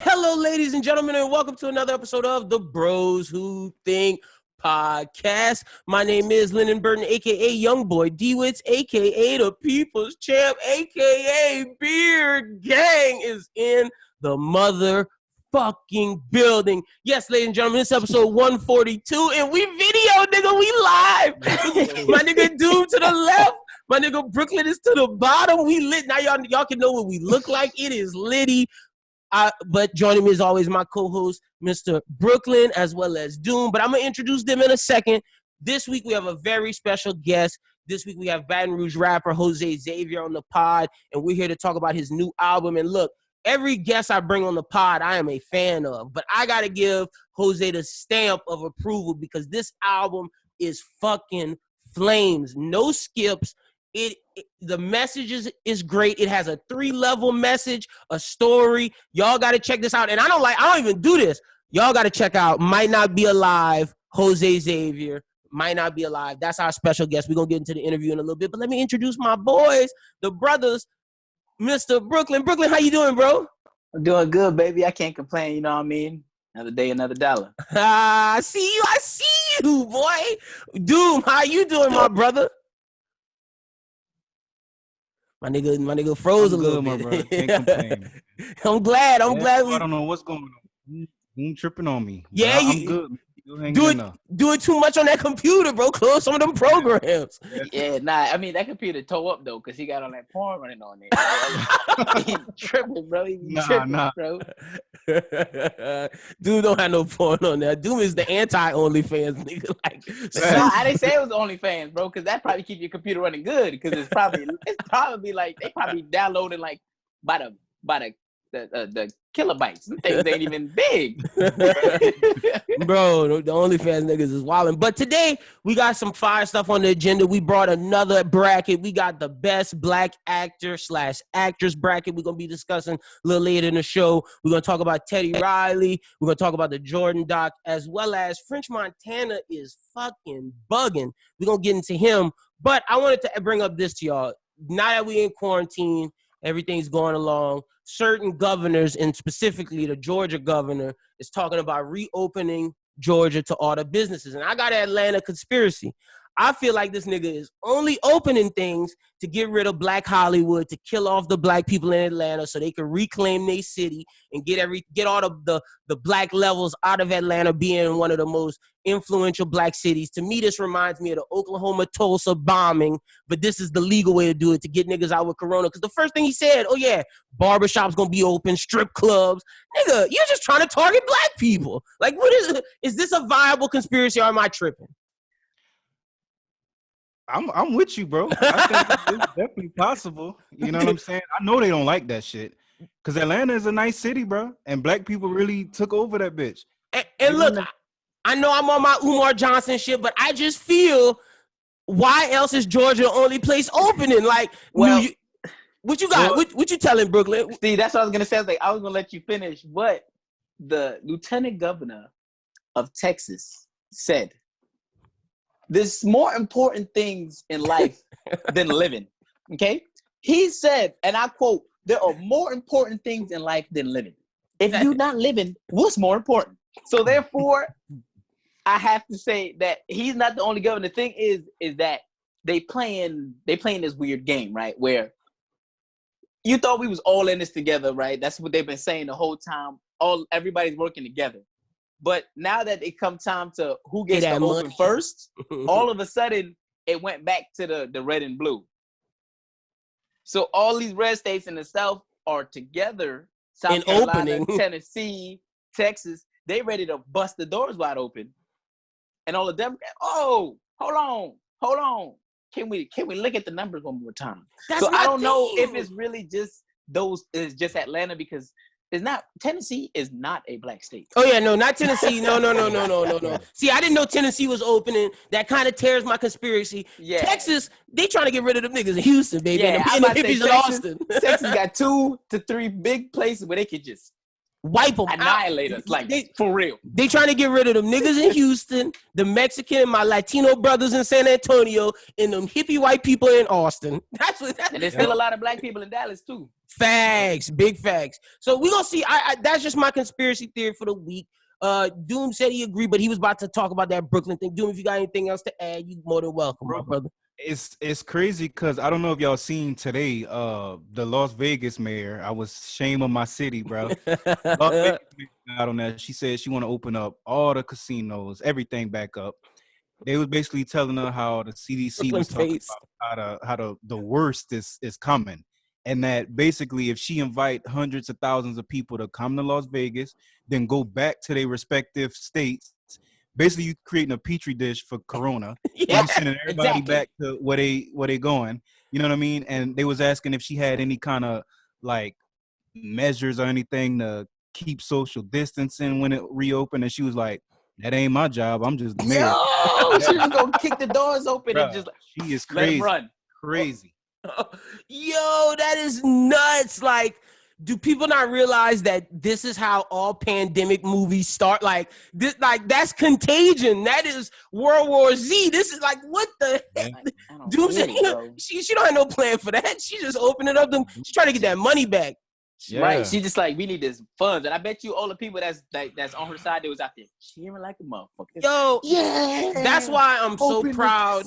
Hello, ladies and gentlemen, and welcome to another episode of the Bros Who Think Podcast. My name is Lynden Burton, a.k.a. Youngboy D-Wits, a.k.a. the People's Champ, a.k.a. Beard Gang is in the motherfucking building. Yes, ladies and gentlemen, this is episode 142, and we video, nigga, we live. My nigga Doom to the left. My nigga Brooqlyn is to the bottom. We lit. Now y'all can know what we look like. It is litty. But joining me as always, my co-host, Mr. Brooqlyn, as well as Doom. But I'm going to introduce them in a second. This week, we have a very special guest. This week, we have Baton Rouge rapper Jose Xavier on the pod, and we're here to talk about his new album. And look, every guest I bring on the pod, I am a fan of. But I got to give Jose the stamp of approval because this album is fucking flames. No skips. The message is great. It has a 3-level message, a story. Y'all got to check this out. And I don't even do this. Y'all got to check out Might Not Be Alive, Jose Xavier. Might Not Be Alive. That's our special guest. We're going to get into the interview in a little bit. But let me introduce my boys, the brothers, Mr. Brooqlyn. Brooqlyn, how you doing, bro? I'm doing good, baby. I can't complain. You know what I mean? Another day, another dollar. I see you, boy. Doom, how you doing, my brother? My nigga froze a little bit. My brother. Can't complain. I'm glad. I don't know what's going on. You tripping on me. Yeah, I'm good. Do it too much on that computer, bro. Close some of them programs. Yeah, I mean, that computer tore up, though, because he got all that porn running on there. He tripping, bro. Bro. Dude don't have no porn on there. Dude is the anti-OnlyFans nigga. No, I didn't say it was OnlyFans, bro, because that probably keep your computer running good, because it's probably like, they probably downloading, like, by the kilobytes. Them things ain't even big. Bro, the OnlyFans niggas is wilding. But today, we got some fire stuff on the agenda. We brought another bracket. We got the best black actor/actress bracket we're going to be discussing a little later in the show. We're going to talk about Teddy Riley. We're going to talk about the Jordan doc, as well as French Montana is fucking bugging. We're going to get into him. But I wanted to bring up this to y'all. Now that we're in quarantine, everything's going along. Certain governors, and specifically the Georgia governor, is talking about reopening Georgia to all the businesses. And I got an Atlanta conspiracy. I feel like this nigga is only opening things to get rid of Black Hollywood, to kill off the black people in Atlanta so they can reclaim their city and get all of the black levels out of Atlanta being one of the most influential black cities. To me, this reminds me of the Oklahoma Tulsa bombing, but this is the legal way to do it, to get niggas out with corona. Because the first thing he said, oh yeah, barbershops gonna be open, strip clubs. Nigga, you're just trying to target black people. Like, what is this a viable conspiracy or am I tripping? I'm with you, bro. I think it's definitely possible. You know what I'm saying? I know they don't like that shit. Because Atlanta is a nice city, bro. And black people really took over that bitch. And look, I know I'm on my Umar Johnson shit, but I just feel, why else is Georgia the only place opening? Like, well, what you got? What you telling Brooqlyn? See, that's what I was going to say. I was going to let you finish what the lieutenant governor of Texas said. There's more important things in life than living, okay? He said, and I quote, there are more important things in life than living. If you're not living, what's more important? So therefore, I have to say that he's not the only governor. The thing is that they playing this weird game, right? Where you thought we was all in this together, right? That's what they've been saying the whole time. Everybody's working together. But now that it come time to who gets to open first, all of a sudden it went back to the red and blue. So all these red states in the South are together. South Carolina, Tennessee, Texas, they ready to bust the doors wide open. And all the Democrats, hold on. Can we look at the numbers one more time? So I don't know if it's really just Atlanta, because Tennessee is not a black state. Oh yeah, no, not Tennessee. No. See, I didn't know Tennessee was opening. That kind of tears my conspiracy. Yeah. Texas, they trying to get rid of them niggas in Houston, baby. Yeah, and the hippies in Austin. Texas got 2 to 3 big places where they could just wipe them, annihilate us, like for real. They trying to get rid of them niggas in Houston, the Mexican, my Latino brothers in San Antonio, and them hippie white people in Austin. That's and there's still a lot of black people in Dallas too. Facts, big facts. So we're gonna see. That's just my conspiracy theory for the week. Doom said he agreed, but he was about to talk about that Brooqlyn thing. Doom, if you got anything else to add, you more than welcome, my brother. It's crazy because I don't know if y'all seen today, the Las Vegas mayor. I was shaming my city, bro. Las Vegas mayor got on that. She said she want to open up all the casinos, everything back up. They was basically telling her how the CDC was talking about how the worst is coming. And that basically if she invite hundreds of thousands of people to come to Las Vegas, then go back to their respective states, basically you creating a petri dish for Corona. Yeah, you sending everybody back to where they going. You know what I mean? And they was asking if she had any kind of like measures or anything to keep social distancing when it reopened. And she was like, that ain't my job. I'm just the mayor. Yo, she was gonna kick the doors open and just she is let crazy. him run. Crazy. Yo, that is nuts. Like, do people not realize that this is how all pandemic movies start? Like this, like that's Contagion. That is World War Z. This is like what the heck? Doom said she don't have no plan for that. She just opened it up. She's trying to get that money back. Yeah. Right. She just like, we need this funds. And I bet you all the people that's on her side, they was out there cheering like a motherfucker. Yo, yeah. That's why I'm so proud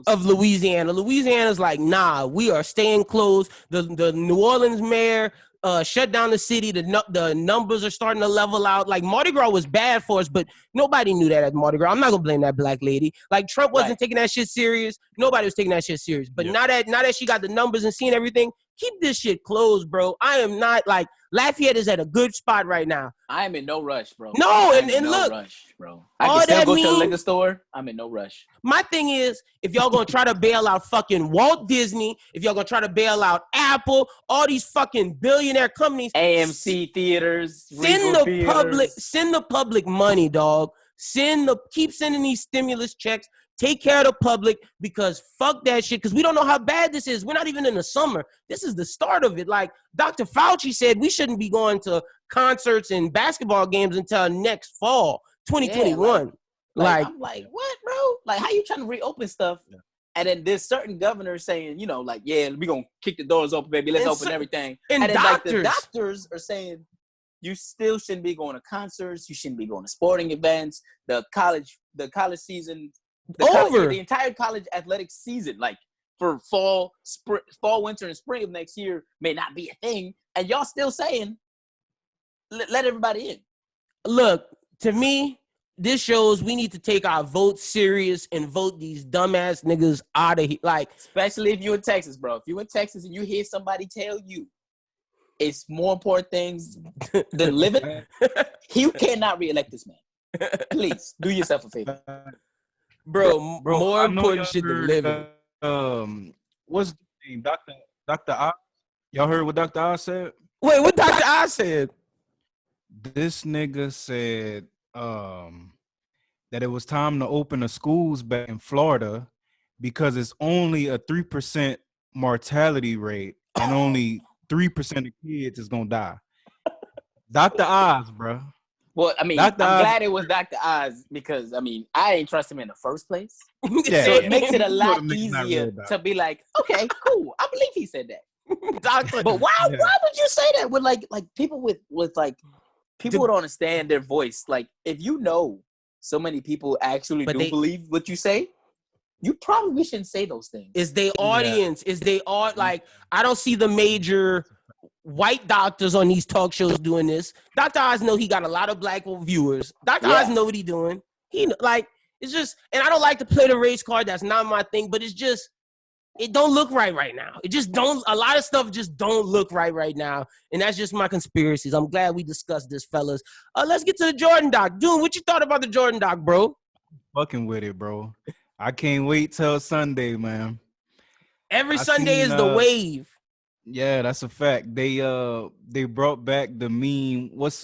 of Louisiana. Louisiana's like, nah, we are staying closed. The New Orleans mayor shut down the city. The numbers are starting to level out. Like Mardi Gras was bad for us, but nobody knew that at Mardi Gras. I'm not gonna blame that black lady. Like Trump wasn't taking that shit serious. Nobody was taking that shit serious. But now that she got the numbers and seeing everything, keep this shit closed, bro. I am not like Lafayette is at a good spot right now. I am in no rush, bro. No, and look, rush, bro. I can still go to the liquor store. I'm in no rush. My thing is, if y'all gonna try to bail out fucking Walt Disney, if y'all gonna try to bail out Apple, all these fucking billionaire companies, AMC theaters, send the public money, dog. Keep sending these stimulus checks. Take care of the public because fuck that shit. Because we don't know how bad this is. We're not even in the summer. This is the start of it. Like Dr. Fauci said, we shouldn't be going to concerts and basketball games until next fall, 2021. Yeah, I'm like, what, bro? Like, how you trying to reopen stuff? Yeah. And then there's certain governors saying, like, yeah, we're going to kick the doors open, baby. Let's open everything. And then, doctors. Like, the doctors are saying, you still shouldn't be going to concerts. You shouldn't be going to sporting events. The college season. The entire college athletic season, like for fall, winter, and spring of next year may not be a thing. And y'all still saying, let everybody in. Look, to me, this shows we need to take our vote serious and vote these dumbass niggas out of here. Like, especially if you're in Texas, bro. If you're in Texas and you hear somebody tell you it's more important things than living, you cannot reelect this man. Please do yourself a favor. Bro, more important shit than living. What's the name? Dr. Oz? Y'all heard what Dr. Oz said? Wait, what Dr. Oz said? This nigga said that it was time to open the schools back in Florida because it's only a 3% mortality rate and only 3% of kids is gonna die. Dr. Oz, bro. Well, I mean, I'm glad it was Dr. Oz because, I mean, I ain't trust him in the first place. Yeah. So it makes it a lot easier to be like, okay, cool. I believe he said that. But why would you say that with like people with like people don't understand their voice? Like, if you know so many people actually believe what you say, you probably shouldn't say those things. Is they audience? Yeah. Is they all like? I don't see the major white doctors on these talk shows doing this. Dr. Oz know he got a lot of black viewers. Dr. Oz know what he doing. It's just, and I don't like to play the race card. That's not my thing. But it's just, it don't look right now. It just don't. A lot of stuff just don't look right now. And that's just my conspiracies. I'm glad we discussed this, fellas. Let's get to the Jordan doc. Dude, what you thought about the Jordan doc, bro? Fucking with it, bro. I can't wait till Sunday, man. Every Sunday is the wave. Yeah, that's a fact. They brought back the meme. What's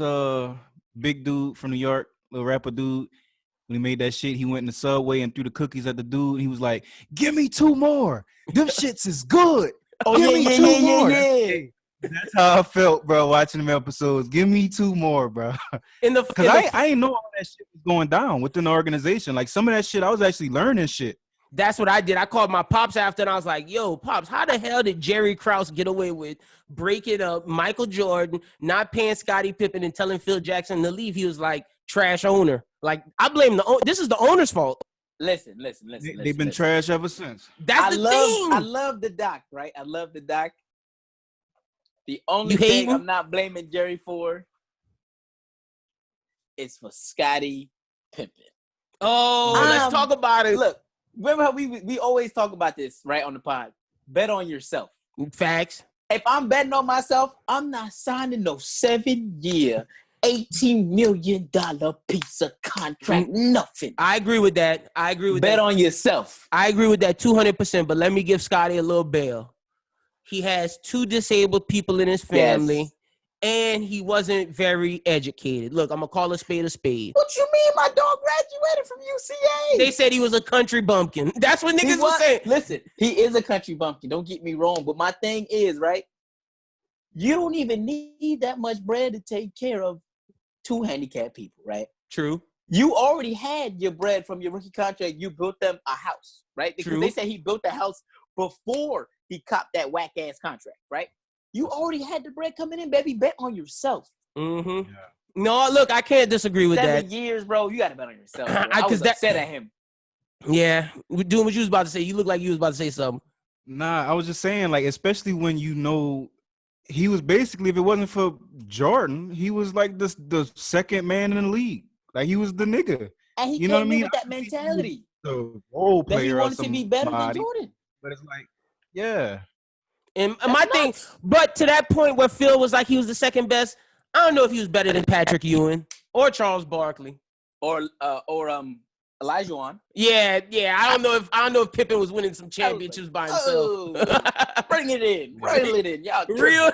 big dude from New York, little rapper dude? When he made that shit, he went in the subway and threw the cookies at the dude. He was like, "Give me 2 more. Them shits is good. Oh, Give me 2 more." Yeah. That's how I felt, bro, watching them episodes. Give me 2 more, bro. Because I ain't know all that shit was going down within the organization. Like some of that shit, I was actually learning shit. That's what I did. I called my pops after, and I was like, yo, pops, how the hell did Jerry Krause get away with breaking up Michael Jordan, not paying Scottie Pippen, and telling Phil Jackson to leave? He was like, trash owner. Like, I blame this is the owner's fault. Listen. They've been trash ever since. That's the thing. I love the doc, right? I love the doc. The only thing I'm not blaming Jerry for is for Scottie Pippen. Oh, let's talk about it. Look, remember how we always talk about this, right, on the pod? Bet on yourself. Facts. If I'm betting on myself, I'm not signing no 7-year, $18 million piece of contract. Nothing. I agree with that. Bet on yourself. I agree with that 200%, but let me give Scottie a little bail. He has 2 disabled people in his family, and he wasn't very educated. Look, I'm going to call a spade a spade. What you mean? My dog graduated from UCA. They said he was a country bumpkin. That's what niggas were saying. Listen, he is a country bumpkin. Don't get me wrong. But my thing is, right, you don't even need that much bread to take care of 2 handicapped people, right? True. You already had your bread from your rookie contract. You built them a house, right? Because they said he built the house before he copped that whack-ass contract, right? You already had the bread coming in, baby. Bet on yourself. Mm-hmm. Yeah. No, look, I can't disagree with 7 years, bro. You got to bet on yourself. Bro. I was upset at him. Yeah. Doing what you was about to say. You look like you was about to say something. Nah, I was just saying, like, especially when you know he was basically, if it wasn't for Jordan, he was like the second man in the league. Like, he was the nigga. And he you know what I mean? With that mentality. The role player. That he wanted to be better than Jordan. But it's like, yeah. And my thing, but to that point where Phil was like he was the second best, I don't know if he was better than Patrick Ewing or Charles Barkley or Elijah. Yeah. I don't know if Pippen was winning some championships by himself. Bring it in, reel it in, y'all. Reel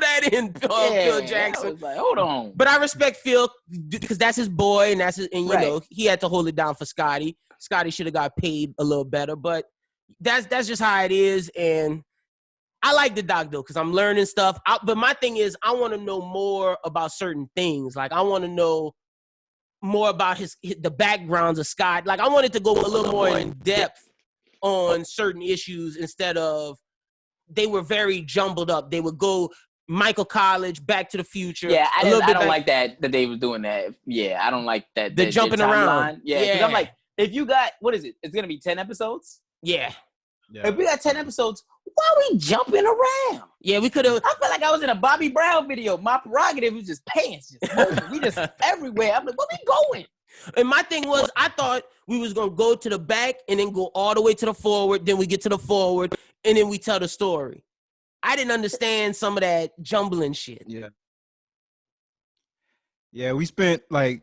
that in, Phil Jackson. I was like, hold on. But I respect Phil because that's his boy, and you know he had to hold it down for Scottie. Scottie should have got paid a little better, but that's just how it is. And I like the doc though because I'm learning stuff. But my thing is, I want to know more about certain things. Like I want to know more about the backgrounds of Scott. Like I wanted to go a little more in depth on certain issues instead of they were very jumbled up. They would go Michael College, Back to the Future. Yeah, I don't like that they were doing that. Yeah, I don't like that. The jumping around. Yeah, because I'm like, if you got, what is it? It's going to be 10 episodes? Yeah. If we got 10 episodes, why are we jumping around? Yeah, we could have. I feel like I was in a Bobby Brown video. My prerogative was just pants, just moving. We just everywhere. I'm like, where we going? And my thing was, I thought we was going to go to the back and then go all the way to the forward. Then we get to the forward and then we tell the story. I didn't understand some of that jumbling shit. Yeah, we spent like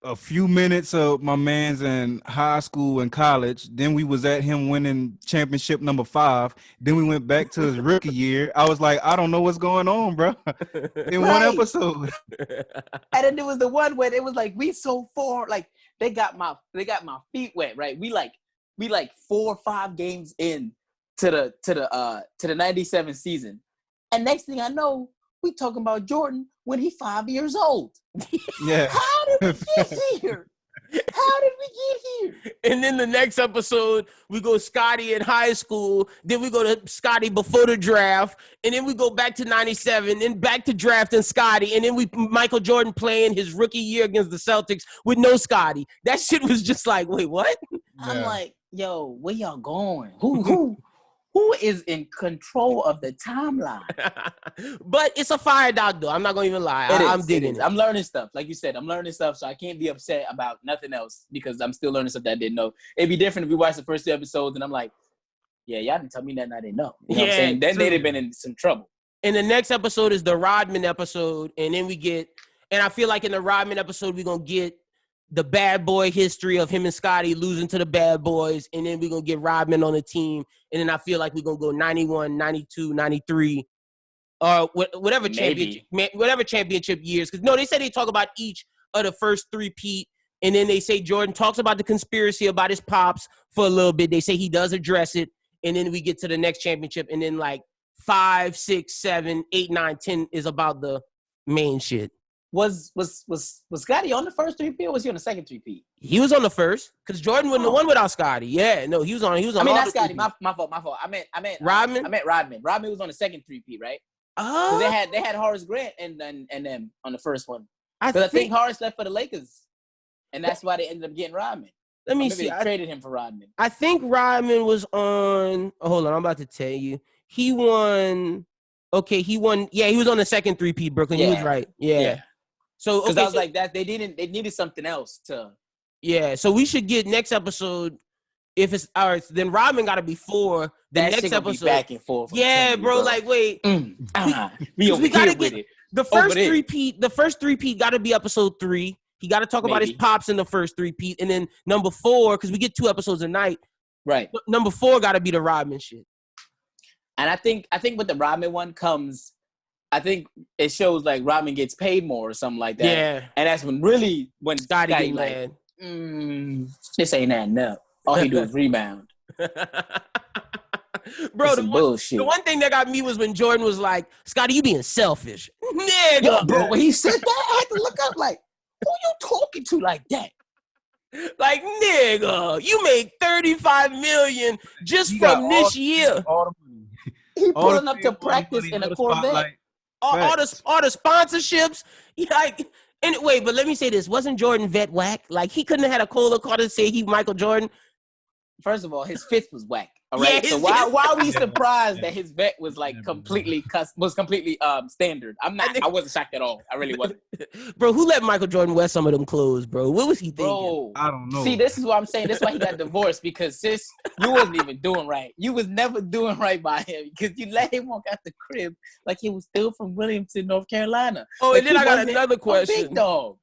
a few minutes of my man's in high school and college. Then we was at him winning championship number 5. Then we went back to his rookie year. I was like, I don't know what's going on, bro. In one episode. And then there was the one where it was like, we so far, like they got my feet wet, right? We like 4 or 5 games in to the 97 season. And next thing I know, we talking about Jordan when he 5 years old. Yeah. How did we get here? And then the next episode, we go Scottie in high school. Then we go to Scottie before the draft. And then we go back to 97. Then back to drafting Scottie. And then Michael Jordan playing his rookie year against the Celtics with no Scottie. That shit was just like, wait, what? I'm like, yo, where y'all going? Who is in control of the timeline? But it's a fire doc, though. I'm not going to even lie. I'm digging it. I'm learning stuff. Like you said, I'm learning stuff, so I can't be upset about nothing else because I'm still learning stuff that I didn't know. It'd be different if we watched the first 2 episodes and I'm like, yeah, y'all didn't tell me nothing I didn't know. You know what I'm saying? Then they'd have been in some trouble. And the next episode is the Rodman episode, and then I feel like in the Rodman episode, we're going to get the bad boy history of him and Scottie losing to the bad boys, and then we're going to get Rodman on the team, and then I feel like we're going to go 91, 92, 93, or whatever championship years. Because, no, they said they talk about each of the first 3-peat, and then they say Jordan talks about the conspiracy about his pops for a little bit. They say he does address it, and then we get to the next championship, and then like 5, 6, 7, 8, 9, 10 is about the main shit. Was Scotty on the first 3P or was he on the second 3P? He was on the first because Jordan wouldn't have won without Scotty. Yeah, no, he was on. I mean, not Scotty. My fault. I meant Rodman. I meant Rodman. Rodman was on the second 3P, right? Because they had Horace Grant and them on the first one. Because I think Horace left for the Lakers, and that's why they ended up getting Rodman. Let me see. They traded him for Rodman. I think Rodman was on. Oh, hold on, I'm about to tell you. He won. Okay, he won. Yeah, he was on the second 3P. Brooqlyn. Yeah. He was right. Yeah. So because I was like that, they needed something else to. Yeah, so we should get next episode. If it's all right, then Rodman got to be 4. The that next episode, be back and forth. Yeah, bro. Like, wait, we gotta get it. The first 3P. The first 3P got to be episode 3. He got to talk about his pops in the first 3P, and then number 4 because we get 2 episodes a night. Right. Number 4 got to be the Rodman shit. And I think with the Rodman one comes. I think it shows like Rodman gets paid more or something like that. Yeah. And that's when Scotty get like, this ain't that enough. All he do is rebound. Bro, the one thing that got me was when Jordan was like, Scotty, you being selfish. Nigga. Yo, bro, when he said that, I had to look up like, who you talking to like that? Like, nigga, you make $35 million just from this year. He pulling up to practice in a Corvette. All the sponsorships, like, anyway. But let me say this: wasn't Jordan vet whack? Like he couldn't have had a cola card to say he Michael Jordan. First of all, his fifth was whack. All right. Yeah, so why are we surprised that his vet was like completely standard? I wasn't shocked at all. I really wasn't. Bro, who let Michael Jordan wear some of them clothes, bro? What was he thinking? Bro, I don't know. See, this is what I'm saying. That's why he got divorced because sis, you wasn't even doing right. You was never doing right by him because you let him walk out the crib like he was still from Williamson, North Carolina. Oh, like and then I got another question. Big dog.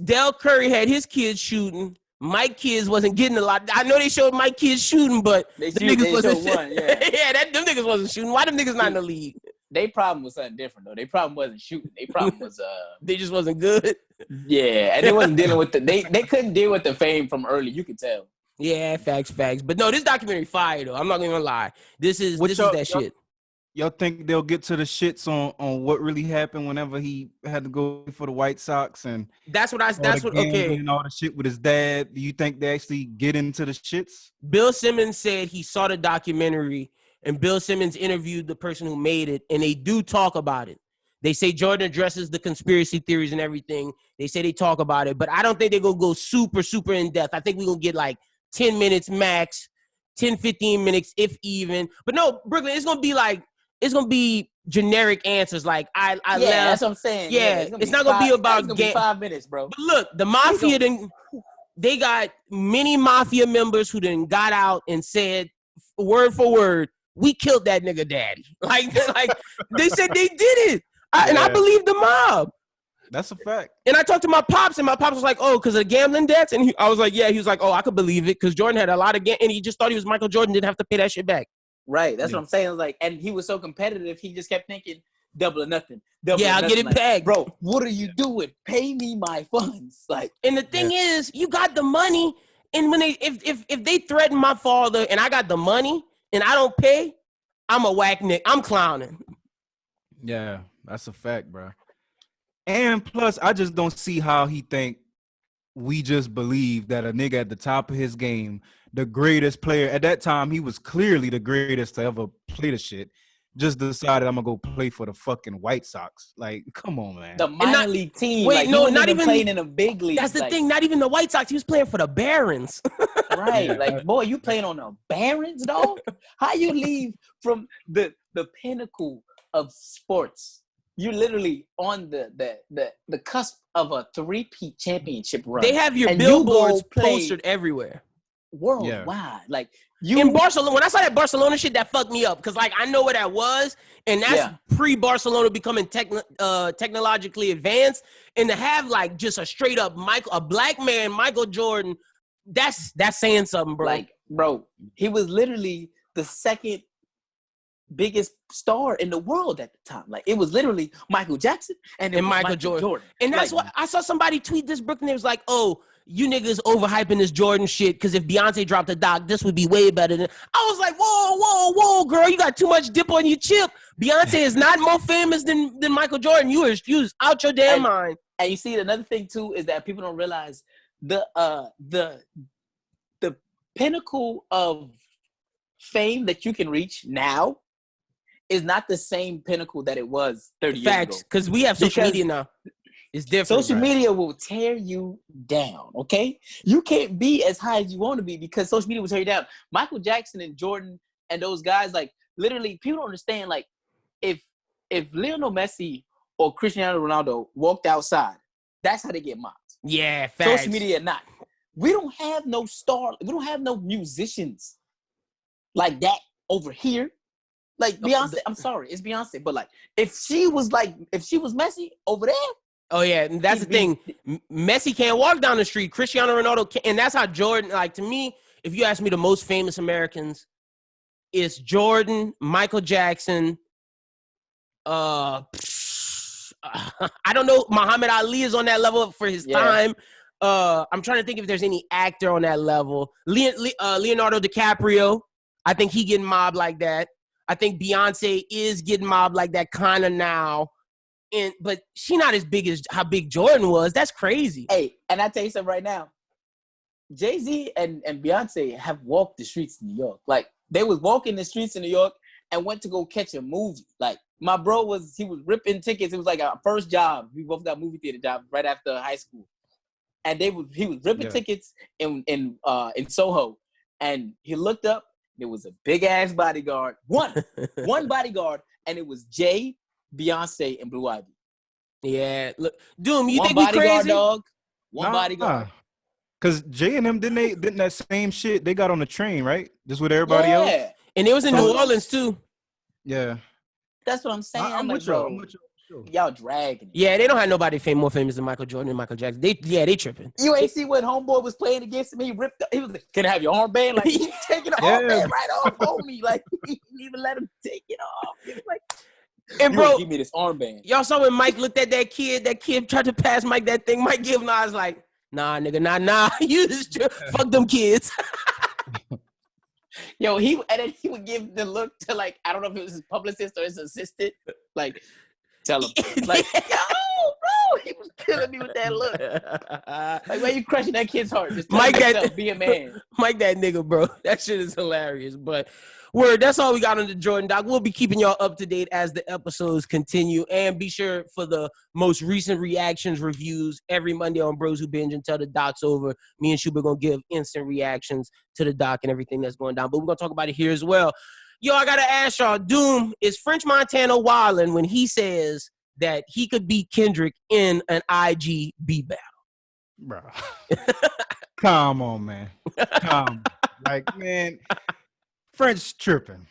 Del Curry had his kids shooting. Mike kids wasn't getting a lot. I know they showed Mike kids shooting, but them niggas wasn't shooting. Them niggas wasn't shooting. Why them niggas not in the league? They problem was something different though. They problem wasn't shooting. They problem was they just wasn't good. Yeah, and they wasn't dealing with they couldn't deal with the fame from early. You could tell. Yeah, facts. But no, this documentary fire though. I'm not gonna lie. This is that shit. Y'all think they'll get to the shits on what really happened whenever he had to go for the White Sox and okay, and all the shit with his dad? Do you think they actually get into the shits? Bill Simmons said he saw the documentary and Bill Simmons interviewed the person who made it, and they do talk about it. They say Jordan addresses the conspiracy theories and everything. They say they talk about it, but I don't think they're gonna go super, super in depth. I think we're gonna get like 10 minutes max, 10, 15 minutes, if even. But no, Brooqlyn, it's gonna be generic answers like I left. That's what I'm saying. Yeah, it's not gonna be about 5 minutes, bro. But look, the mafia they got many mafia members who then got out and said word for word, we killed that nigga daddy. Like they said they did it. And I believe the mob. That's a fact. And I talked to my pops, and my pops was like, "Oh, because of gambling debts." And I was like, "Yeah." He was like, "Oh, I could believe it," because Jordan had a lot of and he just thought he was Michael Jordan, didn't have to pay that shit back. Right, that's what I'm saying. Like, and he was so competitive, he just kept thinking, double or nothing. I'll get it back, bro. What are you doing? Pay me my funds, like. And the thing is, you got the money, and when if they threaten my father, and I got the money, and I don't pay, I'm a whack nick. I'm clowning. Yeah, that's a fact, bro. And plus, I just don't see how he think we just believe that a nigga at the top of his game, the greatest player at that time, he was clearly the greatest to ever play the shit, just decided I'm gonna go play for the fucking White Sox. Like, come on, man. The minor league team. Wait, like, no, not even playing in a big league. That's the thing. Not even the White Sox. He was playing for the Barons. Right. Yeah. Like, boy, you playing on the Barons, dog? How you leave from the pinnacle of sports? You're literally on the cusp of a 3-peat championship run. They have your billboards postered everywhere. Worldwide. Yeah. Like, in Barcelona, when I saw that Barcelona shit, that fucked me up because, like, I know what that was, and that's pre-Barcelona becoming technologically advanced, and to have like just a straight up a black man, Michael Jordan, that's saying something, bro. Like, bro, he was literally the second biggest star in the world at the time. Like, it was literally Michael Jackson and Michael Jordan. And that's why I saw somebody tweet this, Brooqlyn. It was like, oh, you niggas overhyping this Jordan shit because if Beyonce dropped a doc, this would be way better than. I was like, whoa, girl, you got too much dip on your chip. Beyonce is not more famous than Michael Jordan. You was out your damn mind. And you see, another thing too is that people don't realize the pinnacle of fame that you can reach now is not the same pinnacle that it was 30 years ago. Facts, because we have social media now. It's different. Social media will tear you down, okay? You can't be as high as you want to be because social media will tear you down. Michael Jackson and Jordan and those guys, like, literally, people don't understand, like, if Lionel Messi or Cristiano Ronaldo walked outside, that's how they get mobbed. Yeah, facts. Social media not. We don't have no star. We don't have no musicians like that over here. Like Beyonce, I'm sorry, it's Beyonce, but like if she was Messi over there. Oh yeah, and that's the thing. Messi can't walk down the street. Cristiano Ronaldo can't, and that's how Jordan. Like to me, if you ask me, the most famous Americans, it's Jordan, Michael Jackson. I don't know. Muhammad Ali is on that level for his time. I'm trying to think if there's any actor on that level. Leonardo DiCaprio. I think he getting mobbed like that. I think Beyonce is getting mobbed like that kind of now. But she not as big as how big Jordan was. That's crazy. Hey, and I tell you something right now. Jay-Z and Beyonce have walked the streets in New York. Like, they was walking the streets in New York and went to go catch a movie. Like, my bro was ripping tickets. It was like our first job. We both got movie theater jobs right after high school. And he was ripping tickets in Soho. And he looked up. There was a big-ass bodyguard. One bodyguard. And it was Jay, Beyonce, and Blue Ivy. Yeah. Look, Doom, you one think we crazy? Dog, one bodyguard. Because Jay and them, didn't that same shit, they got on the train, right? Just with everybody else? And it was in New Orleans, too. Yeah. That's what I'm saying. I'm like, with bro, you. y'all dragging it. Yeah, they don't have nobody more famous than Michael Jordan and Michael Jackson. They tripping. You ain't see when Homeboy was playing against him. He ripped. He was like, "Can I have your armband?" Like, he's taking the armband right off on me. Like, he didn't even let him take it off. He was like, and bro, give me this armband. Y'all saw when Mike looked at that kid. That kid tried to pass Mike that thing. Mike gave him. I was like, "Nah, nigga, nah. You just fuck them kids." Yo, and then he would give the look to, like, I don't know if it was his publicist or his assistant. Like, tell him. Like, yo, bro, he was killing me with that look. Like, why you crushing that kid's heart? Just tell him be a man. Mike that nigga, bro. That shit is hilarious. But word, that's all we got on the Jordan Doc. We'll be keeping y'all up to date as the episodes continue. And be sure for the most recent reactions, reviews, every Monday on Bros Who Binge until the doc's over. Me and Shuba going to give instant reactions to the doc and everything that's going down. But we're going to talk about it here as well. Yo, I got to ask y'all, Doom, is French Montana wildin' when he says that he could beat Kendrick in an IG beat battle? Bro. Come on, man. Like, man, French tripping.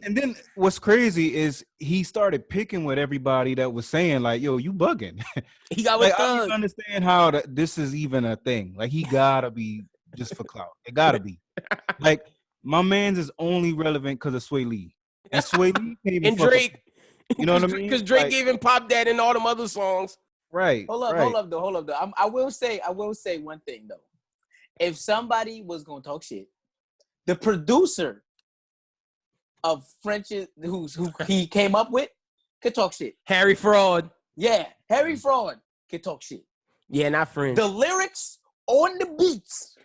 And then what's crazy is he started picking with everybody that was saying, like, yo, you bugging. He got with like, I don't understand how this is even a thing. Like, he gotta be just for clout. It gotta be. Like, my man's is only relevant because of Sway Lee. And Sway Lee can't even and Drake. You know what I mean? Because Drake gave him Pop That and all them other songs. Right. Hold up though. I will say one thing though. If somebody was gonna talk shit, the producer of French's who he came up with could talk shit. Harry Fraud. Yeah, Harry Fraud could talk shit. Yeah, not French. The lyrics on the beats.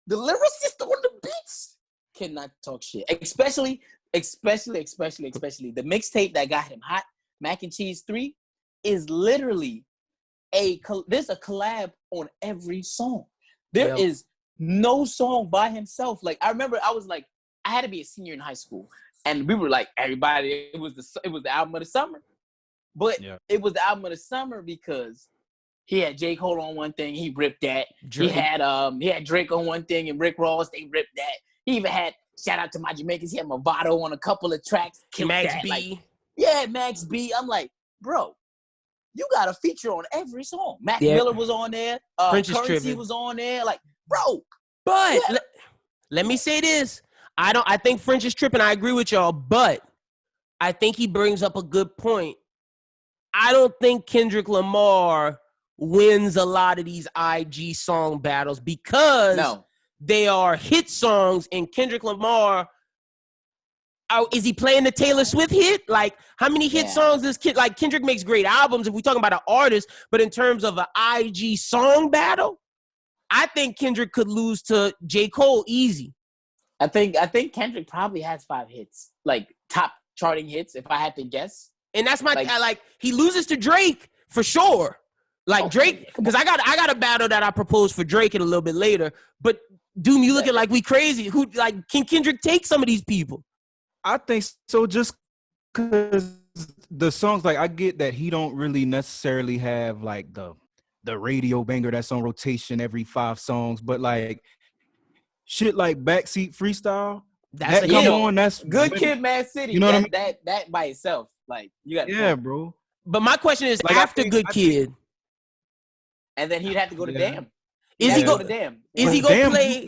The lyricist on the beats cannot talk shit. Especially the mixtape that got him hot, Mac and Cheese 3, is literally there's a collab on every song. There is no song by himself. Like, I remember I had to be a senior in high school, and we were like, everybody, it was the album of the summer. But it was the album of the summer because he had J. Cole on one thing, he ripped that. Drake. He had Drake on one thing and Rick Ross, they ripped that. He even had, shout out to my Jamaicans, he had Movado on a couple of tracks. Max that. B. Like, Max B. I'm like, bro, you got a feature on every song. Mac Miller was on there. Currency was on there. Like, bro. But let me say this. I think French is tripping. I agree with y'all, but I think he brings up a good point. I don't think Kendrick Lamar wins a lot of these IG song battles because they are hit songs, and Kendrick Lamar Is he playing the Taylor Swift hit? Like, how many hit songs does Kendrick makes great albums if we talking about an artist, but in terms of an IG song battle, I think Kendrick could lose to J. Cole easy. I think Kendrick probably has 5 hits, like top charting hits, if I had to guess. And that's my he loses to Drake for sure. Like Drake, because I got a battle that I proposed for Drake in a little bit later. But Doom, you looking like we crazy. Can Kendrick take some of these people? I think so, just because the songs, like, I get that he don't really necessarily have like the radio banger that's on rotation every 5 songs, but like shit like Backseat Freestyle, that's Good Kid, Mad City. You know what I mean? That by itself, like, you got bro. But my question is, like, after Good Kid, and then he'd have to go to Damn. Is he going to Damn? Is he going to play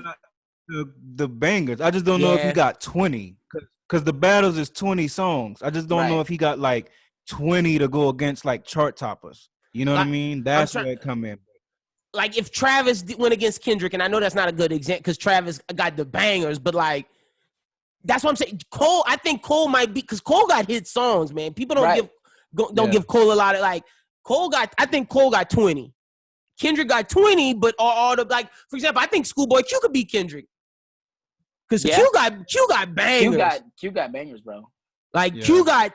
the bangers? I just don't know if he got 20, because the battles is 20 songs. I just don't know if he got like 20 to go against like chart toppers. You know what I mean? That's where it come in. Like, if Travis went against Kendrick, and I know that's not a good example because Travis got the bangers, but like, that's what I'm saying. Cole, I think Cole might be, because Cole got hit songs, man. People don't give Cole a lot of, like, I think Cole got 20. Kendrick got 20, but all the, like, for example, I think Schoolboy Q could beat Kendrick. Because Q got bangers. Q got bangers, bro. Like, Q got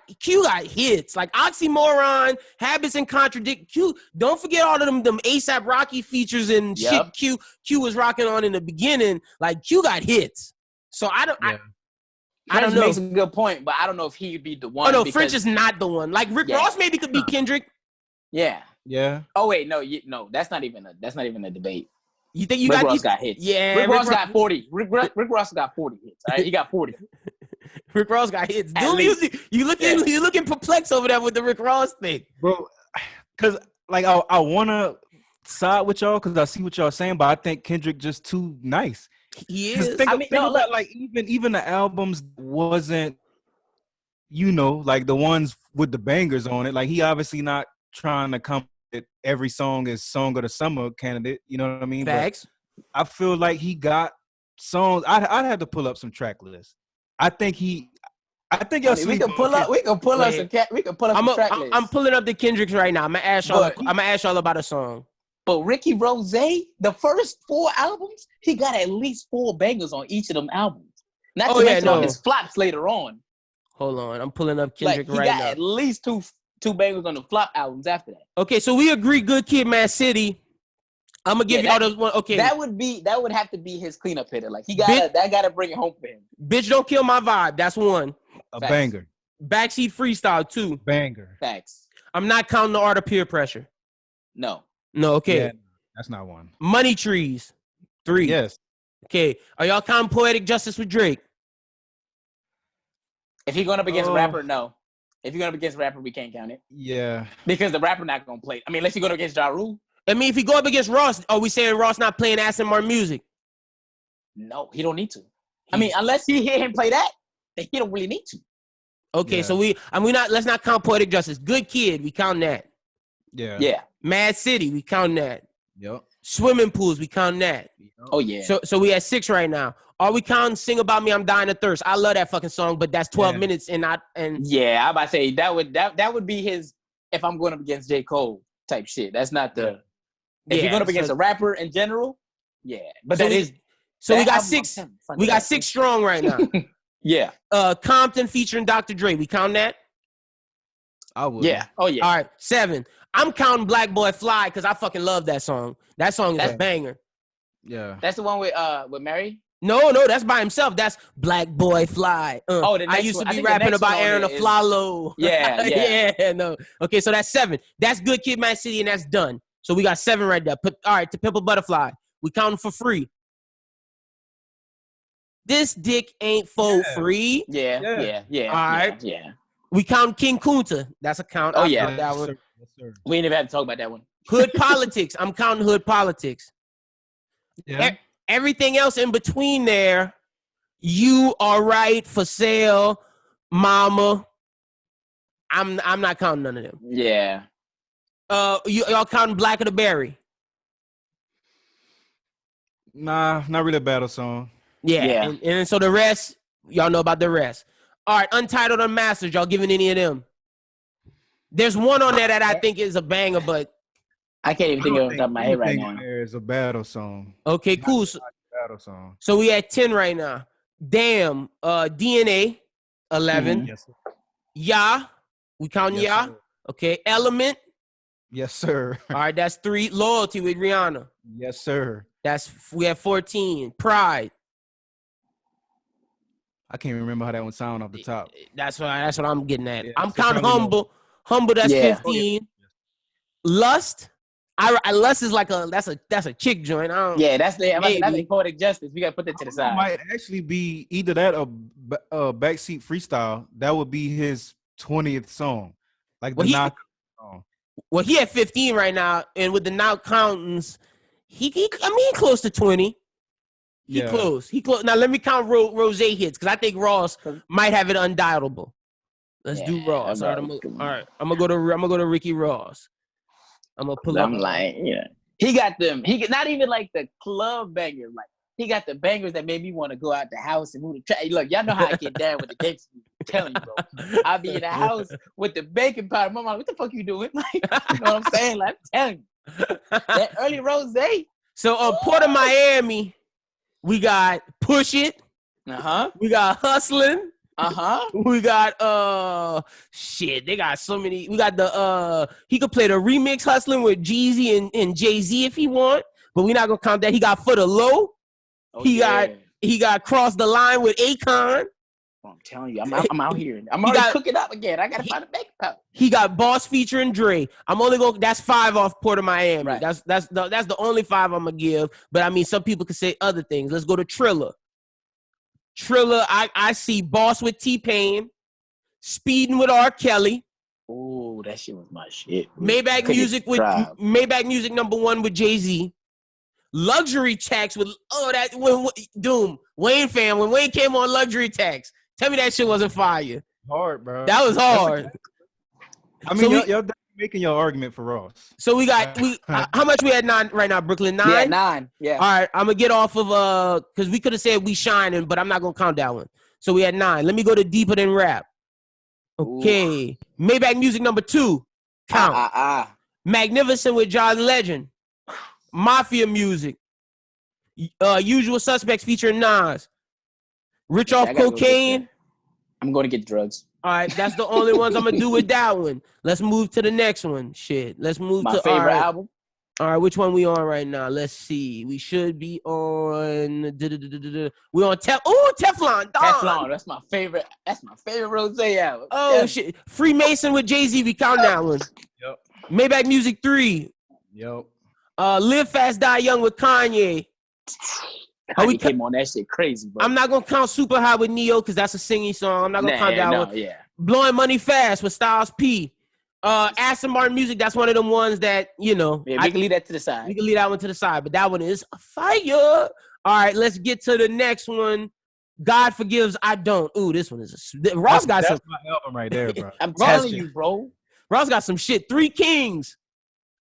hits. Like, Oxymoron, Habits and Contradict. Q, don't forget all of them ASAP Rocky features and shit Q was rocking on in the beginning. Like, Q got hits. So I don't know. Makes a good point, but I don't know if he'd be the one. Oh, no, French is not the one. Like, Rick Ross maybe could beat Kendrick. Yeah. Yeah. Oh wait, no, that's not even a debate. You think Rick Ross got hits? Yeah. Rick Ross got 40. Rick Ross got 40 hits. All right, he got 40. Rick Ross got hits. Dude, you looking perplexed over there with the Rick Ross thing, bro. Because like I wanna side with y'all because I see what y'all saying, but I think Kendrick just too nice. He is. Think about, like, even the albums wasn't, like the ones with the bangers on it. Like, he obviously not trying to come at every song as Song of the Summer candidate. You know what I mean? Facts. But I feel like he got songs. I'd have to pull up some track lists. I think y'all we can pull up some track lists. I'm pulling up the Kendricks right now. I'm gonna ask y'all about a song. But Ricky Rose, the first 4 albums, he got at least 4 bangers on each of them albums. Not to mention his flops later on. Hold on, I'm pulling up Kendrick right now. He got at least two bangers on the flop albums after that. Okay, so we agree. Good Kid, Mad City. I'm gonna give y'all those one. Okay, that would have to be his cleanup hitter. Like, that gotta bring it home for him. Bitch, Don't Kill My Vibe. That's one. Facts. Banger. Backseat Freestyle 2. Banger. Facts. I'm Not Counting the Art of Peer Pressure. No. Okay. Yeah, that's not one. Money Trees. 3. Yes. Okay. Are y'all counting Poetic Justice with Drake? If he's going up against a rapper, no. If you're going up against a rapper, we can't count it. Yeah. Because the rapper not going to play. I mean, unless you go up against Ja Rule. I mean, if he go up against Ross, are we saying Ross not playing Aston Martin music? No, he don't need to. I mean, unless you hear him play that, then he don't really need to. Okay, so let's not count Poetic Justice. Good Kid, we count that. Yeah. Yeah. Mad City, we count that. Yep. Swimming Pools, we count that. Oh, yeah. So we at 6 right now. Are we counting Sing About Me, I'm Dying of Thirst? I love that fucking song, but that's 12 minutes and yeah, I'm about to say that would be his if I'm going up against J. Cole type shit. That's not the if you're going up against a rapper in general, yeah. But we got 6. We got 6 strong right now. Yeah. Compton featuring Dr. Dre, we count that? I would. Yeah. Oh yeah. All right, 7. I'm counting Black Boy Fly because I fucking love that song. That song is a banger. Yeah. That's the one with Mary? No, that's by himself. That's Black Boy Fly. I used to be rapping about Aaron Aflalo. Yeah. Yeah, no. Okay, so that's 7. That's Good Kid, Mad City, and that's done. So we got 7 right there. All right, To Pimp a Butterfly. We counting for free. This dick ain't for free. Yeah. All right. Yeah. We count King Kunta. That's a count. Oh, yeah. That one. Yes, sir. We ain't even had to talk about that one. Hood Politics. I'm counting Hood Politics. Yeah. Everything else in between there, You Are Right, For Sale, Mama. I'm not counting none of them. Yeah. Y'all counting Black of the Berry? Nah, not really a battle song. Yeah. And so the rest, y'all know about the rest. All right, Untitled Unmastered. Y'all giving any of them? There's one on there that I think is a banger, but I can't even think of it off the top of my head right now. There is a battle song. Okay, cool. Battle song. So we at 10 right now. Damn. DNA, 11. Mm-hmm. Yes, sir. Ya. We counting Ya? Sir. Okay. Element. Yes, sir. All right, that's 3. Loyalty with Rihanna. Yes, sir. We have 14. Pride. I can't remember how that one sound off the top. That's what I'm getting at. Yeah, I'm counting Humble. Humble, that's 15. Lust. Lust is like that's a chick joint. That's the poetic justice. We gotta put that to the side. It might actually be either that or Backseat Freestyle. That would be his 20th song, like the knock song. Well, he at 15 right now, and with the now countings, he close to 20. He close. Now let me count Rose hits because I think Ross might have it undoubtable. Let's do Ross. All right, I'm gonna go to Ricky Ross. I'm gonna pull up. I'm like, he got them. Not even like the club bangers. Like he got the bangers that made me want to go out the house and move the track. Look, y'all know how I get down with the gangsters. I'm telling you, bro. I'll be in the house with the baking powder. My mom, what the fuck you doing? Like, you know what I'm saying? Like, I'm telling you, that early Rose. So Port of Miami, we got Push It. We got Hustlin'. We got they got so many. We got the he could play the remix Hustlin' with Jeezy and Jay-Z if he want, but we're not gonna count that. He got For the Low. He got Cross the Line with Akon. I'm telling you, I'm out here. I'm already cooking up again. I gotta find a baking powder. He got Boss featuring Dre. That's 5 off Port of Miami. Right. That's the only 5 I'm gonna give. But I mean, some people could say other things. Let's go to Triller. I see Boss with T-Pain, Speeding with R. Kelly. Oh, that shit was my shit. Maybach Music #1 with Jay-Z. Luxury Tax with Doom. Wayne fam, when Wayne came on Luxury Tax, tell me that shit wasn't fire. Hard, bro. That was hard. I mean, y'all making your argument for Ross. So we got how much we had 9 right now, Brooqlyn? 9? Yeah, 9. Yeah. All right, I'm gonna get off of because we could have said We Shining, but I'm not gonna count that one. So we had 9. Let me go to Deeper Than Rap. Okay. Ooh. Maybach Music #2. Count. Magnificent with John Legend. Mafia Music. Usual Suspects featuring Nas. Rich Off Cocaine. I'm going to get drugs. All right, that's the only ones I'm gonna do with that one. Let's move to the next one. Shit, let's move my to favorite album. All right, which one we on right now? Let's see. We should be on. We on Teflon. Teflon. That's my favorite. That's my favorite Rose album. Oh shit, Freemason with Jay-Z. We count that one. Yep. Maybach Music 3. Yep. Live Fast Die Young with Kanye. Kanye came on that shit crazy, bro. I'm not gonna count Super High with Neo because that's a singing song. I'm not gonna count that one. Yeah. Blowing Money Fast with Styles P. Aston Martin Music, that's one of them ones that, Yeah, we can leave that to the side. We can leave that one to the side, but that one is a fire. All right, let's get to the next one. God Forgives, I Don't. Ooh, this one is Ross got some. That's my album right there, bro. I'm telling you, bro. Ross got some shit. 3 Kings.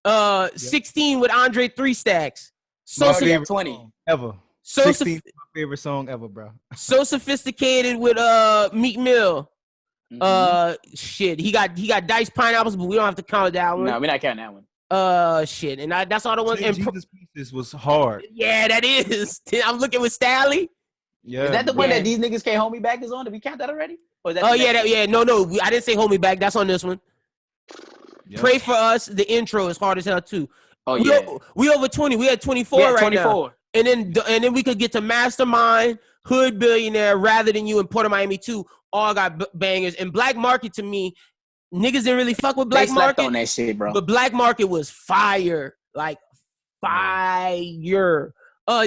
16 with Andre 3 Stacks. So 20 ever. 16 my favorite song ever, bro. So Sophisticated with Meek Mill. Shit. He got Diced Pineapples, but we don't have to count that one. No, we're not counting that one. Shit. And that's all the ones. And Jesus Pieces was hard. Yeah, that is. I'm looking with Stally. Yeah. Is that the one that These Niggas Can't Hold Me Back is on? Did we count that already? Or is that No. I didn't say Hold Me Back. That's on this one. Yep. Pray For Us. The intro is hard as hell too. Oh yeah. We over 20. We at 24 right 24. Now. And then we could get to Mastermind, Hood Billionaire, Rather Than You, and Port of Miami 2. All got bangers. And Black Market, to me, niggas didn't really fuck with Black Market. On that shit, bro. But Black Market was fire. Like, fire.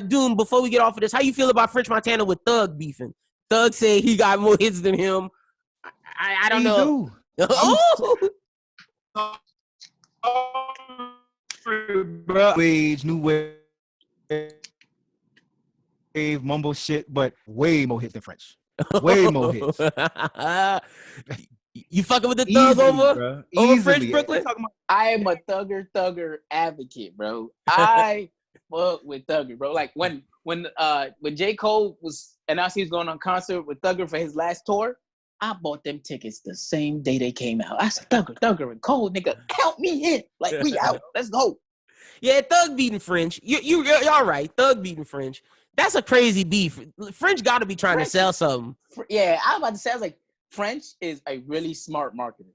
Doom, before we get off of this, how you feel about French Montana with Thug beefing? Thug said he got more hits than him. I don't know. New wave, mumble shit, but way more hits than French. Way more hits. You fucking with the Thug over French, Brooqlyn? I am a Thugger advocate, bro. I fuck with Thugger, bro. Like when J. Cole was announced he was going on concert with Thugger for his last tour, I bought them tickets the same day they came out. I said, Thugger and Cole, nigga, count me in. Like, we out. Let's go. Yeah, Thug beating French. You're all right. Thug beating French. That's a crazy beef. French got to be trying to sell something. Yeah, I was about to say, I was like, French is a really smart marketer.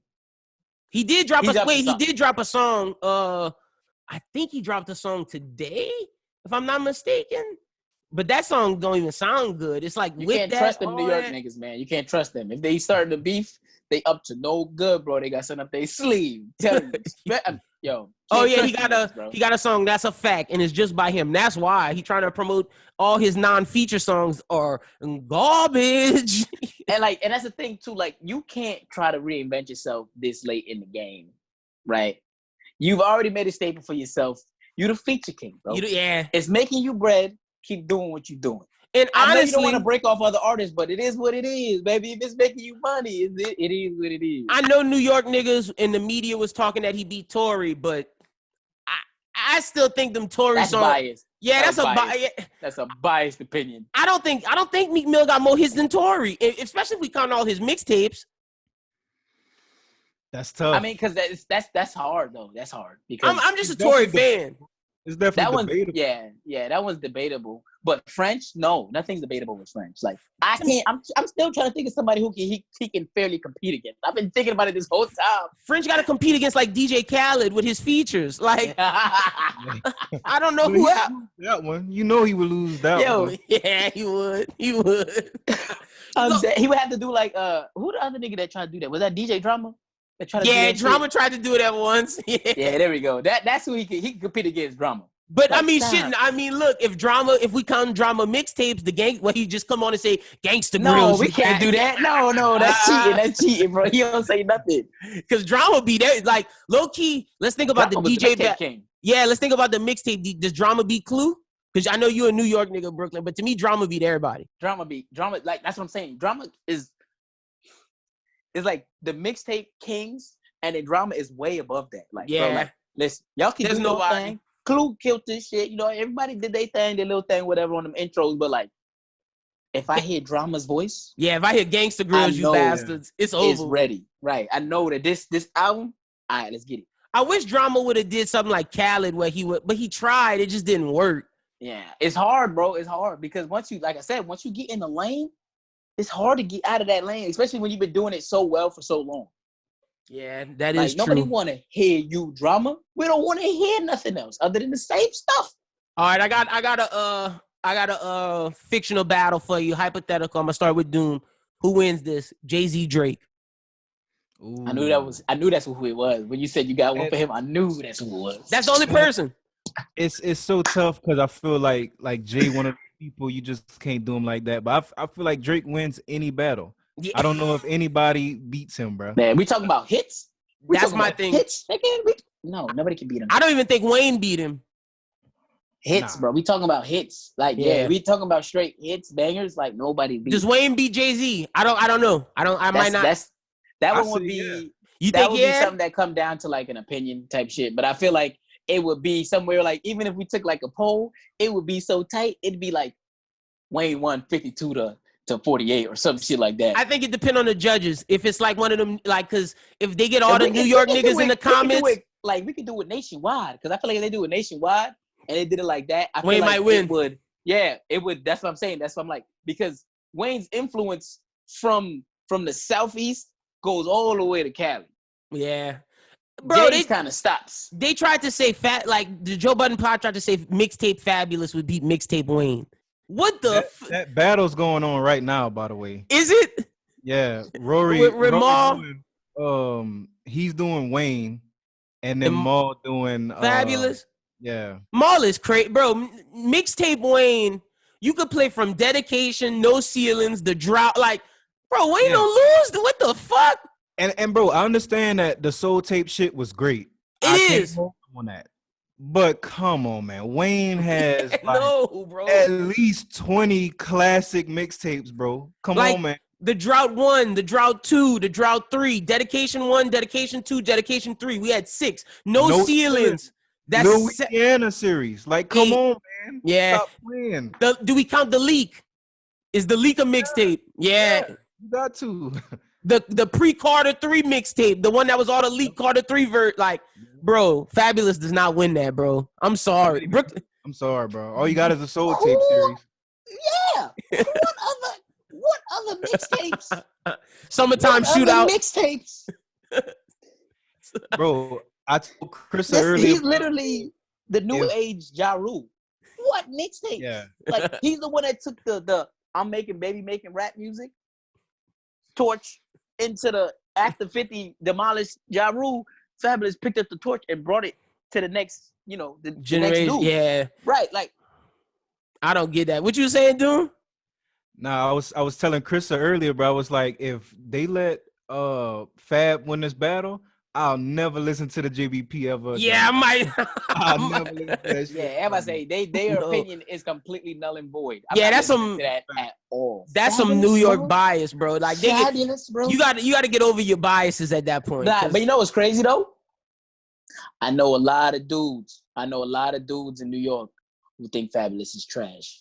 He did drop he did drop a song. I think he dropped a song today, if I'm not mistaken. But that song don't even sound good. It's like you can't trust them New York niggas, man. You can't trust them. If they start the beef, they up to no good, bro. They got something up their sleeve. Tell you, yo. Oh yeah, he got a song. That's a fact, and it's just by him. That's why he trying to promote all his non-feature songs are garbage. and that's the thing too. Like, you can't try to reinvent yourself this late in the game, right? You've already made a statement for yourself. You the feature king, bro. Yeah, it's making you bread. Keep doing what you're doing. And honestly, I know you don't want to break off other artists, but it is what it is, baby. If it's making you money, it is what it is. I know New York niggas in the media was talking that he beat Tory, but I still think them Tory songs. Biased. Yeah, that's a biased opinion. I don't think Meek Mill got more hits than Tory, especially if we count all his mixtapes. That's tough. I mean, because that's hard though. That's hard because I'm just a Tory fan. It's definitely debatable. Yeah, that one's debatable. But French, no, nothing's debatable with French. Like, I can't. I'm still trying to think of somebody who he can fairly compete against. I've been thinking about it this whole time. French got to compete against like DJ Khaled with his features. Like, I don't know who else. That one, you know, he would lose that one. Yeah, he would. He would. He would have to do like who the other nigga that tried to do that? Was that DJ Drama? Drama tried to do that once. Yeah, there we go. That's who he can compete against, Drama. But like, look, if we count Drama mixtapes, he just come on and say Gangsta Grills. No, we can't do that. No, that's cheating. That's cheating, bro. He don't say nothing. Because Drama be there. Like, low key, let's think about Drama the DJ king. Yeah, let's think about the mixtape. Does Drama beat Clue? Because I know you're a New York nigga, Brooqlyn, but to me, Drama beat everybody. Drama, like, that's what I'm saying. Drama is like the mixtape kings, and then Drama is way above that. Like, yeah. Bro, like, listen, y'all can do your thing. Clue killed this shit. You know, everybody did their thing, their little thing, whatever on them intros. But like, if I hear Drama's voice, yeah, if I hear Gangsta Grills, you bastards, it's over. It's ready, right? I know that this album. All right, let's get it. I wish Drama would have did something like Khaled, where but he tried. It just didn't work. Yeah, it's hard, bro. It's hard because once you get in the lane, it's hard to get out of that lane, especially when you've been doing it so well for so long. Yeah, that is true. Nobody want to hear you Drama. We don't want to hear nothing else other than the same stuff. All right, I got a fictional battle for you, hypothetical. I'm gonna start with Doom. Who wins this? Jay-Z, Drake. Ooh. I knew that's who it was. When you said you got one for him, I knew that's who it was. That's the only person. It's so tough because I feel like Jay, one of the people, you just can't do him like that. But I feel like Drake wins any battle. Yeah. I don't know if anybody beats him, bro. Man, we talking about hits. That's my thing. Hits. No, nobody can beat him. I don't even think Wayne beat him. Hits, bro. We talking about hits. Like, yeah, we talking about straight hits, bangers. Like, nobody beat. Does Wayne beat Jay-Z? I don't know. I might not. That one would be. Yeah. You that think would be something that come down to like an opinion type shit. But I feel like it would be somewhere like, even if we took like a poll, it would be so tight. It'd be like Wayne won 52 to 48 or some shit like that. I think it depends on the judges. If it's like one of them, like, because if they get all the New York niggas in the comments. We could do it nationwide. Because I feel like if they do it nationwide and they did it like that, I feel Wayne like might win. It would. That's what I'm saying. That's what I'm like. Because Wayne's influence from the Southeast goes all the way to Cali. Yeah. Bro, they kind of stops. They tried to say the Joe Budden pod tried to say mixtape Fabulous would beat mixtape Wayne. What the that battle's going on right now, by the way. Is it? Yeah, Rory. With Maul. He's doing Wayne, and then Maul doing Fabulous. Yeah, Maul is crazy, bro. Mixtape Wayne, you could play from Dedication, No Ceilings, The Drought. Like, bro, Wayne don't lose. What the fuck? And bro, I understand that the Soul Tape shit was great. It is on that. But come on, man. Wayne has bro. At least 20 classic mixtapes, bro. Come on, man. The Drought 1, The Drought 2, The Drought 3, Dedication 1, Dedication 2, Dedication 3. We had 6. No Ceilings. That's Louisiana series. Like, come on, man. Yeah. Stop playing. Do we count The Leak? Is The Leak a mixtape? Yeah. You got to. the pre-Carter 3 mixtape, the one that was all the leaked Carter 3 like, bro, Fabulous does not win that, bro. I'm sorry. I'm sorry, bro. All you got is a Soul Tape series. Yeah. What other mixtapes? Summertime what Shootout. Other mixtapes. Bro, I told Chris earlier. He's literally the new age Ja Rule. What mixtapes? Yeah. Like, he's the one that took the I'm making rap music torch into the after 50 demolished Ja Rule. Fabulous picked up the torch and brought it to the next, the Generation. next dude. Yeah. Right. Like, I don't get that. What you saying, dude? Nah, I was telling Krista earlier, bro. I was like, if they let Fab win this battle, I'll never listen to the JBP ever again. Yeah, I might. I'll never listen to that shit. Yeah, everybody say their opinion is completely null and void. That's some that at all. That's some New York bias, bro. Like bro. You got to get over your biases at that point. Nah, but you know what's crazy though? I know a lot of dudes in New York who think Fabulous is trash.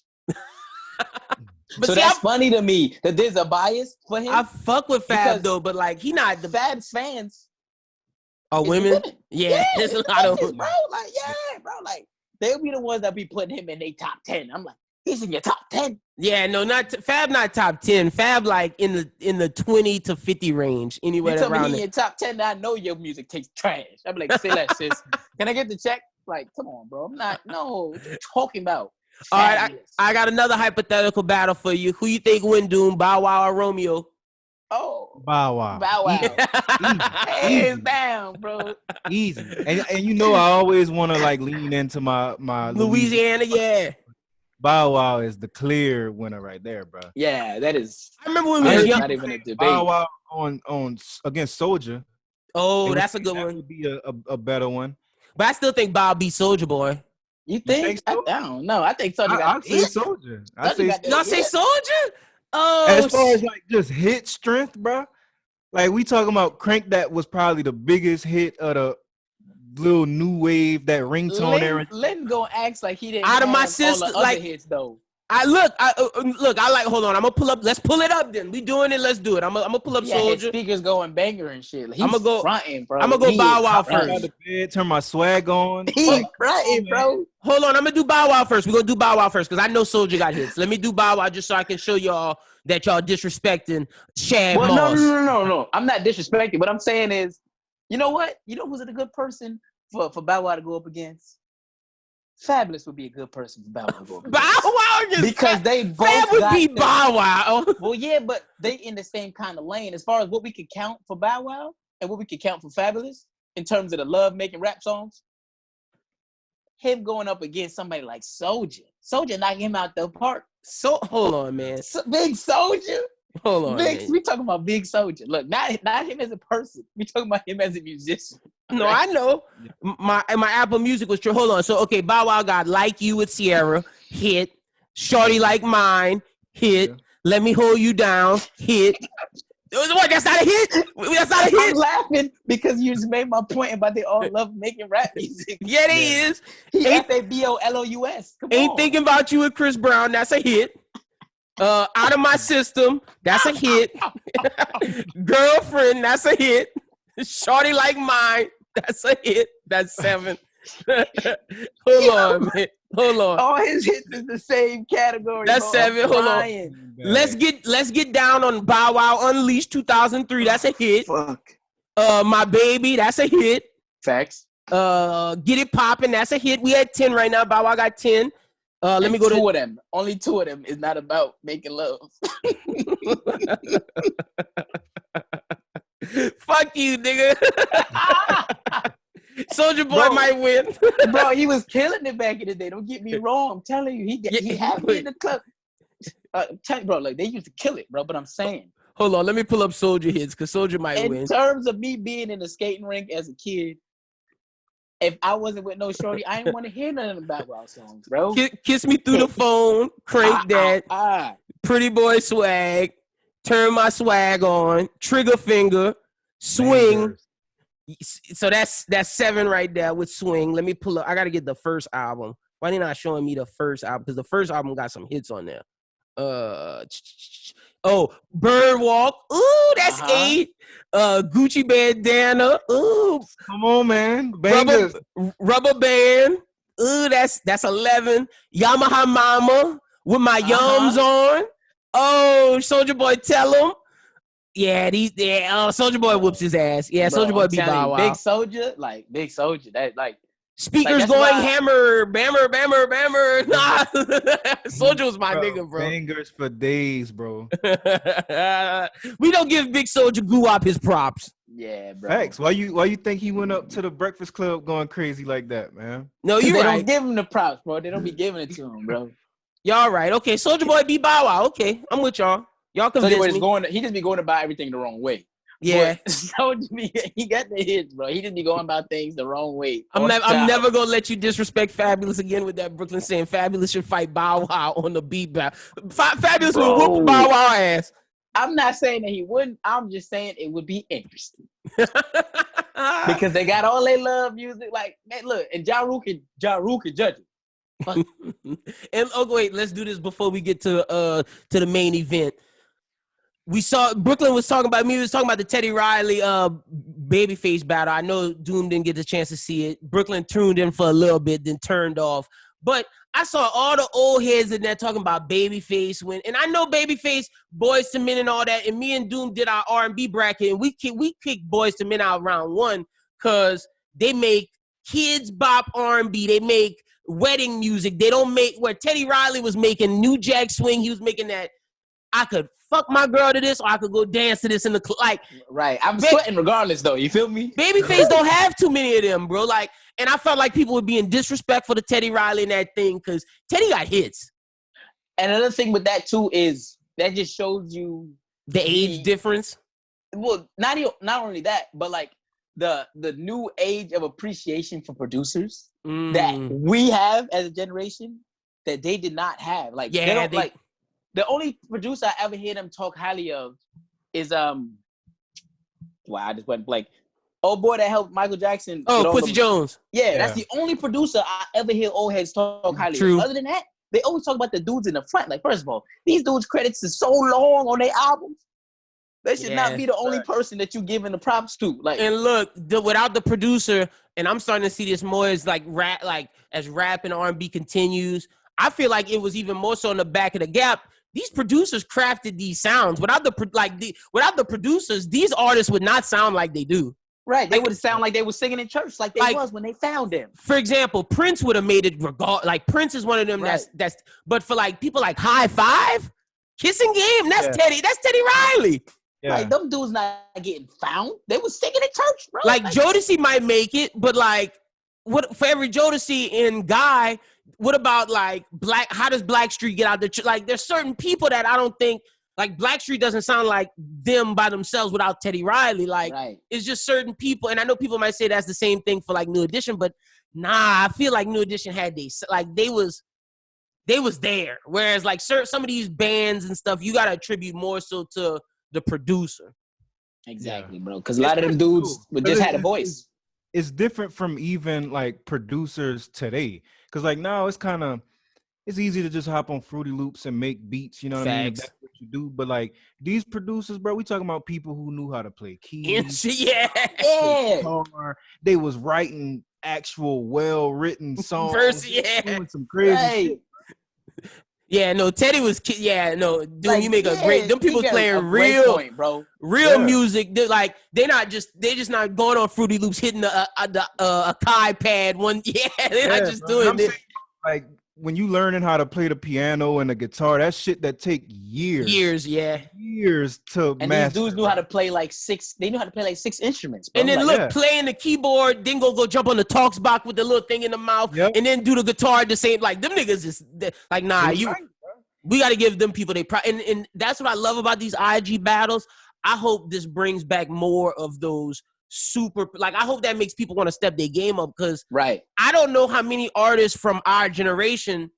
But so that's funny to me that there's a bias for him. I fuck with Fab though, but like he not the Fab's fans are women. Yeah, there's a lot of bro. Like, bro. Like, they'll be the ones that be putting him in their top 10. I'm like, he's in your top 10. Yeah, no, Fab not top 10. Fab like in the 20 to 50 range. Anywhere around. You tell me in your top 10, I know your music tastes trash. I'm like, say that, sis. Can I get the check? Like, come on, bro. I'm not. No, what you talking about? All right, I got another hypothetical battle for you. Who you think win, Doom? Bow Wow or Romeo? Oh, Bow Wow. Hands down, bro. Easy. And I always want to like lean into my Louisiana. Yeah. Bow Wow is the clear winner right there, bro. Yeah, that is. I remember when we was young. Not even a debate. Bow Wow on against Soulja. Oh, that's a good one. That would be a better one. But I still think Bow beat Soulja Boy. You think so? I don't know. I think Soulja got. I say Soulja. Y'all say Soulja? Oh, as far as like just hit strength, bro. Like we talking about Crank, that was probably the biggest hit of the little new wave, that ringtone era. Lynden gonna act like he didn't out of my all system, the like other hits though. I like. Hold on, I'm gonna pull up. Let's pull it up. Then we doing it. Let's do it. I'm gonna pull up Soulja. Speakers going banger and shit. Like, I'm gonna go fronting, bro. I'm gonna go Bow Wow first. Out the bed, turn my swag on. He fronting, bro. Hold on, I'm gonna do Bow Wow first. We're gonna do Bow Wow first because I know Soulja got hits. Let me do Bow Wow just so I can show y'all that y'all disrespecting Shad Moss. No. I'm not disrespecting. What I'm saying is, you know what? You know who's a good person for Bow Wow to go up against? Fabulous would be a good person for Bow Wow to go up against. Bow Wow because they both Fab would be Bow Wow. Well, yeah, but they in the same kind of lane as far as what we could count for Bow Wow and what we could count for Fabulous in terms of the love making rap songs. Him going up against somebody like Soulja knocking him out the park. So hold on, man. Big Soulja. Hold on. Man. We talking about Big Soulja. Look, not him as a person. We talking about him as a musician. No, right? I know. My Apple Music was true. Hold on. So okay, Bow Wow got Like You with Sierra, hit. Shorty Like Mine, hit. Yeah. Let Me Hold You Down, hit. What? That's not a hit? That's not a hit? I'm laughing because you just made my point about they all love making rap music. Yeah, they is. He F-A-B-O-L-O-U-S. Ain't Thinking About You with Chris Brown, that's a hit. Out of My System, that's a hit. Girlfriend, that's a hit. Shorty Like Mine, that's a hit. That's 7. Hold on, man. Hold on. All his hits is the same category. That's 7. Hold on. Let's get down on Bow Wow Unleashed 2003. That's a hit. Fuck. My Baby. That's a hit. Facts. Get It Poppin'. That's a hit. We had 10 right now. Bow Wow got 10. Let me go to 2 of them. Only 2 of them is not about making love. Fuck you, nigga. Soulja Boy might win. Bro, he was killing it back in the day. Don't get me wrong. I'm telling you, he had me in the club. Bro, like they used to kill it, bro. But I'm saying. Hold on, let me pull up Soulja hits because Soulja might win. In terms of me being in the skating rink as a kid, if I wasn't with no shorty, I didn't want to hear none of the Bow Wow songs, bro. Kiss Me Through the Phone, Crank That, Pretty Boy Swag, Turn My Swag On, Trigger Finger, Swing. Bangers. So that's 7 right there with Swing. Let me pull up. I got to get the first album. Why are they not showing me the first album? Because the first album got some hits on there. Birdwalk. Ooh, that's 8. Gucci bandana. Ooh, come on, man. Bangers. Rubber band. Ooh, that's 11. Yamaha Mama with my yums on. Oh, Soulja Boy, tell him. Yeah, Soulja Boy whoops his ass. Yeah, Soulja Boy be Bow Wow. Big Soulja. That like speakers like, going hammer, bammer. Nah, Soulja was my nigga, bro. Bangers for days, bro. We don't give Big Soulja Guwap his props. Yeah, bro. Facts. Why you think he went up to the Breakfast Club going crazy like that, man? No, you right. They don't give him the props, bro. They don't be giving it to him, bro. Y'all right. Okay, Soulja Boy be Bow Wow. Okay, I'm with y'all. Y'all convince me. He just be going about everything the wrong way. Yeah. He got the hits, bro. He just be going about things the wrong way. I'm never gonna let you disrespect Fabulous again with that Brooqlyn saying Fabulous should fight Bow Wow on the beat battle. Fabulous will whoop Bow Wow ass. I'm not saying that he wouldn't. I'm just saying it would be interesting. Because they got all they love music. Like, man, look, and Ja Rule can judge it. And wait, let's do this before we get to the main event. We saw Brooqlyn was talking about me. He was talking about the Teddy Riley Babyface battle. I know Doom didn't get the chance to see it. Brooqlyn tuned in for a little bit, then turned off. But I saw all the old heads in there talking about Babyface and I know Babyface, Boys to Men, and all that. And me and Doom did our R&B bracket, and we kicked Boys to Men out round 1 because they make kids bop R&B. They make wedding music. They don't make where Teddy Riley was making New Jack Swing. He was making that. I could fuck my girl to this, or I could go dance to this in the club. Like, right. I'm sweating regardless, though. You feel me? Babyface don't have too many of them, bro. Like, and I felt like people were being disrespectful to Teddy Riley in that thing because Teddy got hits. And another thing with that too is that just shows you the age difference. Well, not only that, but like the new age of appreciation for producers that we have as a generation that they did not have. Like, they don't like. The only producer I ever hear them talk highly of is I just went blank. Oh boy, that helped Michael Jackson. Oh, Quincy Jones. Yeah, that's the only producer I ever hear old heads talk highly of. Other than that, they always talk about the dudes in the front. Like, first of all, these dudes' credits are so long on their albums. They should not be the only person that you giving the props to. Like, and look, without the producer, and I'm starting to see this more as like rap, like as rap and R&B continues. I feel like it was even more so in the back of the Gap. These producers crafted these sounds. Without the producers, these artists would not sound like they do. Right, they would sound like they were singing in church, like they was when they found them. For example, Prince would have made it like Prince is one of them that's. But for like people like High Five, Kissing Game, that's Teddy Riley. Yeah. Like, them dudes not getting found. They was singing in church, bro. Like Jodeci might make it, but like, what for every Jodeci and Guy? What about like how does Blackstreet get out there? Like, there's certain people that I don't think, like Blackstreet doesn't sound like them by themselves without Teddy Riley. Like, it's just certain people. And I know people might say that's the same thing for like New Edition, but nah, I feel like New Edition had they was there. Whereas like some of these bands and stuff, you got to attribute more so to the producer. Exactly, bro. Because a lot of them dudes just had a voice. It's different from even like producers today. Because like now it's easy to just hop on Fruity Loops and make beats, you know what I mean? That's what you do. But like these producers, bro, we talking about people who knew how to play keys. Guitar. They was writing actual well-written songs. Doing some crazy shit. Yeah, no, Teddy was. Yeah, no, dude, like, you make a great. Them people playing real, point, bro. Real music. They're like they just not going on Fruity Loops hitting the Akai pad one. Yeah, they're not just doing it. Like when you learning how to play the piano and the guitar, that shit that take years. Years to and master. These dudes knew how to play like 6. They knew how to play like 6 instruments. Bro. And then playing the keyboard, then go jump on the talks box with the little thing in the mouth, and then do the guitar at the same. Like them niggas is like, nah, we got to give them people they and that's what I love about these IG battles. I hope this brings back more of those super, like, I hope that makes people want to step their game up because I don't know how many artists from our generation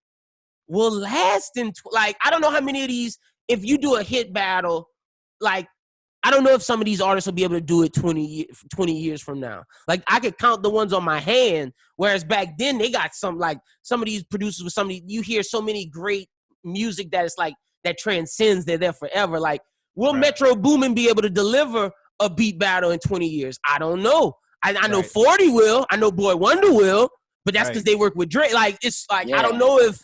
will last like, I don't know how many of these, if you do a hit battle, like, I don't know if some of these artists will be able to do it 20 years from now. Like, I could count the ones on my hand, whereas back then they got some of these producers with you hear so many great music that it's like, that transcends. They're there forever. Like, will Right. Metro Boomin be able to deliver a beat battle in 20 years? I don't know. I know Right. 40 will. I know Boy Wonder will. But that's because Right. they work with Drake. Like, it's like, I don't know if,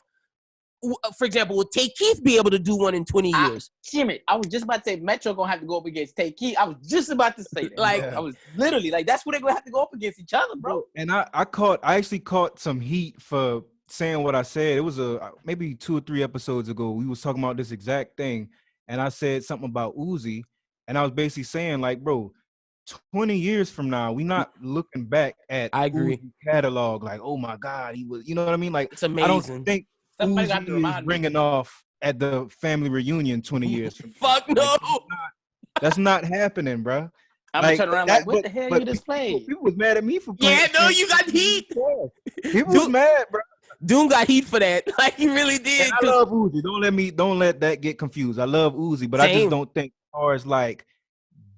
for example, will Tay Keith be able to do one in 20 years? Damn it. I was just about to say Metro gonna have to go up against Tay Keith. I was just about to say that. Like, I was literally like, that's what they're gonna have to go up against each other, bro. And I actually caught some heat for saying what I said. It was maybe 2 or 3 episodes ago. We was talking about this exact thing, and I said something about Uzi, and I was basically saying like, bro, 20 years from now, we not looking back at I agree. Uzi catalog like, oh my God, he was, you know what I mean? Like, It's amazing. I don't think Somebody got to Uzi remind is me. bringing off at the family reunion 20 years from now. Fuck no. Like, that's not happening, bro. I'm Like, gonna turn around that- like, what the hell but you just played? People was mad at me for Yeah, playing. no, you got heat. People was mad, bro. Doom got heat for that. Like, he really did. And I love Uzi. Don't let that get confused. I love Uzi, but I Same. just don't think as far as like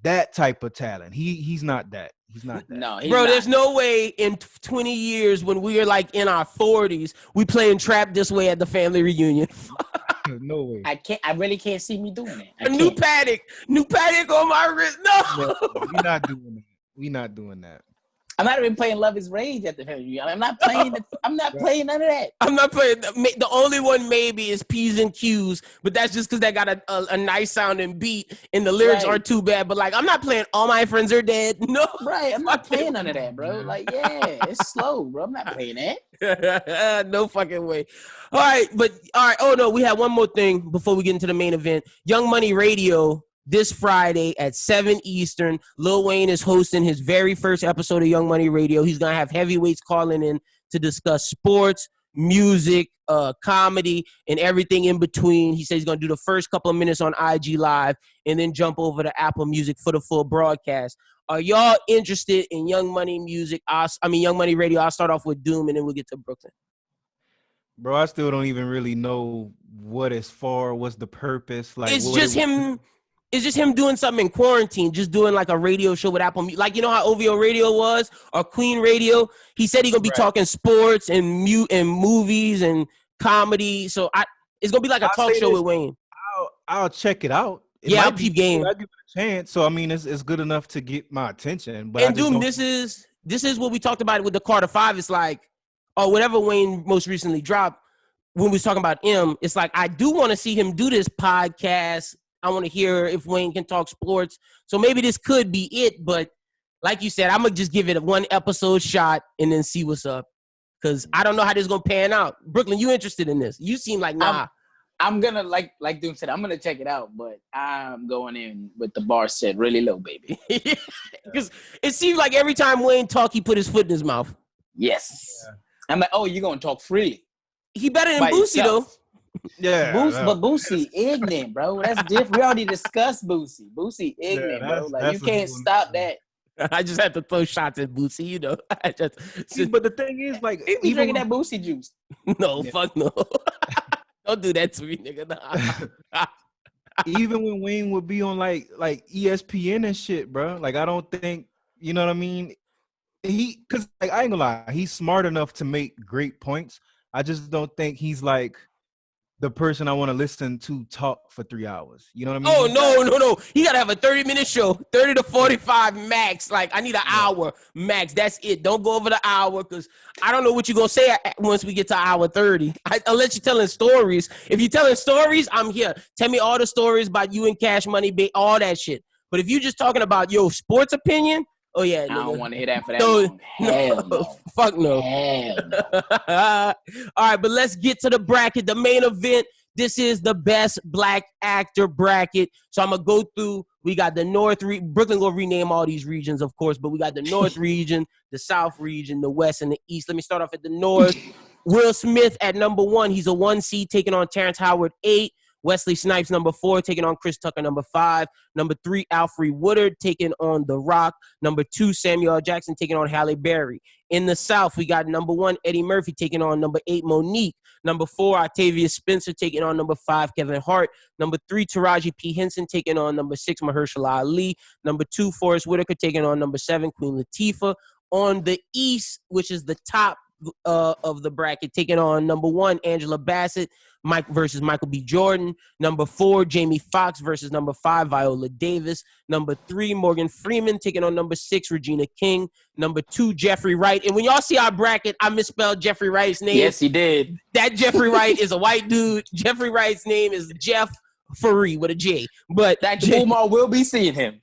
that type of talent. He's not that. He's not that. No, he's Bro, not. there's no way in 20 years when we are like in our 40s, we playing trap this way at the family reunion. No way. I really can't see me doing it. I A new can't. paddock on my wrist. No. No, we're not doing that. We're not doing that. I'm not even playing Love Is Rage at the family reunion. I'm not playing. I'm not playing none of that. I'm not playing. The only one maybe is P's and Q's, but that's just because they got a nice sounding beat and the lyrics Right. aren't too bad. But like, I'm not playing All My Friends Are Dead. No. Right, I'm not playing none of that, bro. Like, yeah, it's slow, bro. I'm not playing that. No fucking way. All right. Oh no, we have one more thing before we get into the main event. Young Money Radio this Friday at 7 Eastern. Lil Wayne is hosting his very first episode of Young Money Radio. He's gonna have heavyweights calling in to discuss sports, music, comedy, and everything in between. He says he's gonna do the first couple of minutes on IG Live and then jump over to Apple Music for the full broadcast. Are y'all interested in Young Money music? Young Money Radio. I'll start off with Doom and then we'll get to Brooqlyn. Bro, I still don't even really know what it's for. What's the purpose? Like, It's just him. It's just him doing something in quarantine, just doing like a radio show with Apple Music. Like, you know how OVO Radio was or Queen Radio? He said he's going to be talking sports and movies and comedy. So it's going to be like a talk show with Wayne. I'll check it out. I'll peep game. I'll give it a chance. So, I mean, it's good enough to get my attention. But And Doom, this is what we talked about with the Carter 5. It's like, or whatever Wayne most recently dropped when we was talking about M. It's like, I do want to see him do this podcast. I want to hear if Wayne can talk sports. So maybe this could be it. But like you said, I'm going to just give it a 1 episode shot and then see what's up. Because I don't know how this is going to pan out. Brooqlyn, you interested in this? You seem like, nah. I'm going to, like Doom said, I'm going to check it out. But I'm going in with the bar set really low, baby. Because it seems like every time Wayne talk, he put his foot in his mouth. Yes. Yeah. I'm like, oh, you're going to talk freely. He better than Boosie, though. Yeah, but Boosie ignorant, bro. That's different. We already discussed Boosie. Boosie ignorant, bro. Like, you can't stop that. I just have to throw shots at Boosie, you know. But the thing is, like, he be drinking that Boosie juice. No, fuck no. Don't do that to me, nigga. Nah. Even when Wayne would be on like ESPN and shit, bro. Like, I don't think, you know what I mean? Because like, I ain't gonna lie, he's smart enough to make great points. I just don't think he's like the person I want to listen to talk for 3 hours. You know what I mean? Oh, no. He got to have a 30-minute show, 30 to 45 max. Like, I need an hour max. That's it. Don't go over the hour because I don't know what you're going to say once we get to hour 30. Unless you're telling stories. If you're telling stories, I'm here. Tell me all the stories about you and Cash Money, all that shit. But if you're just talking about your sports opinion, oh, yeah. I don't want to hear that for that. No, Hell no. Fuck no. Hell no. All right, but let's get to the bracket, the main event. This is the best black actor bracket. So I'm going to go through. We got the North. Brooqlyn going to rename all these regions, of course, but we got the North region, the South region, the West, and the East. Let me start off at the North. Will Smith at number 1. He's a 1 seed taking on Terrence Howard, 8. Wesley Snipes, number 4, taking on Chris Tucker, number 5. Number 3, Alfre Woodard, taking on The Rock. Number 2, Samuel L. Jackson, taking on Halle Berry. In the South, we got number 1, Eddie Murphy, taking on number 8, Monique. Number 4, Octavia Spencer, taking on number 5, Kevin Hart. Number 3, Taraji P. Henson, taking on number 6, Mahershala Ali. Number 2, Forrest Whitaker, taking on number 7, Queen Latifah. On the East, which is the top of the bracket, taking on number 1, Angela Bassett, Mike versus Michael B. Jordan. Number 4, Jamie Foxx versus number 5, Viola Davis. Number 3, Morgan Freeman taking on number 6, Regina King. Number 2, Jeffrey Wright. And when y'all see our bracket, I misspelled Jeffrey Wright's name. Yes, he did. That Jeffrey Wright is a white dude. Jeffrey Wright's name is Jeff Furry with a J. But Dr. Umar will be seeing him.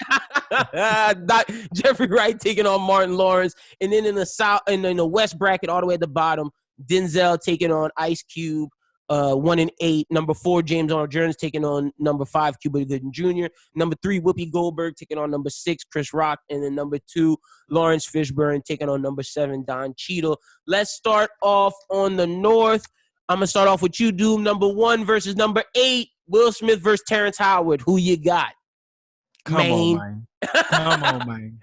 Jeffrey Wright taking on Martin Lawrence. And then in the West bracket, all the way at the bottom, Denzel taking on Ice Cube. 1 and 8. Number 4, James Earl Jones taking on number 5, Cuba Gooding Jr. Number 3, Whoopi Goldberg taking on number 6, Chris Rock. And then number 2, Lawrence Fishburne taking on number 7, Don Cheadle. Let's start off on the North. I'm going to start off with you, Doom. Number 1 versus number 8, Will Smith versus Terrence Howard. Who you got? Come on, man. Come on, man.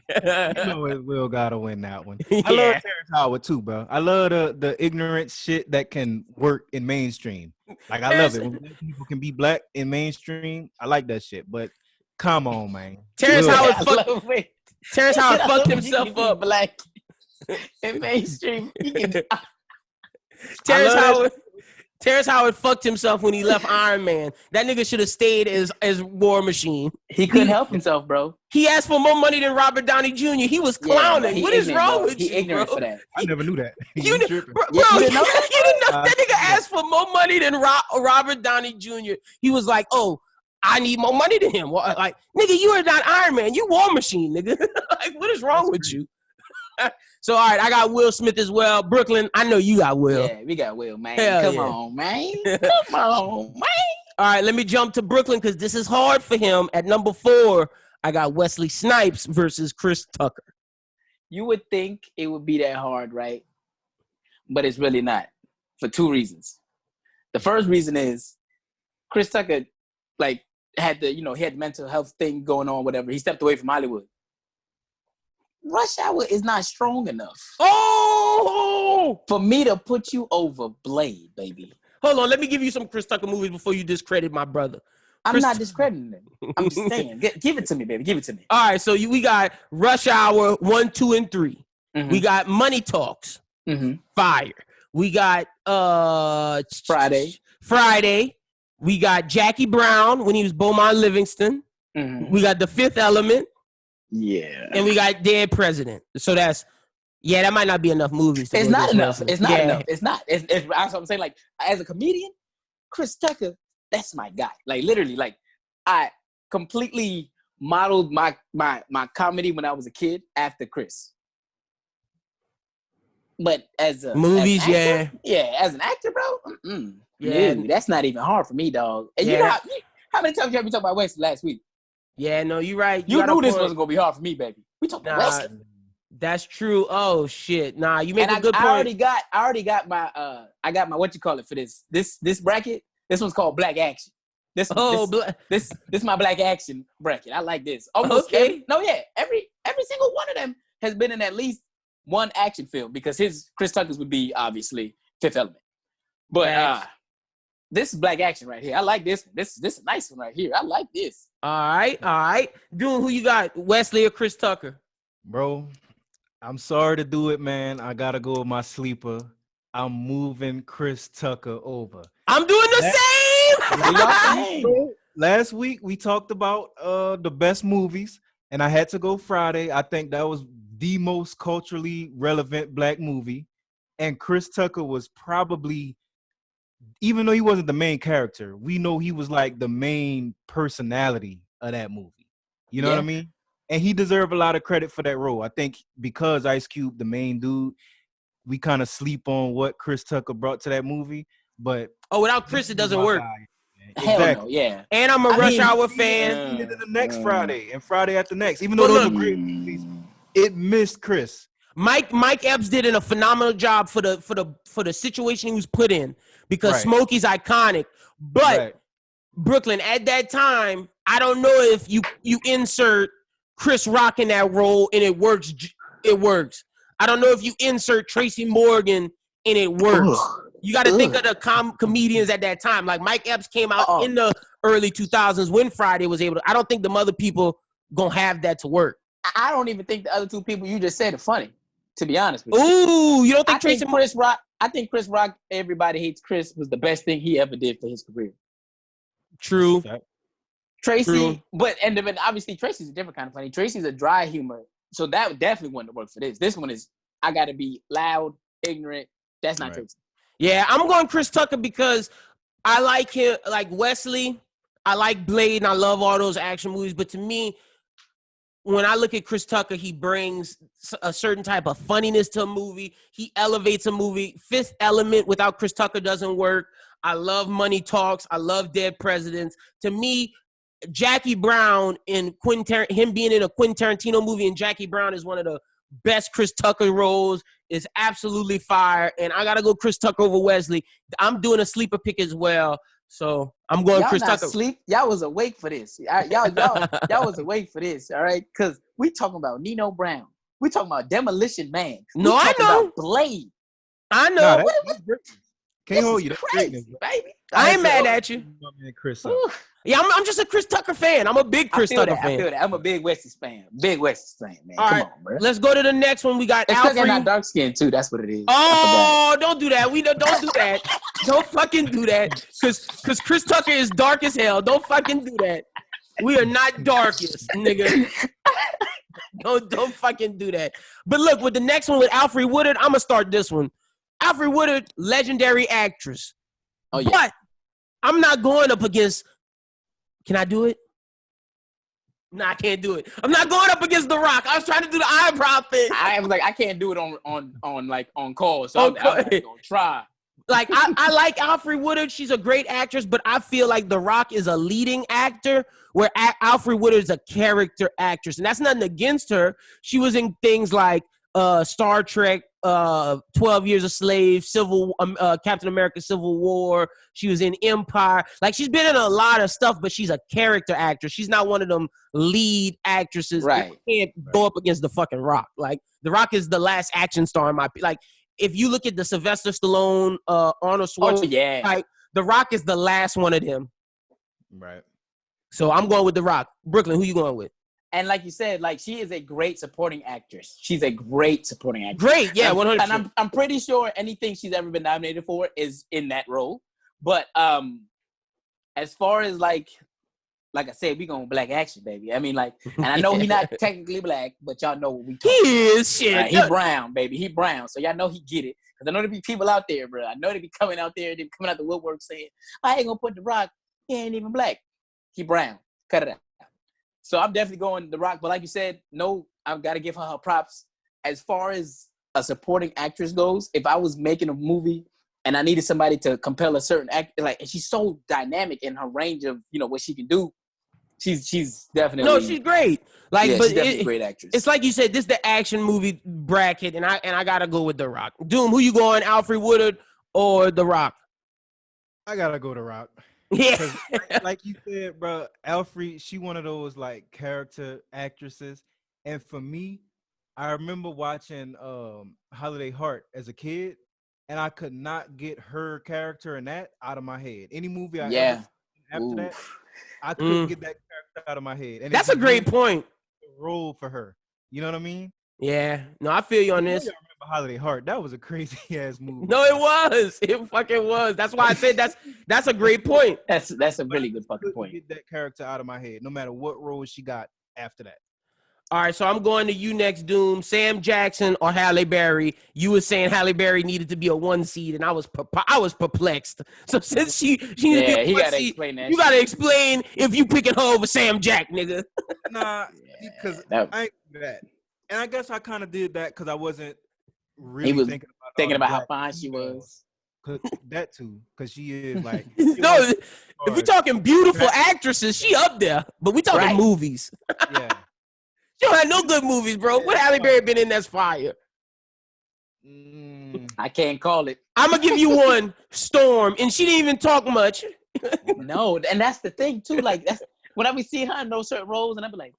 You know Will gotta win that one. I love Terrence Howard too, bro. I love the ignorant shit that can work in mainstream. Like, I love it when black people can be black in mainstream. I like that shit. But come on, man. Terrence Howard fucked himself up. Black in mainstream. Terrence Howard fucked himself when he left Iron Man. That nigga should have stayed as War Machine. He couldn't help himself, bro. He asked for more money than Robert Downey Jr. He was clowning. What is wrong with you, He ignorant bro? for that. I never knew that. You didn't know that? You didn't know that nigga asked for more money than Robert Downey Jr. He was like, oh, I need more money than him. Like, nigga, you are not Iron Man. You War Machine, nigga. Like, what is wrong with you? So, all right, I got Will Smith as well. Brooqlyn, I know you got Will. Yeah, we got Will, man. Hell Come on, man. Come on, man. All right, let me jump to Brooqlyn because this is hard for him. At number 4, I got Wesley Snipes versus Chris Tucker. You would think it would be that hard, right? But it's really not, for 2 reasons. The first reason is Chris Tucker, like, had the mental health thing going on, whatever. He stepped away from Hollywood. Rush Hour is not strong enough. Oh! For me to put you over Blade, baby. Hold on, let me give you some Chris Tucker movies before you discredit my brother. I'm not discrediting them. I'm just saying. Give it to me, baby. Give it to me. All right, so we got Rush Hour 1, 2, and 3. Mm-hmm. We got Money Talks. Mm-hmm. Fire. We got Friday. We got Jackie Brown when he was Beaumont Livingston. Mm-hmm. We got The Fifth Element. Yeah. And we got Dead President. So that might not be enough movies. It's not enough. It's not enough. It's not. That's what I'm saying. Like, as a comedian, Chris Tucker, that's my guy. Like, literally, like, I completely modeled my comedy when I was a kid after Chris. But as a movies, as an actor, as an actor, bro, dude, that's not even hard for me, dog. And you know how many times you heard me talk about Wesley last week? Yeah, no, you're right. You knew this wasn't gonna be hard for me, baby. We talking about Wesley. That's true. Oh shit. Nah, you make a good point. I already got my what you call it for this bracket. This one's called Black Action. This my Black Action bracket. I like this. Almost every single one of them has been in at least one action film because Chris Tucker's would be obviously Fifth Element. But this is Black Action right here. I like this one. This is a nice one right here. I like this. All right. Dude, who you got? Wesley or Chris Tucker? Bro, I'm sorry to do it, man. I gotta go with my sleeper. I'm moving Chris Tucker over. I'm doing the same. Last week we talked about the best movies, and I had to go Friday. I think that was the most culturally relevant black movie, and Chris Tucker was probably, even though he wasn't the main character, we know he was like the main personality of that movie. You know what I mean? And he deserved a lot of credit for that role. I think because Ice Cube, the main dude, we kind of sleep on what Chris Tucker brought to that movie. But without Chris, it doesn't work. Hell no, yeah. And I'm a Rush Hour fan. The next Friday and Friday after next, even though those are great movies, it missed Chris. Mike Epps did a phenomenal job for the situation he was put in because Smokey's iconic. But Brooqlyn, at that time, I don't know if you insert Chris Rock in that role and it works. It works. I don't know if you insert Tracy Morgan and it works. You got to think of the comedians at that time. Like Mike Epps came out in the early 2000s when Friday was able to. I don't think the other people gonna have that to work. I don't even think the other two people you just said are funny. To be honest with you. Ooh, you don't think Tracy? Chris Rock. I think Chris Rock. Everybody hates Chris was the best thing he ever did for his career. True. Tracy, True. but obviously Tracy's a different kind of funny. Tracy's a dry humor, so that definitely wouldn't work for this. This one is I gotta be loud, ignorant. That's not Tracy. Yeah, I'm going Chris Tucker because I like him, like Wesley. I like Blade, and I love all those action movies. But to me, when I look at Chris Tucker, he brings a certain type of funniness to a movie. He elevates a movie. Fifth Element without Chris Tucker doesn't work. I love Money Talks. I love Dead Presidents. To me, Jackie Brown in him being in a Quentin Tarantino movie, and Jackie Brown is one of the best Chris Tucker roles, is absolutely fire. And I gotta go Chris Tucker over Wesley. I'm doing a sleeper pick as well, so I'm going Chris Tucker. Y'all was awake for this. Y'all was awake for this. All right, because we talking about Nino Brown. We talking about Demolition Man. No, I know. About Blade. I know. Can't hold you. That's crazy, baby. I ain't mad at you. Chris. Yeah, I'm just a Chris Tucker fan. I'm a big Chris Tucker fan. I feel that. I'm a big Westies fan. Big Westies fan, man. All Come right, on, bro. let's go to the next one. We got Alfred. Not dark skin too. That's what it is. Oh, don't do that. Don't do that. Don't fucking do that. Because Chris Tucker is dark as hell. Don't fucking do that. We are not darkest, nigga. Don't fucking do that. But look, with the next one with Alfred Woodard, I'm gonna start this one. Alfred Woodard, legendary actress. Oh yeah. But I'm not going up against. Can I do it? No, I can't do it. I'm not going up against The Rock. I was trying to do the eyebrow thing. I was like, I can't do it on call. So I'm gonna try. Like I like Alfred Woodard. She's a great actress, but I feel like The Rock is a leading actor, where Alfred Woodard is a character actress, and that's nothing against her. She was in things like Star Trek, 12 Years a Slave, Captain America Civil War. She was in Empire. Like, she's been in a lot of stuff, but she's a character actress. She's not one of them lead actresses. Right. You can't go up against the fucking Rock. Like, The Rock is the last action star in my like. If you look at the Sylvester Stallone, Arnold Schwarzenegger, like, The Rock is the last one of them. Right. So I'm going with The Rock. Brooqlyn, who you going with? And like you said, like, she is a great supporting actress. She's a great supporting actress. Great, yeah, 100%. And I'm pretty sure anything she's ever been nominated for is in that role. But as far as like I said, we going black action, baby. I mean, like, and I know he's not technically black, but y'all know what we talking He is shit. Right? He brown, baby. He brown. So y'all know he get it. Because I know there be people out there, bro. I know they be coming out there, they be coming out the woodwork saying, I ain't gonna put The Rock. He ain't even black. He brown. Cut it out. So I'm definitely going The Rock. But like you said, no, I've got to give her props. As far as a supporting actress goes, if I was making a movie and I needed somebody to compel a certain act, like, and she's so dynamic in her range of, you know, what she can do. She's definitely. No, she's great. Like, yeah, but she's definitely a great actress. It's like you said, this is the action movie bracket, and I gotta go with The Rock. Doom, who you going? Alfred Woodard or The Rock? I gotta go The Rock. Yeah, like you said, bro, Alfred, she one of those like character actresses, and for me, I remember watching Holiday Heart as a kid, and I could not get her character in that out of my head. Any movie I ever after that, I couldn't get that character out of my head. And that's a great point. Role for her, you know what I mean? Yeah, no, I feel you on this. I remember Holiday Heart. That was a crazy ass movie. No, it was. It fucking was. That's why I said that's a great point. That's a really good fucking point. Get that character out of my head, no matter what role she got after that. All right, so I'm going to you next, Doom. Sam Jackson or Halle Berry. You were saying Halle Berry needed to be a 1 seed, and I was perplexed. So since she needs to be a 1 seed, you gotta explain if you picking her over Sam Jack, nigga. Nah, because I ain't do that. And I guess I kind of did that because I wasn't really thinking about how fine she was. That too, because she is like. No, if we're talking beautiful actresses, she up there. But we talking movies. Yeah. She don't have no good movies, bro. What Halle Berry been in that's fire? I can't call it. I'm going to give you one, Storm, and she didn't even talk much. No, and that's the thing, too. Like, that's when we see her in those certain roles, and I be like,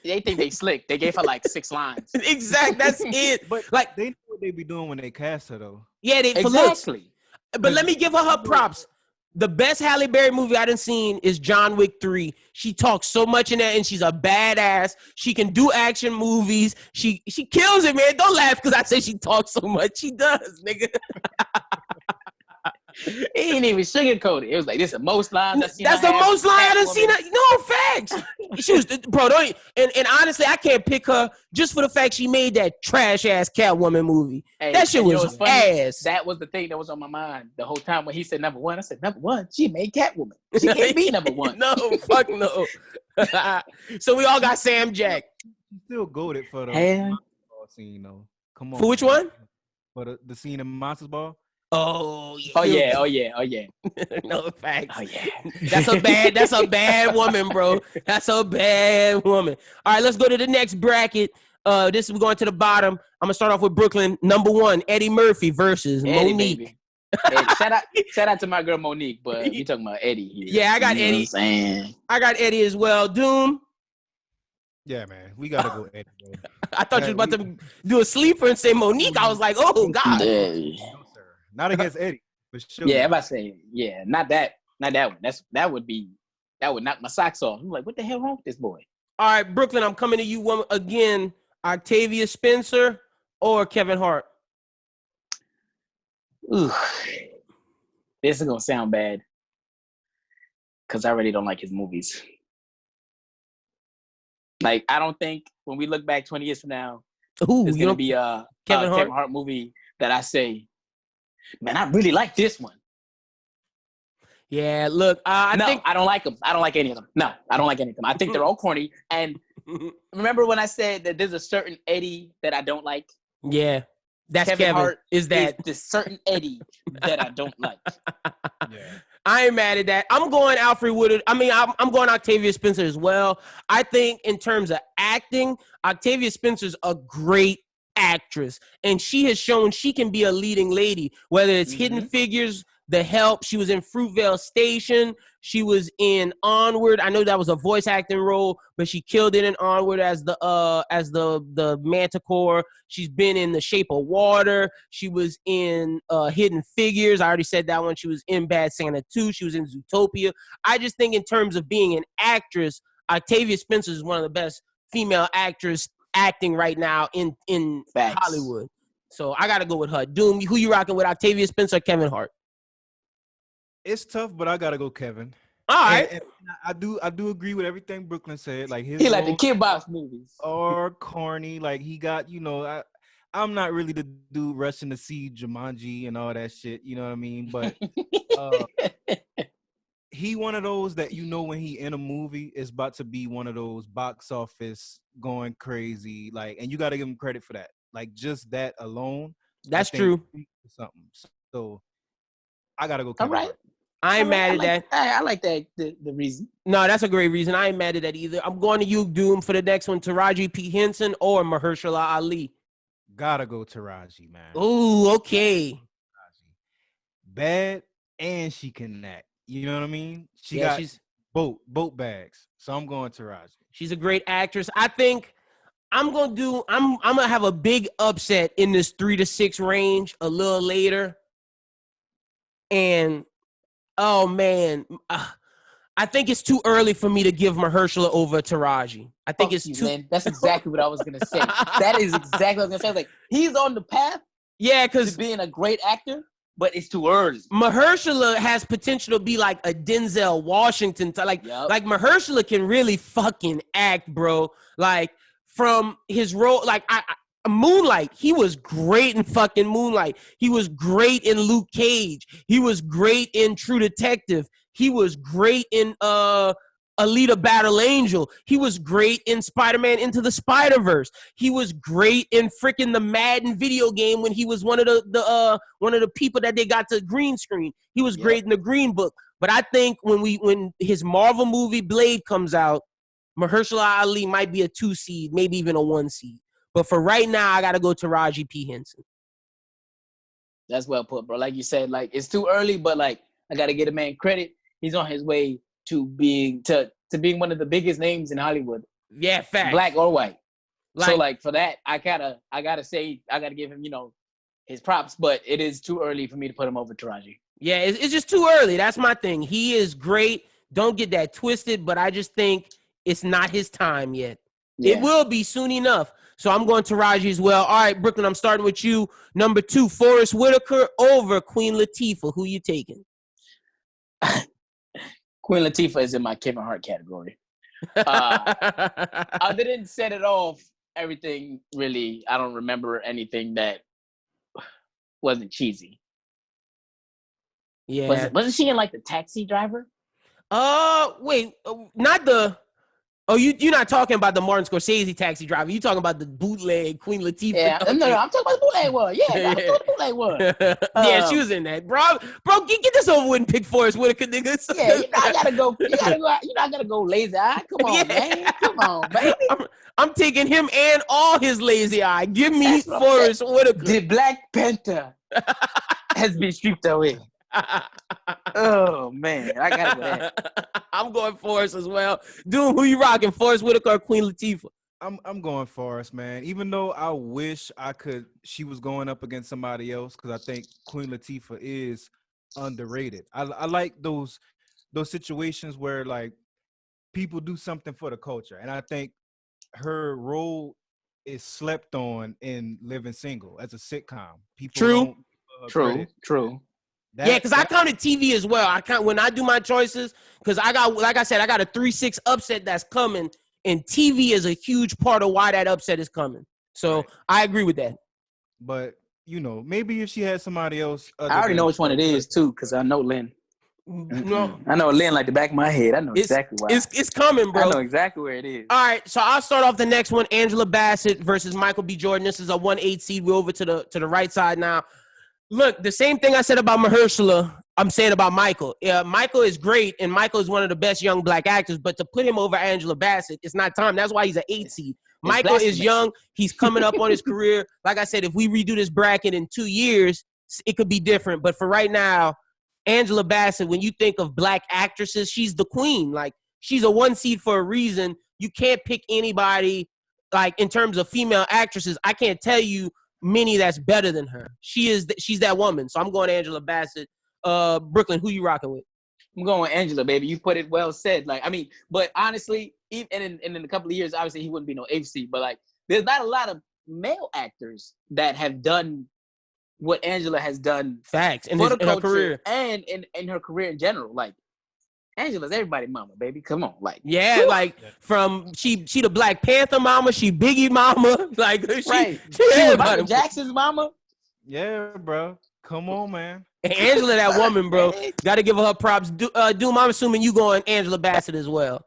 they think they slick. They gave her, like, 6 lines. Exactly. That's it. But, like, they know what they be doing when they cast her, though. Yeah, exactly. But let me give her props. The best Halle Berry movie I done seen is John Wick 3. She talks so much in that, and she's a badass. She can do action movies. She kills it, man. Don't laugh because I say she talks so much. She does, nigga. He ain't even sugarcoated. It was like, this is the most lines I've seen. That's the most lines I done seen. No, facts. She was, bro, and honestly, I can't pick her just for the fact she made that trash-ass Catwoman movie. Hey, that shit was ass. That was the thing that was on my mind the whole time when he said number one. I said, number one? She made Catwoman. She can't be number one. No, fuck no. So we all got Sam Jack. Still goated for the scene, though. Come on. For which one? For the scene in Monsters Ball. Oh yeah. Oh yeah. No facts. Oh yeah. That's a bad woman, bro. That's a bad woman. All right, let's go to the next bracket. We're going to the bottom. I'm gonna start off with Brooqlyn. Number 1, Eddie Murphy versus Eddie, Monique. Hey, shout out to my girl Monique, but you talking about Eddie here. Yeah, I got Eddie. I got Eddie as well. Doom. Yeah, man, we gotta go Eddie. Bro. I thought you was about to do a sleeper and say Monique. I was like, oh god. Yeah. Not against Eddie, but sure. Yeah, I'm about to say, not that one. That would knock my socks off. I'm like, what the hell wrong with this boy? All right, Brooqlyn, I'm coming to you again. Octavia Spencer or Kevin Hart? Ooh, this is gonna sound bad because I really don't like his movies. Like, I don't think when we look back 20 years from now, there's gonna be a Kevin Hart movie that I say, man, I really like this one. Yeah, look, I don't like them. I don't like any of them. No, I don't like any of them. I think they're all corny. And remember when I said that there's a certain Eddie that I don't like? Yeah, that's Kevin Hart. Is the certain Eddie that I don't like? Yeah. I ain't mad at that. I'm going Alfred Woodard. I mean, I'm going Octavia Spencer as well. I think in terms of acting, Octavia Spencer's a great actress, and she has shown she can be a leading lady, whether it's Hidden Figures, The Help. She was in Fruitvale Station. She was in Onward. I know that was a voice acting role, but she killed it in Onward as the Manticore. She's been in The Shape of Water. She was in Hidden Figures. I already said that one. She was in Bad Santa 2. She was in Zootopia. I just think in terms of being an actress, Octavia Spencer is one of the best female actors acting right now in Hollywood. So I got to go with her. Doom, who you rocking with, Octavia Spencer or Kevin Hart? It's tough, but I got to go Kevin. All right. And I do agree with everything Brooqlyn said. Like, he like the Kid Box movies. Or corny. Like, he got, I'm not really the dude rushing to see Jumanji and all that shit. You know what I mean? But he one of those that when he in a movie is about to be one of those box office going crazy, like, and you got to give him credit for that. Like, just that alone. That's true. Something. So I gotta go. All right. I ain't mad at that. I like that the reason. No, that's a great reason. I ain't mad at that either. I'm going to you, Doom, for the next one. Taraji P. Henson or Mahershala Ali? Gotta go Taraji, man. Ooh, okay. Bad, and she can act. You know what I mean? She's boat bags. So I'm going Taraji. She's a great actress. I think I'm gonna have a big upset in this 3 to 6 range a little later. And oh man, I think it's too early for me to give Mahershala over Taraji. I think it's too. Man. That's exactly what I was gonna say. That is exactly what I was gonna say. Like, he's on the path. Yeah, because being a great actor, but it's too early. Mahershala has potential to be like a Denzel Washington. Like Mahershala can really fucking act, bro. Like, from his role, like Moonlight, he was great in fucking Moonlight. He was great in Luke Cage. He was great in True Detective. He was great in Alita Battle Angel. He was great in Spider-Man Into the Spider-Verse. He was great in freaking the Madden video game when he was one of the people that they got to green screen. He was great in the Green Book. But I think when his Marvel movie Blade comes out, Mahershala Ali might be a 2 seed, maybe even a 1 seed. But for right now, I got to go Taraji P. Henson. That's well put, bro. Like you said, like, it's too early, but like, I got to give a man credit. He's on his way to being one of the biggest names in Hollywood. Yeah, fact. Black or white. So like, for that, I gotta give him, his props, but it is too early for me to put him over Taraji. Yeah, it's just too early. That's my thing. He is great. Don't get that twisted, but I just think it's not his time yet. Yeah. It will be soon enough. So I'm going Taraji as well. All right, Brooqlyn, I'm starting with you. Number 2, Forrest Whitaker over Queen Latifah. Who you taking? Queen Latifah is in my Kevin Hart category. Other than Set It Off, everything really, I don't remember anything that wasn't cheesy. Yeah. Wasn't she in like The Taxi Driver? Wait, not the. Oh, you're not talking about the Martin Scorsese Taxi Driver. You talking about the bootleg Queen Latifah? Yeah, okay. no, I'm talking about the bootleg one. Yeah, I'm talking about the bootleg one. Yeah, she was in that, bro. Get this over with and pick Forrest Whitaker, nigga. Yeah, you know I gotta go. You know I gotta go lazy eye. Come on, man. Come on, baby. I'm taking him and all his lazy eye. Give me Forrest Whitaker. The Black Panther has been stripped away. Oh man, I gotta go that. I'm going Forrest as well. Doom, who you rocking? Forrest Whitaker or Queen Latifah? I'm going Forrest, man. Even though I wish she was going up against somebody else, because I think Queen Latifah is underrated. I like those situations where like people do something for the culture, and I think her role is slept on in Living Single as a sitcom. People True. Yeah, because I counted TV as well. I count when I do my choices, because I got, like I said, I got a 3-6 upset that's coming, and TV is a huge part of why that upset is coming. So I agree with that. But maybe if she had somebody else, I already know which one it is too, because I know Lynn. No, I know Lynn like the back of my head. I know exactly why. It's coming, bro. I know exactly where it is. All right, so I'll start off the next one. Angela Bassett versus Michael B. Jordan. This is a 1-8 seed. We're over to the right side now. Look, the same thing I said about Mahershala, I'm saying about Michael. Yeah, Michael is great, and Michael is one of the best young black actors, but to put him over Angela Bassett, it's not time. That's why he's an 8 seed. Michael is young. He's coming up on his career. Like I said, if we redo this bracket in 2 years, it could be different. But for right now, Angela Bassett, when you think of black actresses, she's the queen. Like, she's a 1 seed for a reason. You can't pick anybody, like, in terms of female actresses. I can't tell you many that's better than her. She's that woman. So I'm going Angela Bassett. Brooqlyn, who you rocking with? I'm going with Angela, baby. You put it well said. Like, I mean, but honestly, even in a couple of years, obviously he wouldn't be no 8th seed. But like, there's not a lot of male actors that have done what Angela has done. Facts in her career and in her career in general. Like, Angela's everybody mama, baby. Come on, like like from she the Black Panther mama, she Biggie mama, like she Michael Jackson's mama. Yeah, bro. Come on, man. And Angela, that woman, bro. Got to give her props. Doom, I'm assuming you going Angela Bassett as well.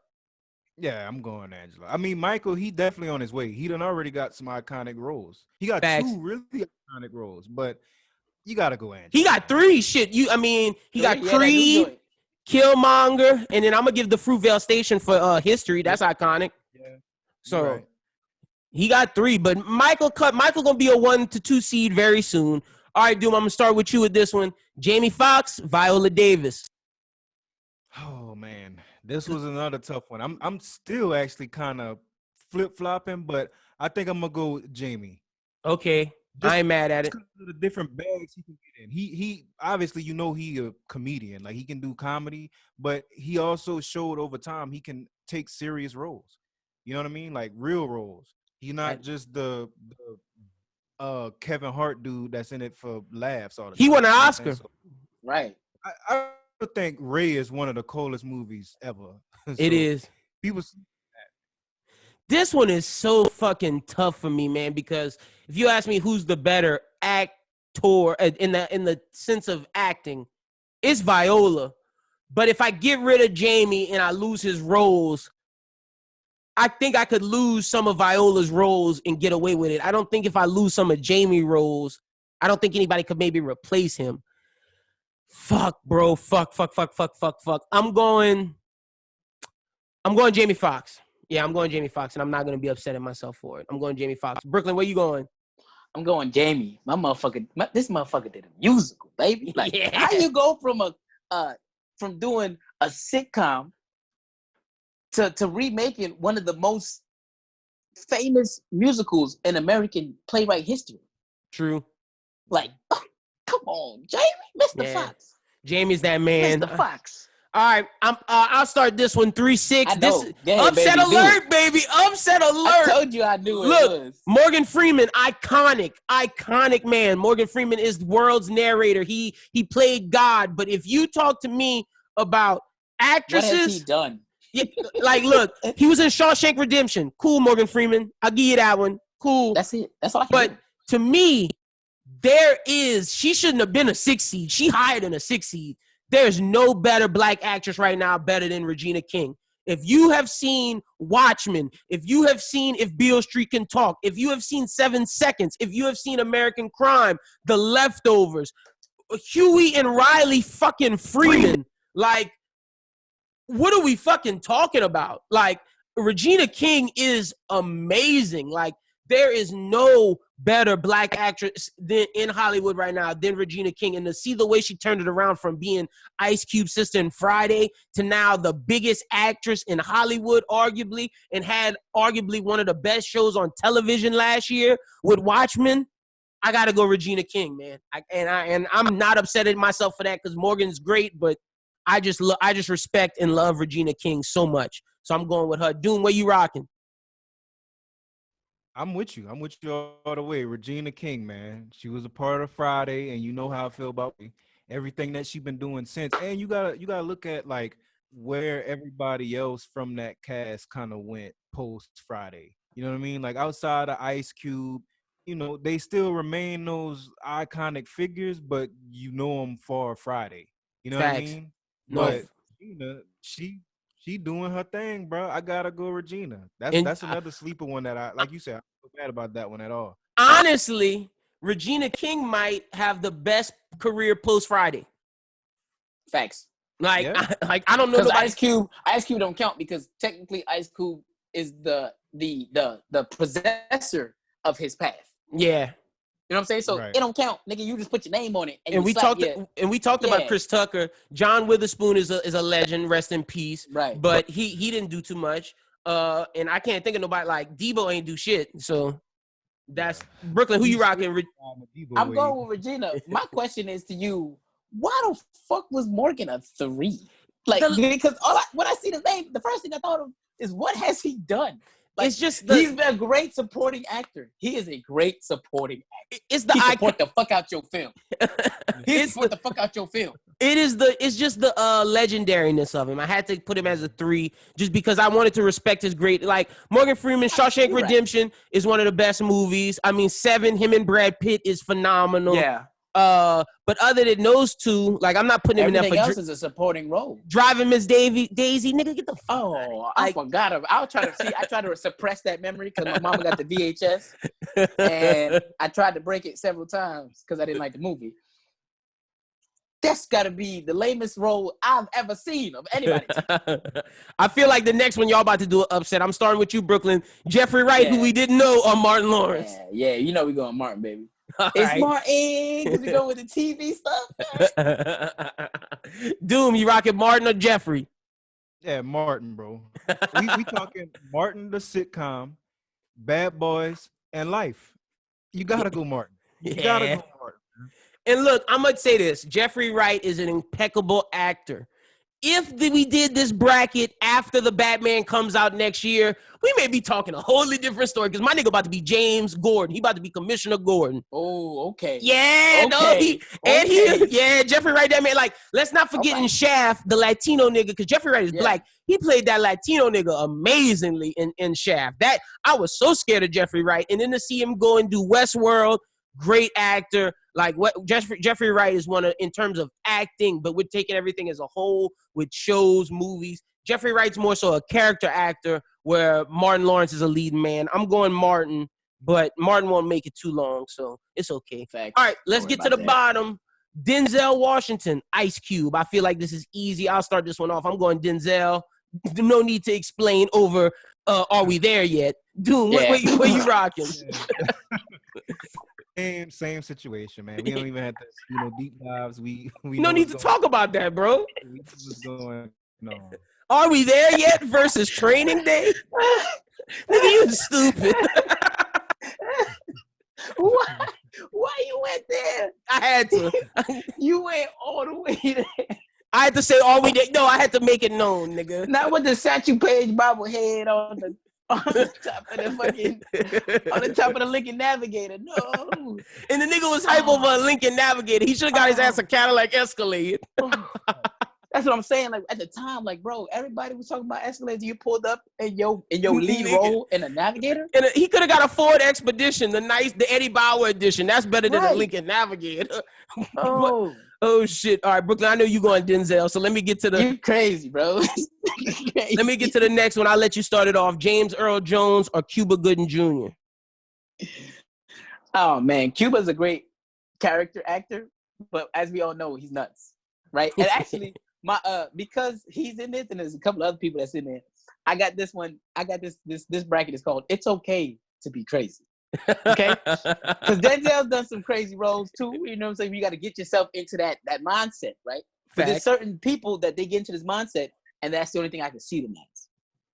Yeah, I'm going Angela. I mean, Michael, he definitely on his way. He done already got some iconic roles. He got 2 really iconic roles, but you got to go Angela. He got 3 shit. He got Creed, Killmonger, and then I'm gonna give the Fruitvale Station for History. That's iconic. Yeah. So he got 3, but Michael gonna be a 1 to 2 seed very soon. All right, Doom, I'm gonna start with you with this one. Jamie Foxx, Viola Davis. Oh man, this was another tough one. I'm still actually kind of flip-flopping, but I think I'm gonna go Jamie. Okay. I ain't mad at it. Because of the different bags he can get in. He obviously, he a comedian. Like, he can do comedy, but he also showed over time he can take serious roles. You know what I mean? Like, real roles. He's not just the Kevin Hart dude that's in it for laughs all the time. He won an Oscar. So, right. I think Ray is one of the coolest movies ever. So it is. People. This one is so fucking tough for me, man, because if you ask me who's the better actor in the sense of acting, it's Viola. But if I get rid of Jamie and I lose his roles, I think I could lose some of Viola's roles and get away with it. I don't think if I lose some of Jamie's roles, I don't think anybody could maybe replace him. Fuck, bro. Fuck. I'm going Jamie Foxx. Yeah, I'm going Jamie Foxx, and I'm not going to be upset at myself for it. I'm going Jamie Foxx. Brooqlyn, where you going? I'm going Jamie. This motherfucker did a musical, baby. Like, how you go from doing a sitcom to remaking one of the most famous musicals in American playwright history? True. Like, come on, Jamie, Mr. Fox. Jamie's that man. Mr. Fox. All right, I'll start this one 3-6. This upset baby, alert, baby. Upset alert. I told you I knew Look, it was. Morgan Freeman, iconic man. Morgan Freeman is the world's narrator. He played God. But if you talk to me about actresses, what has he done? Yeah, like, look, he was in Shawshank Redemption. Cool, Morgan Freeman. I'll give you that one. Cool. That's it. That's all I can But do. to me, she shouldn't have been a 6 seed. She higher than a 6 seed. There's no better black actress right now better than Regina King. If you have seen Watchmen, if you have seen If Beale Street Can Talk, if you have seen 7 Seconds, if you have seen American Crime, The Leftovers, Huey and Riley fucking Freeman, like, what are we fucking talking about? Like, Regina King is amazing. Like, there is no better black actress in Hollywood right now than Regina King. And to see the way she turned it around from being Ice Cube's sister in Friday to now the biggest actress in Hollywood, arguably, and had arguably one of the best shows on television last year with Watchmen, I got to go Regina King, man. And I'm not upset at myself for that because Morgan's great, but I just respect and love Regina King so much. So I'm going with her. Doom, where you rocking? I'm with you. I'm with you all the way. Regina King, man. She was a part of Friday, and you know how I feel about everything that she's been doing since. And you gotta look at like where everybody else from that cast kind of went post Friday. You know what I mean? Like outside of Ice Cube, you know, they still remain those iconic figures, but you know them for Friday. You know Facts. what I mean? No. But you know, she doing her thing, bro. I gotta go Regina. That's another sleeper one that I, like you said, I don't feel bad about that one at all. Honestly, Regina King might have the best career post Friday. Facts. Like, Yeah. I don't know. Because Ice Cube don't count because technically Ice Cube is the possessor of his path. Yeah. You know what I'm saying? So Right. It don't count, nigga. You just put your name on it, And we talked about Chris Tucker. John Witherspoon is a legend, rest in peace. Right. But he didn't do too much. And I can't think of nobody like Debo ain't do shit. So that's Brooqlyn. Who you rocking? I'm going with Regina. My question is to you: why the fuck was Morgan a 3? Like, because when I see the name, the first thing I thought of is what has he done? Like, It's just he's been a great supporting actor. He is a great supporting actor. It's the He support the fuck out your film. He It's support the fuck out your film. It's just the legendariness of him. I had to put him as a 3 just because I wanted to respect his great, like Morgan Freeman, Shawshank You're Redemption is one of the best movies. I mean, 7, him and Brad Pitt is phenomenal. Yeah. But other than those two, like I'm not putting him in Everything there for else is a supporting role. Driving Miss Daisy, nigga, get the fuck out of here. Oh, I forgot of. I tried to suppress that memory because my mama got the VHS, and I tried to break it several times because I didn't like the movie. That's got to be the lamest role I've ever seen of anybody. I feel like the next one y'all about to do an upset. I'm starting with you, Brooqlyn. Jeffrey Wright, who we didn't know, or Martin Lawrence. Yeah, you know we going Martin, baby. All It's right. Martin because we go with the TV stuff. Doom, you rocking Martin or Jeffrey? Yeah, Martin, bro. we talking Martin the sitcom, Bad Boys, and Life. You gotta go Martin. You gotta go Martin. And look, I'm going to say this. Jeffrey Wright is an impeccable actor. If we did this bracket after the Batman comes out next year, we may be talking a wholly different story because my nigga about to be James Gordon. He about to be Commissioner Gordon. Oh, okay. Yeah, Okay. Jeffrey Wright, that man. Like, let's not forget in Shaft, the Latino nigga, because Jeffrey Wright is black. He played that Latino nigga amazingly in Shaft. That I was so scared of Jeffrey Wright. And then to see him go and do Westworld, great actor. Like what Jeffrey Wright is one of in terms of acting, but we're taking everything as a whole with shows, movies. Jeffrey Wright's more so a character actor, where Martin Lawrence is a lead man. I'm going Martin, but Martin won't make it too long, so it's okay. Facts. All right, let's get to the bottom. Denzel Washington, Ice Cube. I feel like this is easy. I'll start this one off. I'm going Denzel. No need to explain over. Are we there yet? Doom, where you rocking? Same situation, man. We don't even have to, deep dives. We no need to talk about that, bro. We was going, no. Are we there yet versus Training Day? Nigga, you stupid. Why you went there? I had to. You went all the way there. I had to say all we did. No, I had to make it known, nigga. Not with the Satchel Paige bobblehead on the top of the fucking on the top of the Lincoln Navigator. No. And the nigga was hype over a Lincoln Navigator. He should have got his ass a Cadillac Escalade. That's what I'm saying. Like at the time, like bro, everybody was talking about Escalades. You pulled up in your lead role in a Navigator. And he could have got a Ford Expedition, the Eddie Bauer edition. That's better than a Lincoln Navigator. Oh. Oh shit! All right, Brooqlyn. I know you going Denzel, so let me get to the. You crazy, bro. Crazy. Let me get to the next one. I'll let you start it off. James Earl Jones or Cuba Gooding Jr. Oh man, Cuba's a great character actor, but as we all know, he's nuts, right? And actually, because he's in this, and there's a couple other people that's in there. I got this one. I got this bracket is called "It's Okay to Be Crazy." Okay, because Denzel's done some crazy roles too. You know what I'm saying? You got to get yourself into that mindset, right? But there's certain people that they get into this mindset, and that's the only thing I can see them as.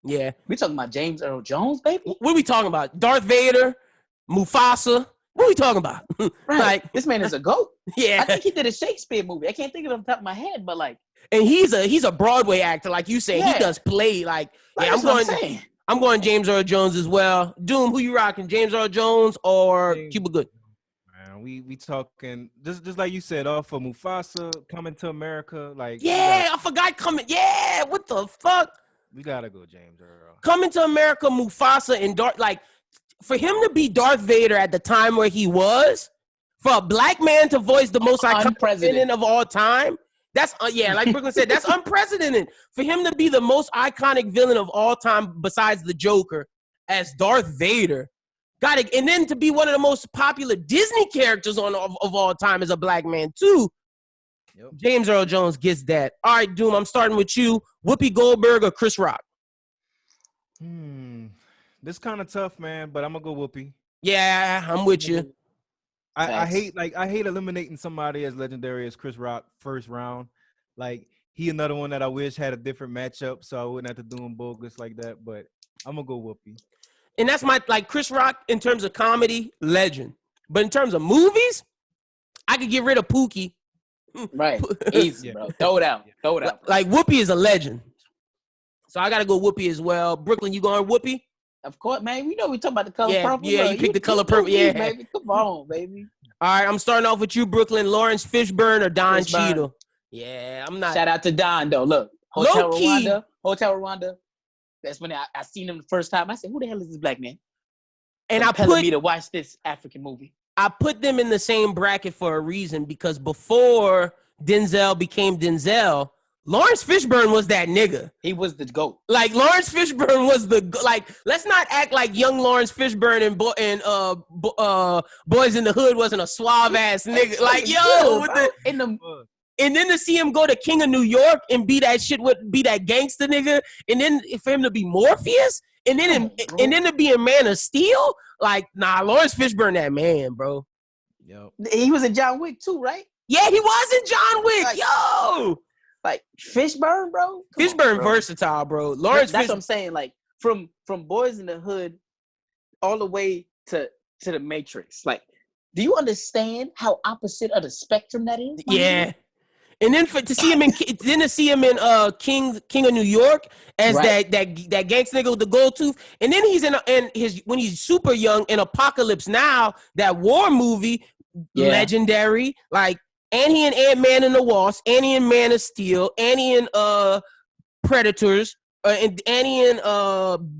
Yeah, we talking about James Earl Jones, baby. What are we talking about? Darth Vader, Mufasa. What are we talking about? Right, like this man is a goat. Yeah, I think he did a Shakespeare movie. I can't think of it on the top of my head, but like, and he's a Broadway actor, like you say. Yeah. He does play like yeah. I'm going James Earl Jones as well. Doom, who you rocking? James Earl Jones or Cuba Gooding? Man, we talking just like you said, off of Mufasa, Coming to America. Like I forgot Coming. Yeah, what the fuck? We gotta go James Earl. Coming to America, Mufasa, and Darth. Like for him to be Darth Vader at the time where he was, for a black man to voice the most iconic villain of all time. That's like Brooqlyn said, that's unprecedented for him to be the most iconic villain of all time besides the Joker as Darth Vader. Got it, and then to be one of the most popular Disney characters of all time as a black man too. Yep. James Earl Jones gets that. All right, Doom, I'm starting with you. Whoopi Goldberg or Chris Rock? This kind of tough, man, but I'm gonna go Whoopi. Yeah, I'm with you. I hate eliminating somebody as legendary as Chris Rock first round. Like he another one that I wish had a different matchup, so I wouldn't have to do him bogus like that. But I'm gonna go Whoopi. And that's Chris Rock in terms of comedy, legend. But in terms of movies, I could get rid of Pookie. Right, easy, bro. Throw it out. Like Whoopi is a legend, so I gotta go Whoopi as well. Brooqlyn, you going Whoopi? Of course, man. We know we talking about the color purple. Yeah, you picked the color purple. Yeah, baby. Come on, baby. All right, I'm starting off with you, Brooqlyn. Lawrence Fishburne or Don Cheadle? Yeah, I'm not. Shout out to Don, though. Look, Hotel Rwanda. That's when I seen him the first time. I said, who the hell is this black man? And telling me to watch this African movie. I put them in the same bracket for a reason because before Denzel became Denzel, Lawrence Fishburne was that nigga. He was the GOAT. Like Lawrence Fishburne was let's not act like young Lawrence Fishburne and Boys in the Hood wasn't a suave ass nigga. Like and then to see him go to King of New York and be that gangster nigga, and then for him to be Morpheus, and then to be a Man of Steel, like Lawrence Fishburne that man, bro. Yo, he was in John Wick too, right? Yeah, he was in John Wick. Like Fishburne, bro. Fishburne versatile, bro. That's what I'm saying. Like from Boys in the Hood all the way to the Matrix. Like, do you understand how opposite of the spectrum that is? Yeah. And then to see him in King of New York as that gangster nigga with the gold tooth, and then he's when he's super young in Apocalypse Now, that war movie, legendary. Like, and he in Ant-Man and the Wasp, and he in Man of Steel, and he in Predators, and he in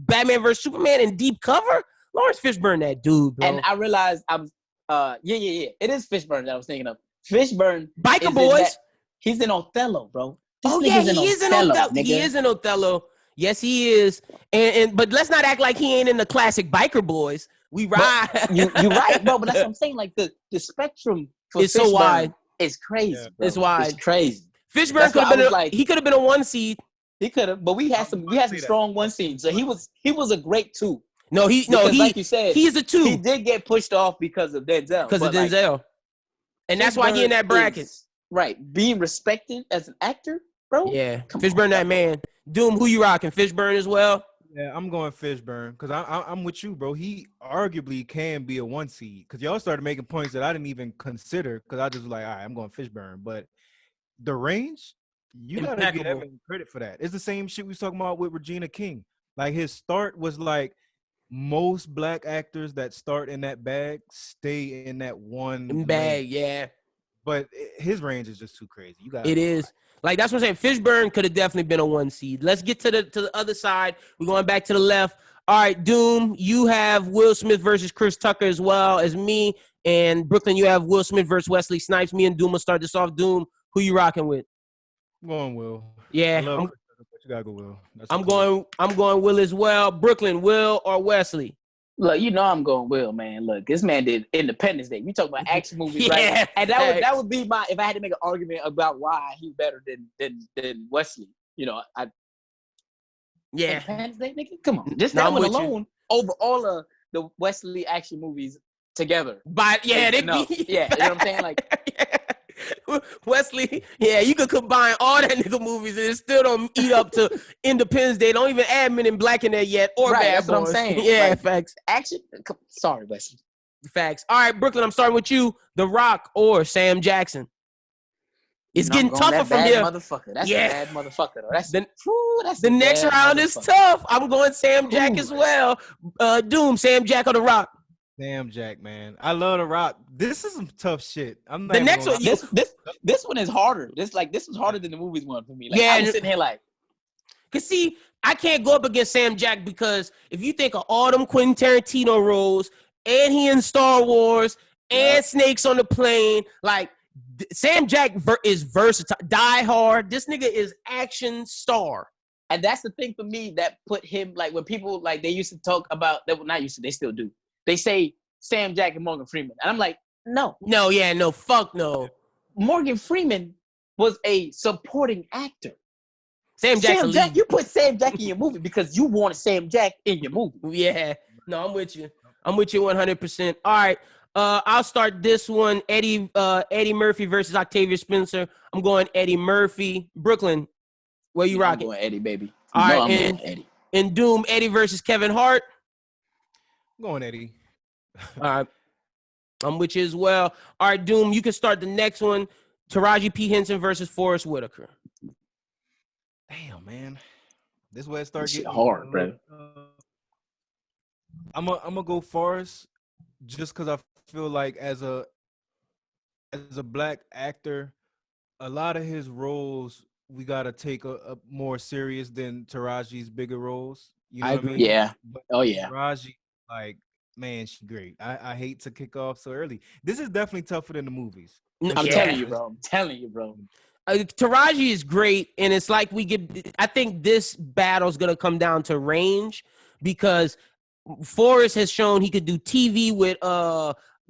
Batman vs Superman and Deep Cover. Lawrence Fishburne, that dude, bro. And I realized it is Fishburne that I was thinking of. Fishburne, Biker Boys. He's in Othello, bro. He is in Othello. He is in Othello. Yes, he is. But let's not act like he ain't in the classic Biker Boys. We ride. You're right, bro. But that's what I'm saying. Like the spectrum for it's so wide. It's crazy. Yeah, it's wide. It's crazy. Fishburne could have been he could have been a 1 seed. He could have, but we had some strong 1 seeds. So he was a great 2. Like you said, he's a 2. He did get pushed off because of Denzel. And that's why he in that bracket. Right. Being respected as an actor, bro. Yeah. Fishburne, that man. Doom, who you rocking? Fishburne as well? Yeah, I'm going Fishburne because I'm with you, bro. He arguably can be a 1 seed because y'all started making points that I didn't even consider because I just was like, all right, I'm going Fishburne. But the range, you gotta give Impeccable. Evan credit for that. It's the same shit we was talking about with Regina King. Like his start was like most black actors that start in that bag stay in that one lane. Bag, yeah. But his range is just too crazy. You got It is. Like, that's what I'm saying. Fishburne could have definitely been a 1 seed. Let's get to the other side. We're going back to the left. All right, Doom, you have Will Smith versus Chris Tucker as well as me. And Brooqlyn, you have Will Smith versus Wesley Snipes. Me and Doom will start this off. Doom, who you rocking with? I'm going Will. Yeah, I love Chris Tucker, but you gotta go Will. I'm going Will as well. Brooqlyn, Will or Wesley? Look, you know I'm going Will, man. Look, this man did Independence Day. You talking about action movies, Yeah, right? And that would be my, if I had to make an argument about why he's better than Wesley. You know, Yeah. Independence Day, nigga. Come on, just No, that I'm one with you. alone over all of the Wesley action movies together. But yeah, they No. be Yeah, you know what I'm saying? Like Wesley, yeah, you could combine all that nigga movies and it still don't eat up to Independence Day. Don't even add Men in Black in there yet or Right, Bad that's what I'm Boys. saying. Yeah, Like, facts. action. Sorry, Wesley. Facts. All right, Brooqlyn, I'm starting with you. The Rock or Sam Jackson? It's getting tougher from here. Motherfucker. That's Yeah. a bad motherfucker, though. That's The next round is tough. I'm going Sam Jack as well. Doom, Sam Jack or The Rock? Sam Jack, man. I love The Rock. This is some tough shit. I'm not The even next gonna one, lie. This one is harder. This was harder than the movies one for me. Like, Yeah, I was sitting here like, Cause see, I can't go up against Sam Jack because if you think of all them Quentin Tarantino roles, and he in Star Wars, and Snakes on the Plane, like Sam Jack is versatile. Die Hard. This nigga is action star. and that's the thing for me that put him, like, when people, like, they used to talk about, they were not used to, they still do. They say Sam Jack and Morgan Freeman. And I'm like, no. No, yeah, no, fuck no. Morgan Freeman was a supporting actor. Sam Jack, you put Sam Jack in your movie because you wanted Sam Jack in your movie. Yeah. No, I'm with you. I'm with you 100%. All right. I'll start this one. Eddie Murphy versus Octavia Spencer. I'm going Eddie Murphy. Brooqlyn, where you rocking? I'm going Eddie, baby. All right, I'm going Eddie. In Doom, Eddie versus Kevin Hart. I'm going Eddie. All right. I'm with you as well. All right, Doom, you can start the next one. Taraji P. Henson versus Forrest Whitaker. Damn, man. This is where it starts getting hard, bro. I'm gonna go Forrest just because I feel like as a black actor, a lot of his roles we gotta take a more serious than Taraji's bigger roles. You know what I mean? Yeah. But yeah. Taraji, like, man, she's great. I hate to kick off so early. This is definitely tougher than the movies. I'm telling you, bro. Taraji is great, and it's like I think this battle's gonna come down to range because Forrest has shown he could do TV with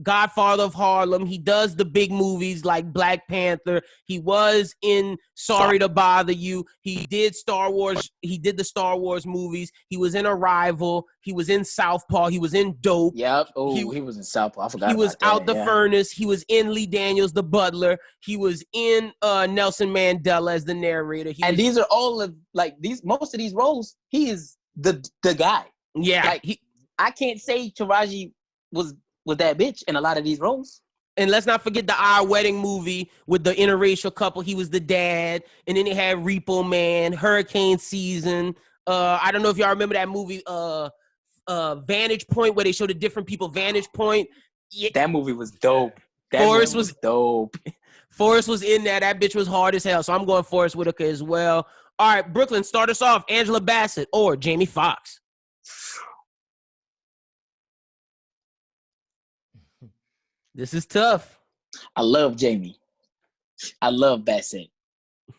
Godfather of Harlem. He does the big movies like Black Panther. He was in Sorry to Bother You. He did Star Wars. He did the Star Wars movies. He was in Arrival. He was in Southpaw. He was in Dope. Yep. Oh, he was in Southpaw. I forgot. He was Out the Furnace. He was in Lee Daniels, The Butler. He was in Nelson Mandela as the narrator. These are all of most of these roles. He is the guy. Yeah. Like, I can't say Taraji was that bitch in a lot of these roles. And let's not forget the Our Wedding movie with the interracial couple. He was the dad. And then they had Repo Man, Hurricane Season. I don't know if y'all remember that movie, Vantage Point, where they showed the different people Vantage Point. Yeah. That movie was dope. Forrest was dope. Forrest was in there. That bitch was hard as hell. So I'm going Forrest Whitaker as well. All right, Brooqlyn, start us off. Angela Bassett or Jamie Foxx? This is tough. I love Jamie. I love Bassett.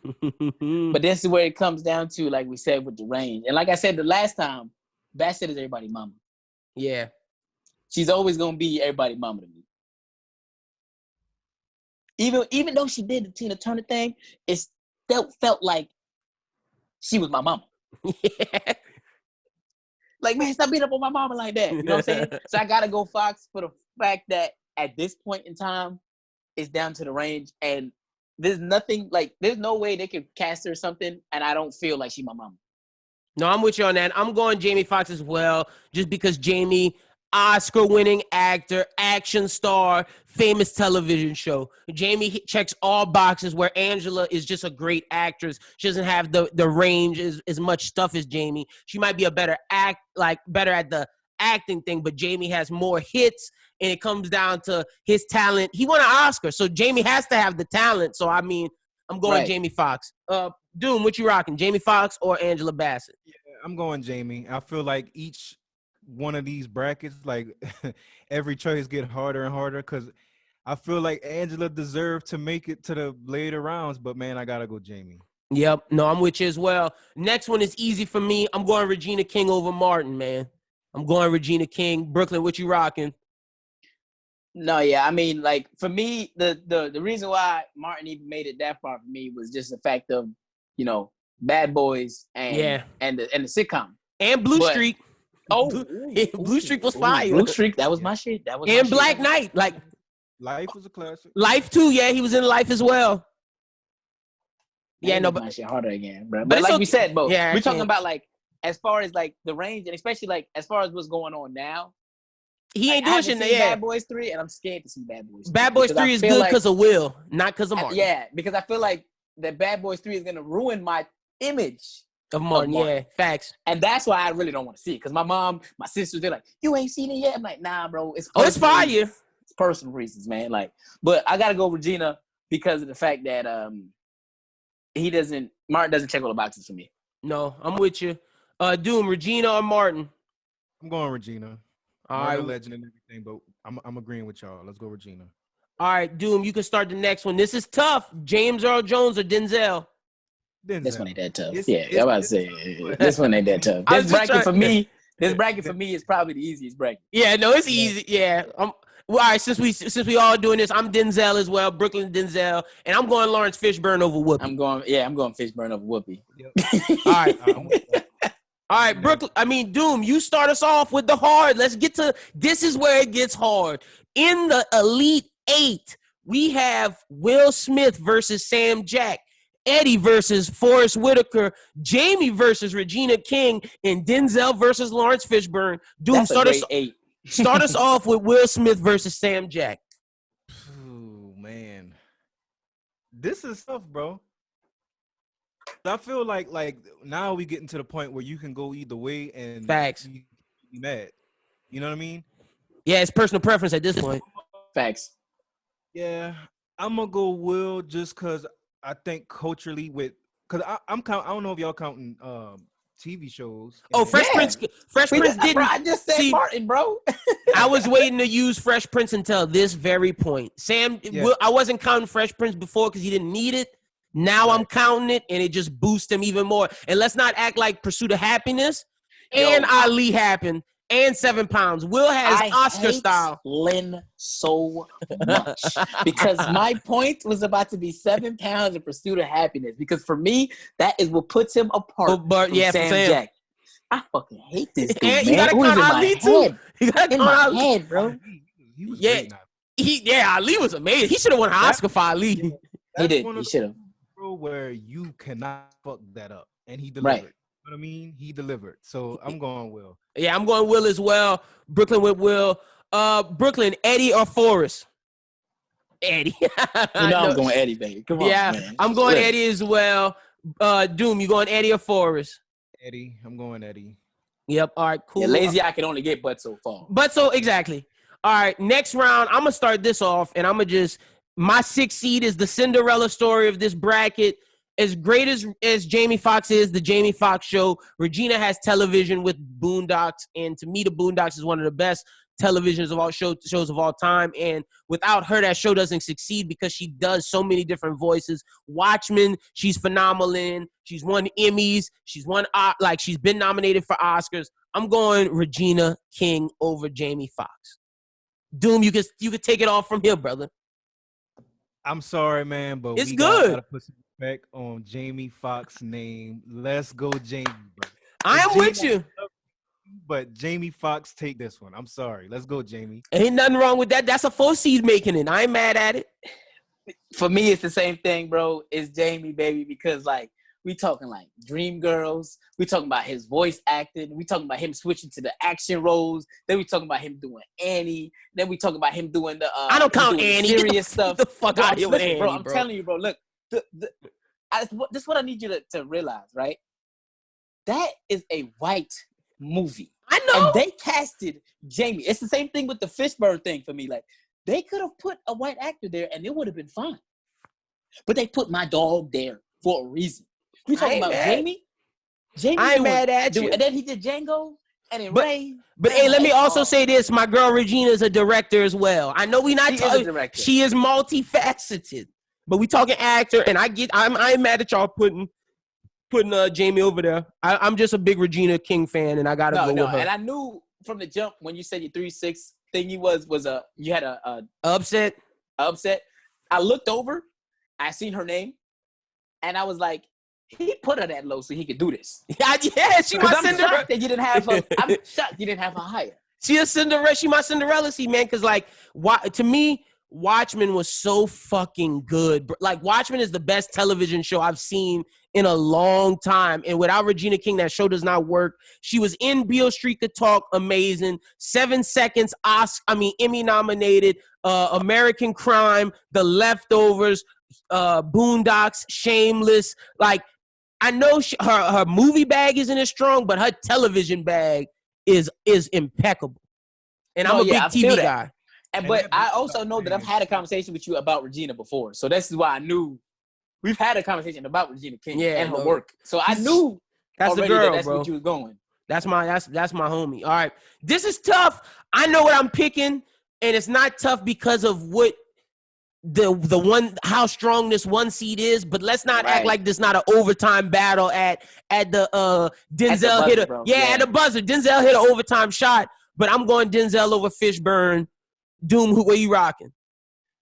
But this is where it comes down to, like we said, with the range. And like I said the last time, Bassett is everybody's mama. Yeah. She's always going to be everybody's mama to me. Even though she did the Tina Turner thing, it still felt like she was my mama. Yeah. Like, man, stop beating up on my mama like that. You know what I'm saying? So I got to go Fox for the fact that at this point in time, it's down to the range. And there's nothing, like, there's no way they could cast her something and I don't feel like she my mama. No, I'm with you on that. I'm going Jamie Foxx as well, just because Jamie, Oscar-winning actor, action star, famous television show. Jamie checks all boxes where Angela is just a great actress. She doesn't have the range as much stuff as Jamie. She might be a better better at the acting thing, but Jamie has more hits, and it comes down to his talent. He won an Oscar, so Jamie has to have the talent. So, I mean, I'm going Jamie Foxx. Doom, what you rocking? Jamie Foxx or Angela Bassett? Yeah, I'm going Jamie. I feel like each one of these brackets, like every choice get harder and harder because I feel like Angela deserved to make it to the later rounds, but man, I gotta go Jamie. Yep. No, I'm with you as well. Next one is easy for me. I'm going Regina King over Martin, man. I'm going Regina King. Brooqlyn, what you rocking? No, yeah, I mean, like for me, the reason why Martin even made it that far for me was just the fact of, you know, Bad Boys and the sitcom and Blue Streak. Oh, Blue Streak was fire. Blue Streak, that was my shit. That was and Black Knight, like Life was a classic. Life too, yeah, he was in Life as well. Yeah, no, but my shit harder again, bro. But like we said, bro, we're talking about like as far as like the range, and especially like as far as what's going on now. He ain't doing shit. Bad Boys 3, and I'm scared to see Bad Boys 3. Bad Boys 3 is good because of Will, not because of Martin. Yeah, because I feel like that Bad Boys 3 is gonna ruin my image of Martin. Yeah, facts. And that's why I really don't want to see it. Because my mom, my sisters, they're like, "You ain't seen it yet." I'm like, "Nah, bro. It's fire. It's personal reasons, man. Like, but I gotta go Regina because of the fact that Martin doesn't check all the boxes for me. No, I'm with you. Doom, Regina or Martin? I'm going Regina. All right, legend and everything, but I'm agreeing with y'all. Let's go Regina. All right, Doom, you can start the next one. This is tough. James Earl Jones or Denzel? This one ain't that tough. I'm about to say this one ain't that tough. This bracket for me is probably the easiest bracket. Yeah, no, it's easy. Yeah. Well, all right, since we all doing this, I'm Denzel as well, Brooqlyn Denzel, and I'm going Lawrence Fishburne over Whoopi. I'm going Fishburne over Whoopi. Yep. All right. All right, Brooqlyn. Doom, you start us off with the hard. Let's get to this is where it gets hard. In the Elite 8, we have Will Smith versus Sam Jack, Eddie versus Forrest Whitaker, Jamie versus Regina King, and Denzel versus Lawrence Fishburne. Doom, start us off with Will Smith versus Sam Jack. Oh, man. This is tough, bro. I feel like now we getting to the point where you can go either way and facts be mad. You know what I mean? Yeah, it's personal preference at this point. Facts. Yeah, I'm gonna go Will just because I think culturally because I don't know if y'all counting TV shows. Oh, Fresh Prince didn't. Bro, I just said Martin, bro. I was waiting to use Fresh Prince until this very point. I wasn't counting Fresh Prince before because he didn't need it. Now I'm counting it, and it just boosts him even more. And let's not act like Pursuit of Happiness and Ali happened and 7 Pounds. Will has Oscar style. Lynn so much because my point was about to be 7 Pounds in Pursuit of Happiness because for me that is what puts him apart from Sam Jack. I fucking hate this dude, man. You gotta count Ali too. You gotta count Ali, head, bro. He was great Ali was amazing. He should have won an Oscar for Ali. He did. He should have. Where you cannot fuck that up, and he delivered. Right. You know what I mean? He delivered. So I'm going Will. Yeah, I'm going Will as well. Brooqlyn with Will. Brooqlyn, Eddie or Forrest? Eddie. I'm going Eddie, baby. Come on, man. I'm going Eddie as well. Doom, you going Eddie or Forrest? Eddie. I'm going Eddie. Yep. All right, cool. Yeah, lazy I can only get but so far. Exactly. All right, next round, I'm going to start this off, and I'm going to just – my 6th seed is the Cinderella story of this bracket. As great as Jamie Foxx is, the Jamie Foxx show, Regina has television with Boondocks, and to me, the Boondocks is one of the best televisions of all shows of all time. And without her, that show doesn't succeed because she does so many different voices. Watchmen, she's phenomenal in. She's won Emmys. She's been nominated for Oscars. I'm going Regina King over Jamie Foxx. Doom, you could take it off from here, brother. I'm sorry, man, but it's good. Gotta put some respect on Jamie Foxx's name. Let's go, Jamie, bro. I am with you. But Jamie Foxx, take this one. I'm sorry. Let's go, Jamie. Ain't nothing wrong with that. That's a 4 seed making it. I ain't mad at it. For me, it's the same thing, bro. It's Jamie, baby, because like We talking like Dreamgirls. We talking about his voice acting. We talking about him switching to the action roles. Then we talking about him doing Annie. Then we talking about him doing the I don't count Annie. serious stuff. Get the fuck out of here with Annie, bro. I'm telling you, bro. Look, this is what I need you to realize, right? That is a white movie. I know. And they casted Jamie. It's the same thing with the Fishburne thing for me. Like, they could have put a white actor there and it would have been fine. But they put my dog there for a reason. We talking about Jamie? I ain't mad at you. And then he did Django and then Ray. But hey, let me also say this. My girl Regina is a director as well. I know we not talking. She is multifaceted. But we talking actor, and I ain't mad at y'all putting Jamie over there. I'm just a big Regina King fan, and I gotta go with her. And I knew from the jump when you said your 3-6 thing, you had a upset. I looked over, I seen her name, and I was like, he put her that low so he could do this. Yeah, she my Cinderella. Shocked that you didn't have her. I'm shocked you didn't have her higher. She a Cinderella. She my Cinderella seat, man. Because to me, Watchmen was so fucking good. Like, Watchmen is the best television show I've seen in a long time. And without Regina King, that show does not work. She was in Beale Street Could Talk, amazing. 7 Seconds, Emmy nominated. American Crime, The Leftovers, Boondocks, Shameless. Like, I know her movie bag isn't as strong, but her television bag is impeccable. And I'm a big TV guy. But I also know that I've had a conversation with you about Regina before. So this is why I knew we've had a conversation about Regina King and her work. So I knew that's the girl, that's bro. what you was going. That's my homie. All right. This is tough. I know what I'm picking, and it's not tough because of what how strong this one seed is, but let's not act like this not an overtime battle at the Denzel hit at the buzzer. Denzel hit an overtime shot, but I'm going Denzel over Fishburne. Doom, who you rocking?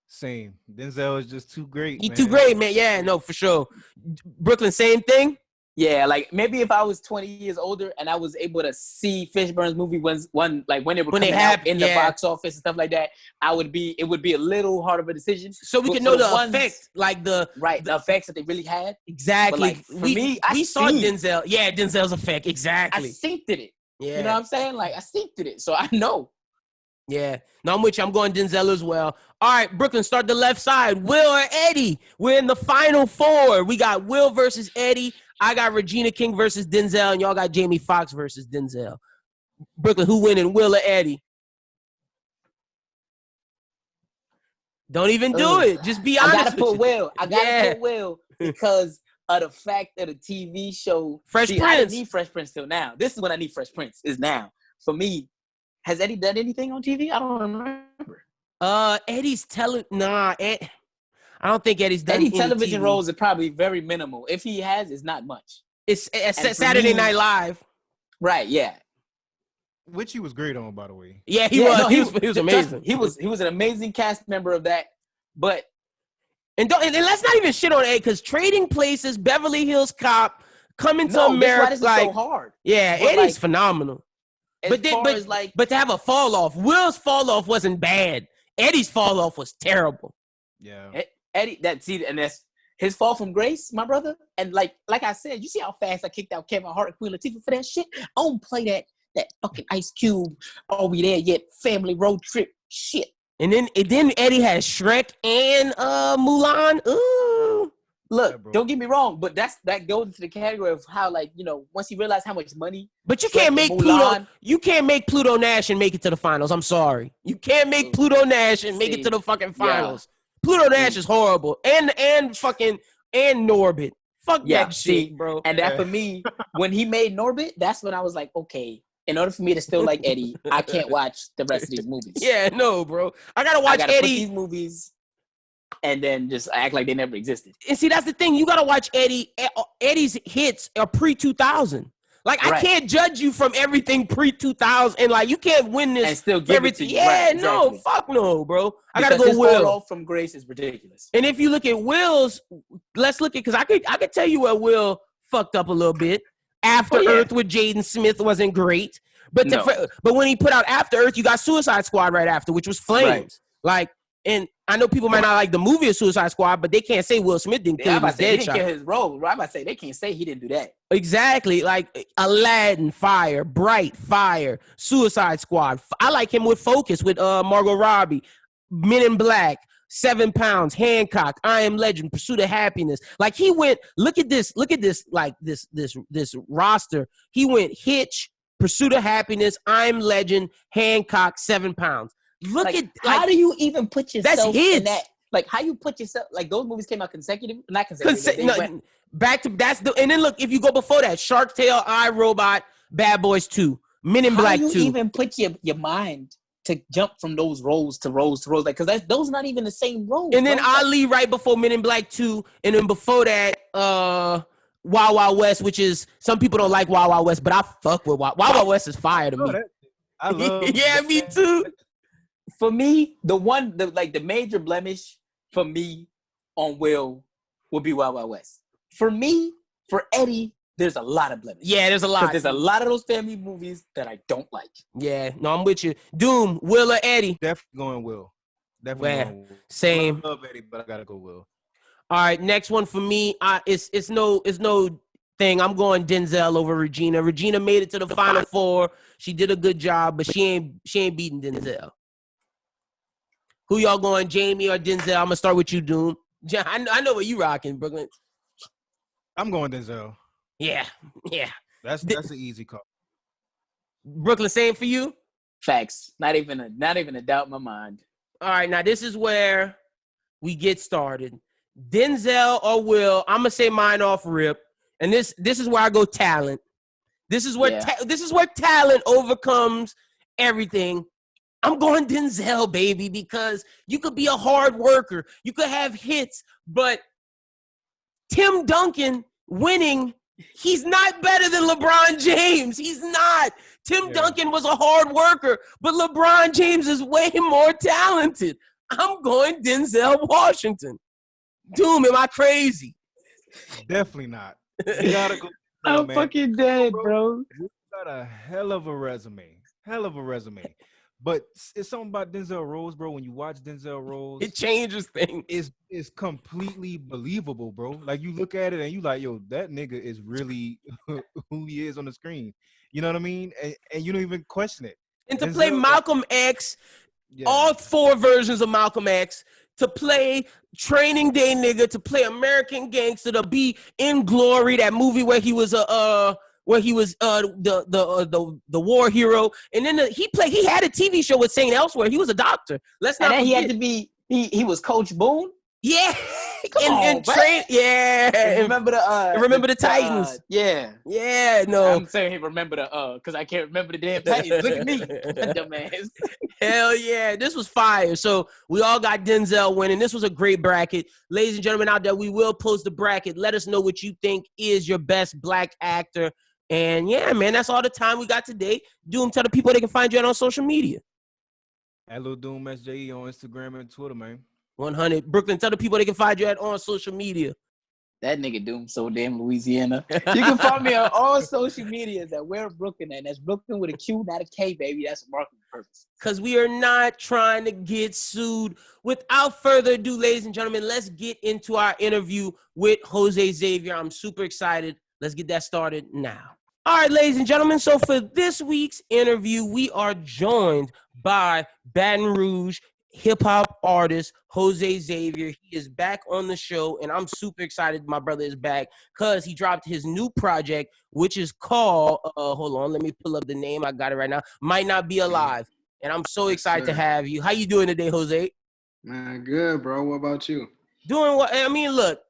Same. Denzel is just too great. He's too great, man. Yeah, no, for sure. Brooqlyn, same thing? Yeah, like maybe if I was 20 years older and I was able to see Fishburne's movie when it would come out in the box office and stuff like that, it would be a little harder of a decision. So we can know the effect, like the effects that they really had. Exactly. Like, for me, we saw Denzel. Yeah, Denzel's effect. Exactly. I synced it. Yeah. You know what I'm saying? Like, I synced it. So I know. Yeah. No, I'm with you. I'm going Denzel as well. All right, Brooqlyn, start the left side. Will or Eddie? We're in the final four. We got Will versus Eddie. I got Regina King versus Denzel, and y'all got Jamie Foxx versus Denzel. Brooqlyn, who winning, Will or Eddie? Don't even do it. Just be honest. I gotta put Will because of the fact that a TV show. Fresh Prince. I didn't need Fresh Prince till now. This is when I need Fresh Prince. Is now for me. Has Eddie done anything on TV? I don't remember. Eddie's I don't think Eddie's done any television roles are probably very minimal. If he has, it's not much. It's Saturday Night Live. Right, yeah. Which he was great on, by the way. Yeah, he was amazing. He was an amazing cast member of that. But and let's not even shit on Eddie, because Trading Places, Beverly Hills Cop, Coming to America, this is so hard. Yeah, but Eddie's phenomenal. But to have a fall off, Will's fall off wasn't bad. Eddie's fall off was terrible. Yeah, Eddie, that's his fall from grace, my brother. And like I said, you see how fast I kicked out Kevin Hart and Queen Latifah for that shit. I don't play that fucking Ice Cube. Are we there yet? Family road trip shit. And then Eddie has Shrek and Mulan. Ooh. Look, don't get me wrong, but that goes into the category of how, like, you know, once he realized how much money. But you can't make Pluto. You can't make Pluto Nash and make it to the finals. I'm sorry, you can't make Pluto Nash and make it to the fucking finals. Yeah. Pluto Nash is horrible, and Norbit. Fuck that shit, bro. And that for me, when he made Norbit, that's when I was like, okay. In order for me to still like Eddie, I can't watch the rest of these movies. Yeah, no, bro. I gotta watch Eddie. Put these movies. And then just act like they never existed. And see, that's the thing. You got to watch Eddie. Eddie's hits are pre-2000. Like, I can't judge you from everything pre-2000. And, like, you can't win this. And still give it to you. Yeah, no, fuck no, bro. I got to go Will. Fall off from grace is ridiculous. And if you look at Will's, let's look at, because I could tell you where Will fucked up a little bit. After Earth with Jaden Smith wasn't great. But when he put out After Earth, you got Suicide Squad right after, which was flames. Right. Like, and I know people might not like the movie of Suicide Squad, but they can't say Will Smith didn't kill his He Deadshot. didn't kill his role. I'm about to say they can't say he didn't do that. Exactly. Like Aladdin, fire. Bright, fire. Suicide Squad. I like him with Focus, with Margot Robbie. Men in Black. 7 Pounds, Hancock, I Am Legend, Pursuit of Happiness. Like he went, look at this, like this roster. He went Hitch, Pursuit of Happiness, I Am Legend, Hancock, 7 Pounds. Look like, at how do you even put yourself in that? Like how you put yourself, like those movies came out not consecutive. Back to and then look, if you go before that, Shark Tale, iRobot, Bad Boys 2, Men in Black 2. How do you even put your mind to jump from those roles to roles, like, because those not even the same roles. And then Ali right before Men in Black 2, and then before that, Wild Wild West, which is, some people don't like Wild Wild West, but I fuck with Wild Wild West is fire to me. I love yeah, me too. For me, the major blemish for me on Will would be Wild Wild West. For me, for Eddie, there's a lot of blemish. Yeah, there's a lot. There's a lot of those family movies that I don't like. Yeah, no, I'm with you. Doom, Will or Eddie? Definitely going Will. Definitely going Will. Same. I love Eddie, but I gotta go Will. All right, next one for me. It's no thing. I'm going Denzel over Regina. Regina made it to the Final Four. She did a good job, but she ain't beating Denzel. Who y'all going, Jamie or Denzel? I'm gonna start with you, Doom. I know what you rocking, Brooqlyn. I'm going Denzel. Yeah. That's an easy call. Brooqlyn, same for you? Facts. Not even a doubt in my mind. All right, now this is where we get started. Denzel or Will? I'm gonna say mine off rip, and this is where I go talent. This is where talent overcomes everything. I'm going Denzel, baby, because you could be a hard worker, you could have hits, but Tim Duncan winning. He's not better than LeBron James. He's not. Tim Duncan was a hard worker, but LeBron James is way more talented. I'm going Denzel Washington. Doom, am I crazy? Definitely not. You gotta go. I'm fucking dead, bro. You got a hell of a resume. But it's something about Denzel Rose, bro. When you watch Denzel Rose, it changes things. It's completely believable, bro. Like you look at it and you like, yo, that nigga is really who he is on the screen. You know what I mean? And you don't even question it. And to play Malcolm X, all 4 versions of Malcolm X, to play Training Day nigga, to play American Gangster, to be in Glory, that movie where he was the war hero, and then he had a TV show with St. Elsewhere. He was a doctor. Let's not. And then forget. he had to be. He was Coach Boone. Yeah. And train. Yeah. And remember the Titans. Yeah. Yeah. No. I'm saying he remember because I can't remember the damn Titans. Look at me, dumbass. Hell yeah. This was fire. So we all got Denzel winning. This was a great bracket. Ladies and gentlemen out there, we will post the bracket. Let us know what you think is your best black actor. And yeah, man, that's all the time we got today. Doom, tell the people they can find you out on social media. Hello, Doom SJE on Instagram and Twitter, man. 100. Brooqlyn, tell the people they can find you at on social media. That nigga Doom so damn Louisiana. You can find me on all social medias at Where Brooqlyn, and that's Brooqlyn with a Q, not a K, baby. That's a marketing purpose. Because we are not trying to get sued. Without further ado, ladies and gentlemen, let's get into our interview with Jose Xavier. I'm super excited. Let's get that started now. All right, ladies and gentlemen, so for this week's interview, we are joined by Baton Rouge hip-hop artist Jose Xavier. He is back on the show, and I'm super excited my brother is back because he dropped his new project, which is called, hold on, let me pull up the name. I got it right now. Might Not Be Alive. And I'm so excited to have you. How you doing today, Jose? Man, good, bro. What about you? Doing what? I mean, look,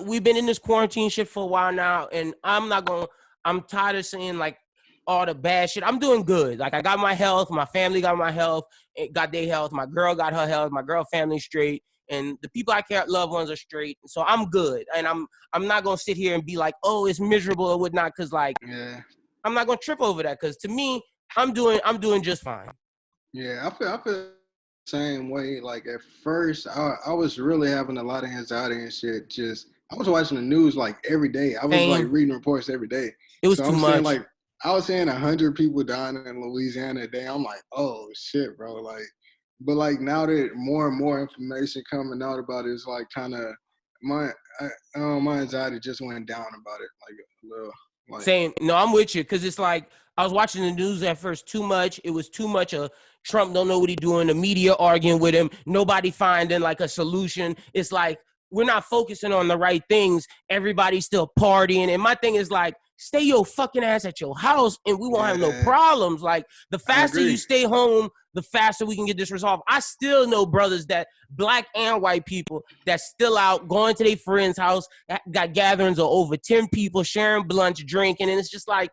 we've been in this quarantine shit for a while now, and I'm tired of seeing, like, all the bad shit. I'm doing good. Like, I got my health. My family got my health. It got their health. My girl got her health. My girl family straight. And the people I care, loved ones, are straight. So I'm good. And I'm not going to sit here and be like, oh, it's miserable or whatnot, because, like, I'm not going to trip over that, because to me, I'm doing just fine. Yeah, I feel the same way. Like, at first, I was really having a lot of anxiety and shit. I was watching the news, like, every day. I was, like, reading reports every day. It was too much. I was saying 100 people dying in Louisiana a day. I'm like, oh, shit, bro. Like, But like now that more and more information coming out about it, it's like kind of my anxiety just went down about it, like a little. Like, Saying no, I'm with you because it's like I was watching the news at first too much. It was too much of Trump don't know what he's doing. The media arguing with him. Nobody finding like a solution. It's like we're not focusing on the right things. Everybody's still partying. And my thing is like, stay your fucking ass at your house and we won't have no problems. Like the faster you stay home, the faster we can get this resolved. I still know brothers that black and white people that's still out going to their friend's house, got gatherings of over 10 people sharing blunts, drinking. And it's just like,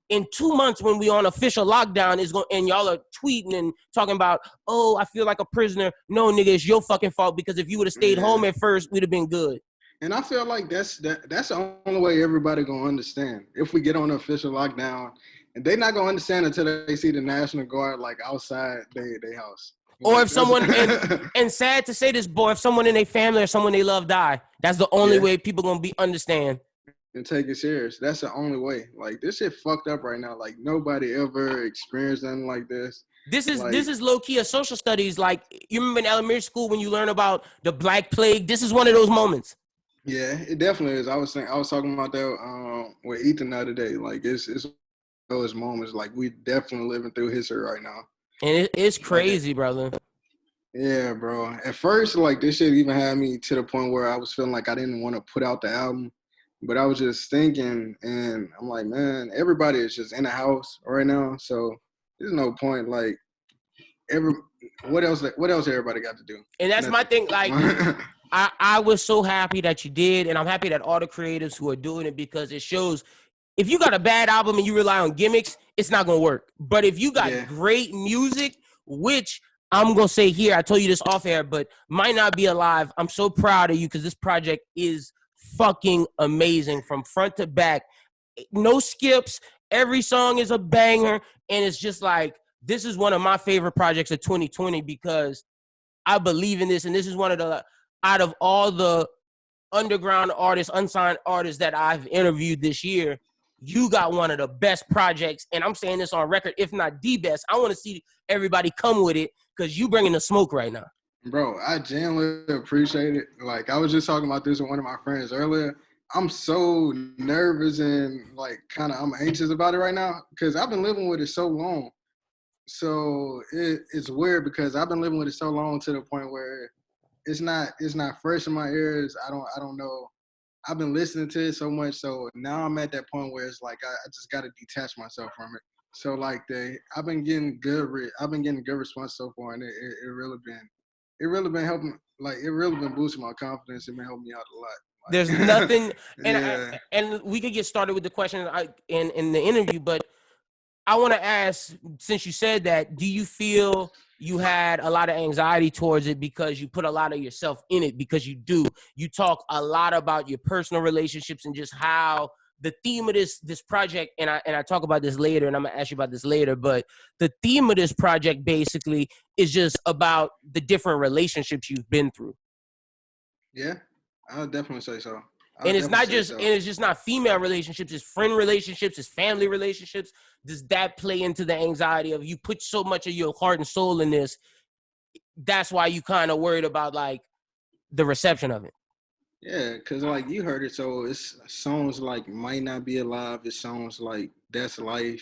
in 2 months when we on official lockdown and y'all are tweeting and talking about, oh, I feel like a prisoner. No, nigga, it's your fucking fault because if you would have stayed home at first, we'd have been good. And I feel like that's the only way everybody gonna understand. If we get on an official lockdown, and they not gonna understand until they see the National Guard like outside their house. Or if someone, and sad to say this, boy, if someone in their family or someone they love die, that's the only way people gonna understand. And take it serious. That's the only way. Like this shit fucked up right now. Like nobody ever experienced anything like this. This is low key a social studies. Like you remember in elementary school when you learn about the Black Plague. This is one of those moments. Yeah, it definitely is. I was talking about that with Ethan the other day. Like it's those moments. Like we definitely living through history right now. And it's crazy, brother. Yeah, bro. At first, like this shit even had me to the point where I was feeling like I didn't want to put out the album. But I was just thinking, and I'm like, man, everybody is just in the house right now, so there's no point. Like, what else everybody got to do? And that's my thing. Like, I was so happy that you did, and I'm happy that all the creatives who are doing it because it shows if you got a bad album and you rely on gimmicks, it's not gonna work. But if you got great music, which I'm gonna say here, I told you this off air, but might not be alive. I'm so proud of you because this project is fucking amazing from front to back. No skips. Every song is a banger. And it's just like, this is one of my favorite projects of 2020 because I believe in this. And this is one of the, out of all the underground artists, unsigned artists that I've interviewed this year, you got one of the best projects. And I'm saying this on record, if not the best. I want to see everybody come with it because you bringing the smoke right now. Bro, I genuinely appreciate it. Like, I was just talking about this with one of my friends earlier. I'm so nervous and, like, I'm anxious about it right now because I've been living with it so long. So it's weird because I've been living with it so long to the point where it's not fresh in my ears. I don't know. I've been listening to it so much. So now I'm at that point where it's like I just got to detach myself from it. So, like, I've been getting good response so far, and it really been helping. Like, it really been boosting my confidence. It been helping me out a lot. Like, there's nothing, and we could get started with the question in the interview, but I want to ask, since you said that, do you feel you had a lot of anxiety towards it because you put a lot of yourself in it? Because you talk a lot about your personal relationships and just how the theme of this project, and I talk about this later, and I'm gonna ask you about this later, but the theme of this project basically is just about the different relationships you've been through. Yeah, I would definitely say so. And it's just not female relationships, it's friend relationships, it's family relationships. Does that play into the anxiety of you put so much of your heart and soul in this? That's why you kind of worried about like the reception of it. Yeah, because, like, you heard it, so it's songs like Might Not Be Alive, it's songs like That's Life,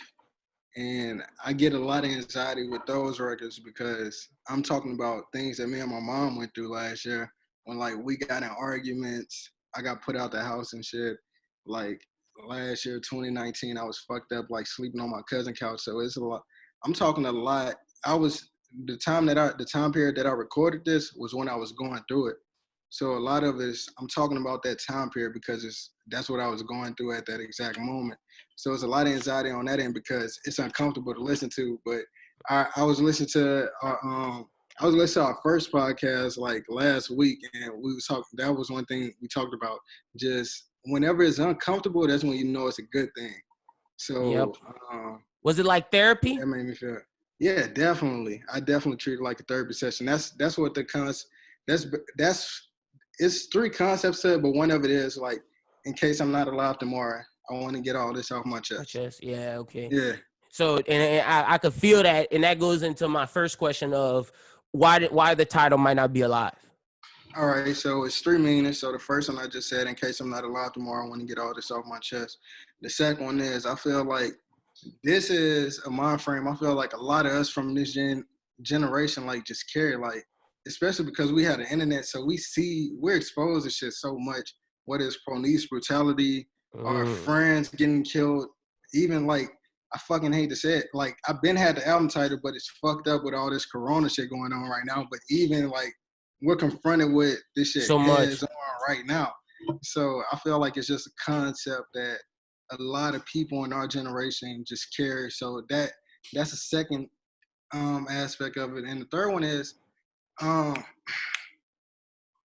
and I get a lot of anxiety with those records because I'm talking about things that me and my mom went through last year when, like, we got in arguments, I got put out the house and shit. Like, last year, 2019, I was fucked up, like, sleeping on my cousin's couch, so it's a lot. I'm talking a lot. The time period that I recorded this was when I was going through it. So a lot of it, I'm talking about that time period because that's what I was going through at that exact moment. So it's a lot of anxiety on that end because it's uncomfortable to listen to. But I was listening to our first podcast like last week, and we was talking. That was one thing we talked about. Just whenever it's uncomfortable, that's when you know it's a good thing. So was it like therapy? That made me feel. Yeah, definitely. I definitely treat it like a therapy session. That's what the it's three concepts to it, but one of it is like, in case I'm not alive tomorrow, I want to get all this off my chest. Yeah, okay. Yeah. So, and I could feel that, and that goes into my first question of why the title might not be alive. All right, so it's three meanings. So the first one I just said, in case I'm not alive tomorrow, I want to get all this off my chest. The second one is, I feel like this is a mind frame. I feel like a lot of us from this generation, like, just carry, like, especially because we had the internet, so we're exposed to shit so much, whether it's police brutality, or friends getting killed, even, like, I fucking hate to say it, like, I've been had the album title, but it's fucked up with all this corona shit going on right now, but even, like, we're confronted with this shit so much on right now. So I feel like it's just a concept that a lot of people in our generation just carry. So that's the second aspect of it. And the third one is,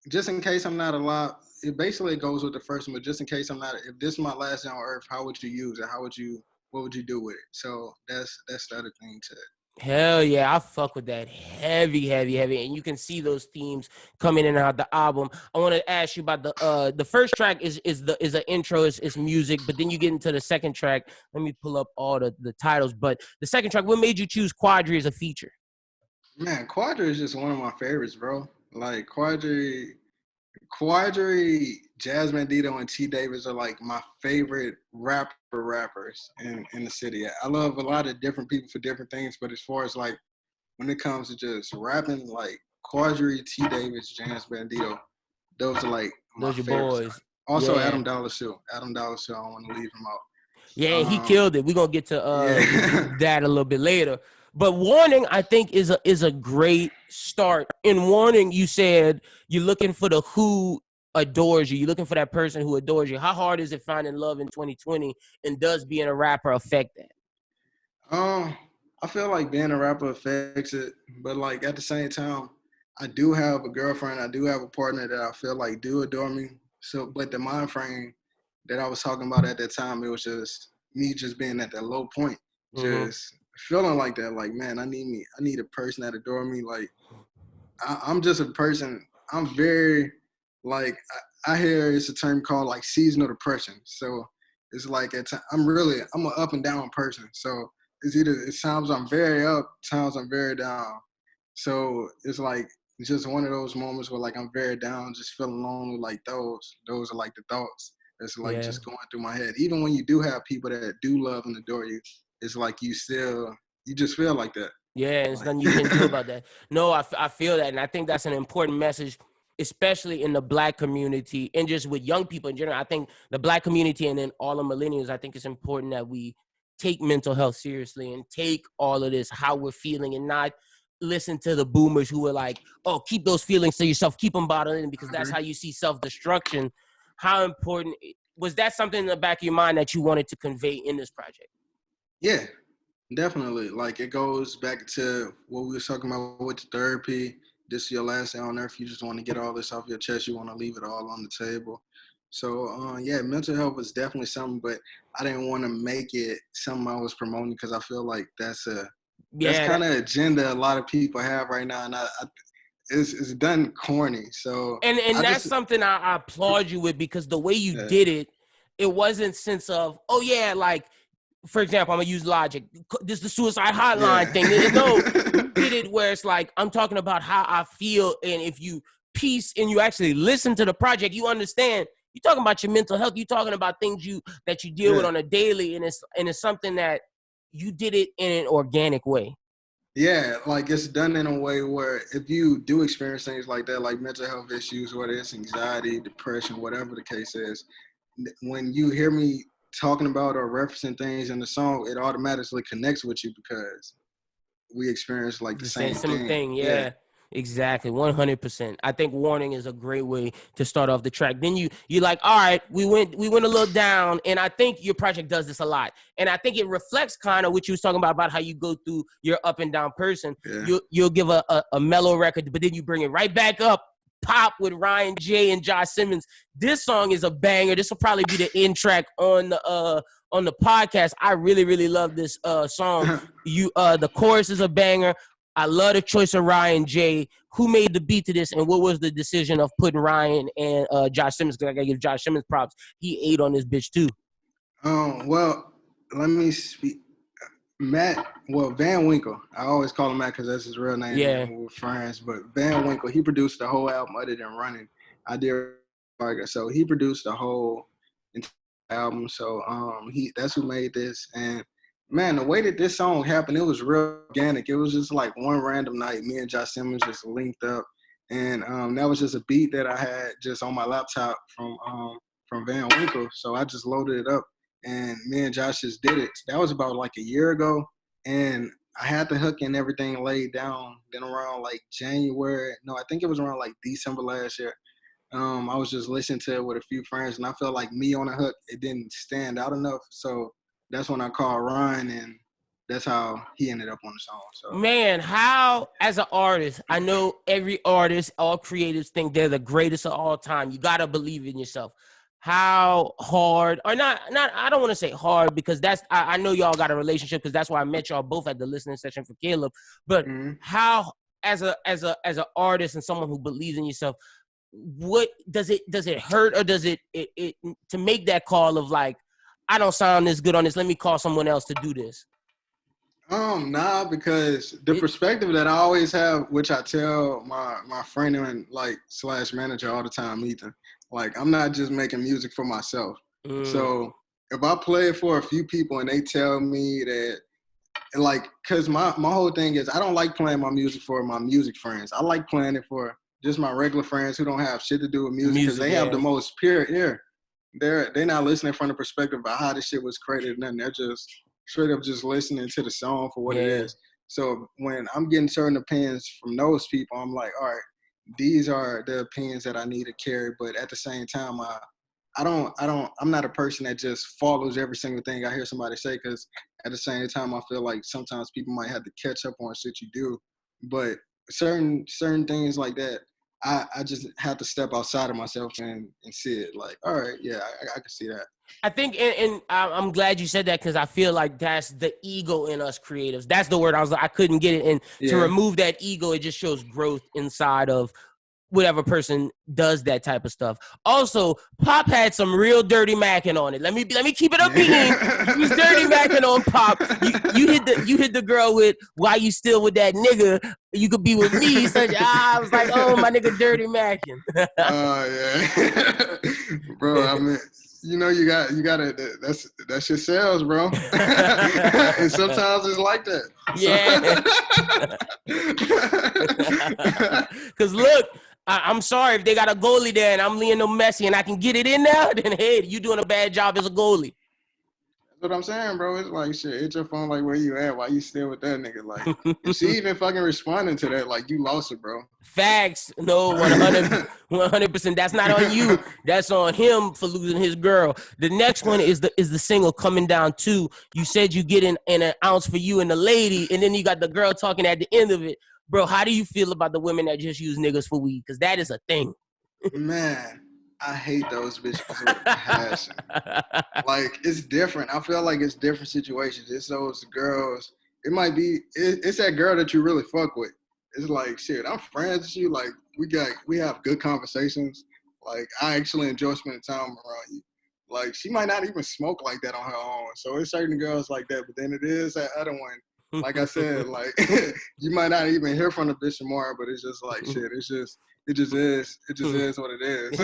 just in case I'm not alive, it basically goes with the first one, but just in case I'm not, if this is my last day on earth, how would you use it? What would you do with it? So that's the other thing to it. Hell yeah, I fuck with that heavy, and you can see those themes coming in and out the album. I want to ask you about the first track is an intro, is music, but then you get into the second track. Let me pull up all the titles, but the second track, what made you choose Quadri as a feature? Man, Quadri is just one of my favorites, bro. Like Quadri, Jazz Bandito, and T. Davis are like my favorite rappers in the city. I love a lot of different people for different things, but as far as like when it comes to just rapping, like Quadri, T. Davis, Jazz Bandito, those are like my your favorites. boys. Also, yeah. Adam Dollar Shoe. I don't want to leave him out. Yeah, he killed it. We're gonna get to that a little bit later. But Warning, I think, is a great start. In Warning, you said you're looking for the who adores you. You're looking for that person who adores you. How hard is it finding love in 2020? And does being a rapper affect that? I feel like being a rapper affects it, but like at the same time, I do have a girlfriend. I do have a partner that I feel like do adore me. So, but the mind frame that I was talking about at that time, it was just me just being at that low point, just feeling like that. Like, man, I need a person that adore me. Like, I'm just a person. I'm very, like, I hear it's a term called like seasonal depression. So it's like I'm an up and down person. So it's times I'm very up, times I'm very down. So it's like it's just one of those moments where like I'm very down, just feeling lonely. Like those are like the thoughts that's like just going through my head. Even when you do have people that do love and adore you, it's like you just feel like that. Yeah, there's nothing you can do about that. No, I feel that, and I think that's an important message, especially in the Black community and just with young people in general. I think the Black community and then all the millennials, I think it's important that we take mental health seriously and take all of this, how we're feeling, and not listen to the boomers who are like, oh, keep those feelings to yourself, keep them bottled in, because that's how you see self-destruction. How important was that? Something in the back of your mind that you wanted to convey in this project? Yeah, definitely. Like it goes back to what we were talking about with the therapy. This is your last day on earth. You just want to get all this off your chest. You want to leave it all on the table. So, yeah, mental health is definitely something, but I didn't want to make it something I was promoting because I feel like that's kind of agenda a lot of people have right now, and it's done corny. So and that's something I applaud you with, because the way you did it, it wasn't sense of, oh yeah, like, for example, I'm gonna use Logic. This is the suicide hotline thing. No, you did it where it's like, I'm talking about how I feel, and if you piece and you actually listen to the project, you understand. You're talking about your mental health. You're talking about things that you deal with on a daily, and it's something that you did it in an organic way. Yeah, like it's done in a way where if you do experience things like that, like mental health issues, whether it's anxiety, depression, whatever the case is, when you hear me talking about or referencing things in the song, it automatically connects with you because we experience like the same thing. Yeah. Exactly, 100%. I think Warning is a great way to start off the track. Then you're like, all right, we went a little down, and I think your project does this a lot. And I think it reflects kind of what you was talking about how you go through your up and down person. Yeah. You'll give a mellow record, but then you bring it right back up, pop with Ryan J and Josh Simmons. This song is a banger. This will probably be the end track on the podcast. I really, really love this song. The chorus is a banger. I love the choice of Ryan J. Who made the beat to this, and what was the decision of putting Ryan and Josh Simmons? Because I gotta give Josh Simmons props. He ate on this bitch too. Well, let me speak. Matt Well, Van Winkle. I always call him that because that's his real name. Yeah. And we're friends. But Van Winkle, he produced the whole album other than Running. I did. So he produced the whole entire album. So that's who made this. And man, the way that this song happened, it was real organic. It was just like one random night, me and Josh Simmons just linked up. And that was just a beat that I had just on my laptop from Van Winkle. So I just loaded it up. And me and Josh just did it. That was about like a year ago. And I had the hook and everything laid down. Then around like January, no, I think it was around like December last year. I was just listening to it with a few friends, and I felt like me on the hook, it didn't stand out enough. So that's when I called Ryan, and that's how he ended up on the song. So man, how as an artist, I know every artist, all creatives think they're the greatest of all time. You gotta believe in yourself. How hard, or not, I don't want to say hard because I know y'all got a relationship because that's why I met y'all both at the listening session for Caleb. But how, as an artist and someone who believes in yourself, what does it hurt, or does it to make that call of like, I don't sound this good on this, let me call someone else to do this? Nah, because the perspective that I always have, which I tell my friend and like / manager all the time, Ethan, like I'm not just making music for myself. So if I play it for a few people and they tell me that, like, cause my whole thing is I don't like playing my music for my music friends. I like playing it for just my regular friends who don't have shit to do with music because they have the most pure ear. They're not listening from the perspective about how this shit was created, and then they're just straight up just listening to the song for what it is. So when I'm getting certain opinions from those people, I'm like, all right, these are the opinions that I need to carry. But at the same time, I'm not a person that just follows every single thing I hear somebody say, because at the same time, I feel like sometimes people might have to catch up on shit you do. But certain things like that, I just have to step outside of myself and see it. Like, all right, yeah, I can see that. I think, and I'm glad you said that because I feel like that's the ego in us creatives. That's the word I couldn't get it. And to remove that ego, it just shows growth inside of whatever person does that type of stuff. Also, Pop had some real dirty macking on it. Let me keep it up being. He was dirty macking on Pop. You hit the girl with, why you still with that nigga? You could be with me. I was like, oh, my nigga dirty macking. Oh yeah. Bro, I mean, you know, you gotta that's your sales, bro. And sometimes it's like that. Yeah. Cause look, I'm sorry if they got a goalie there and I'm Lionel Messi and I can get it in now, then hey, you doing a bad job as a goalie. That's what I'm saying, bro. It's like, shit, hit your phone like, where you at? Why you still with that nigga? Like, if she even fucking responding to that, like, you lost it, bro. Facts. No, 100%. That's not on you. That's on him for losing his girl. The next one is the single Coming Down 2. You said you get in an ounce for you and the lady, and then you got the girl talking at the end of it. Bro, how do you feel about the women that just use niggas for weed? Because that is a thing. Man, I hate those bitches with passion. Like, it's different. I feel like it's different situations. It's those girls. It might be, it's that girl that you really fuck with. It's like, shit, I'm friends with you. Like, we have good conversations. Like, I actually enjoy spending time around you. Like, she might not even smoke like that on her own. So it's certain girls like that. But then it is that other one. Like I said, like, you might not even hear from the bitch tomorrow, but it's just like, shit, it just is what it is.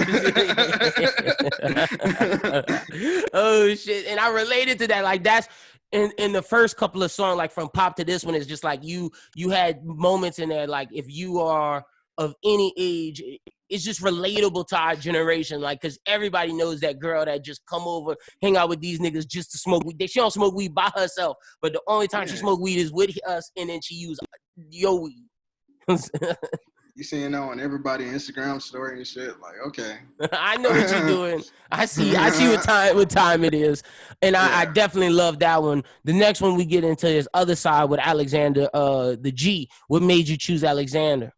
Oh shit. And I related to that. Like, that's in the first couple of songs, like from Pop to this one, it's just like you had moments in there, like, if you are of any age, it's just relatable to our generation, like, because everybody knows that girl that just come over, hang out with these niggas just to smoke weed. She don't smoke weed by herself, but the only time she smoke weed is with us, and then she use your weed. You seeing that on everybody Instagram story and shit, like, okay. I know what you're doing. I see what time it is. And I definitely love that one. The next one we get into is Other Side with Alexander, the G. What made you choose Alexander?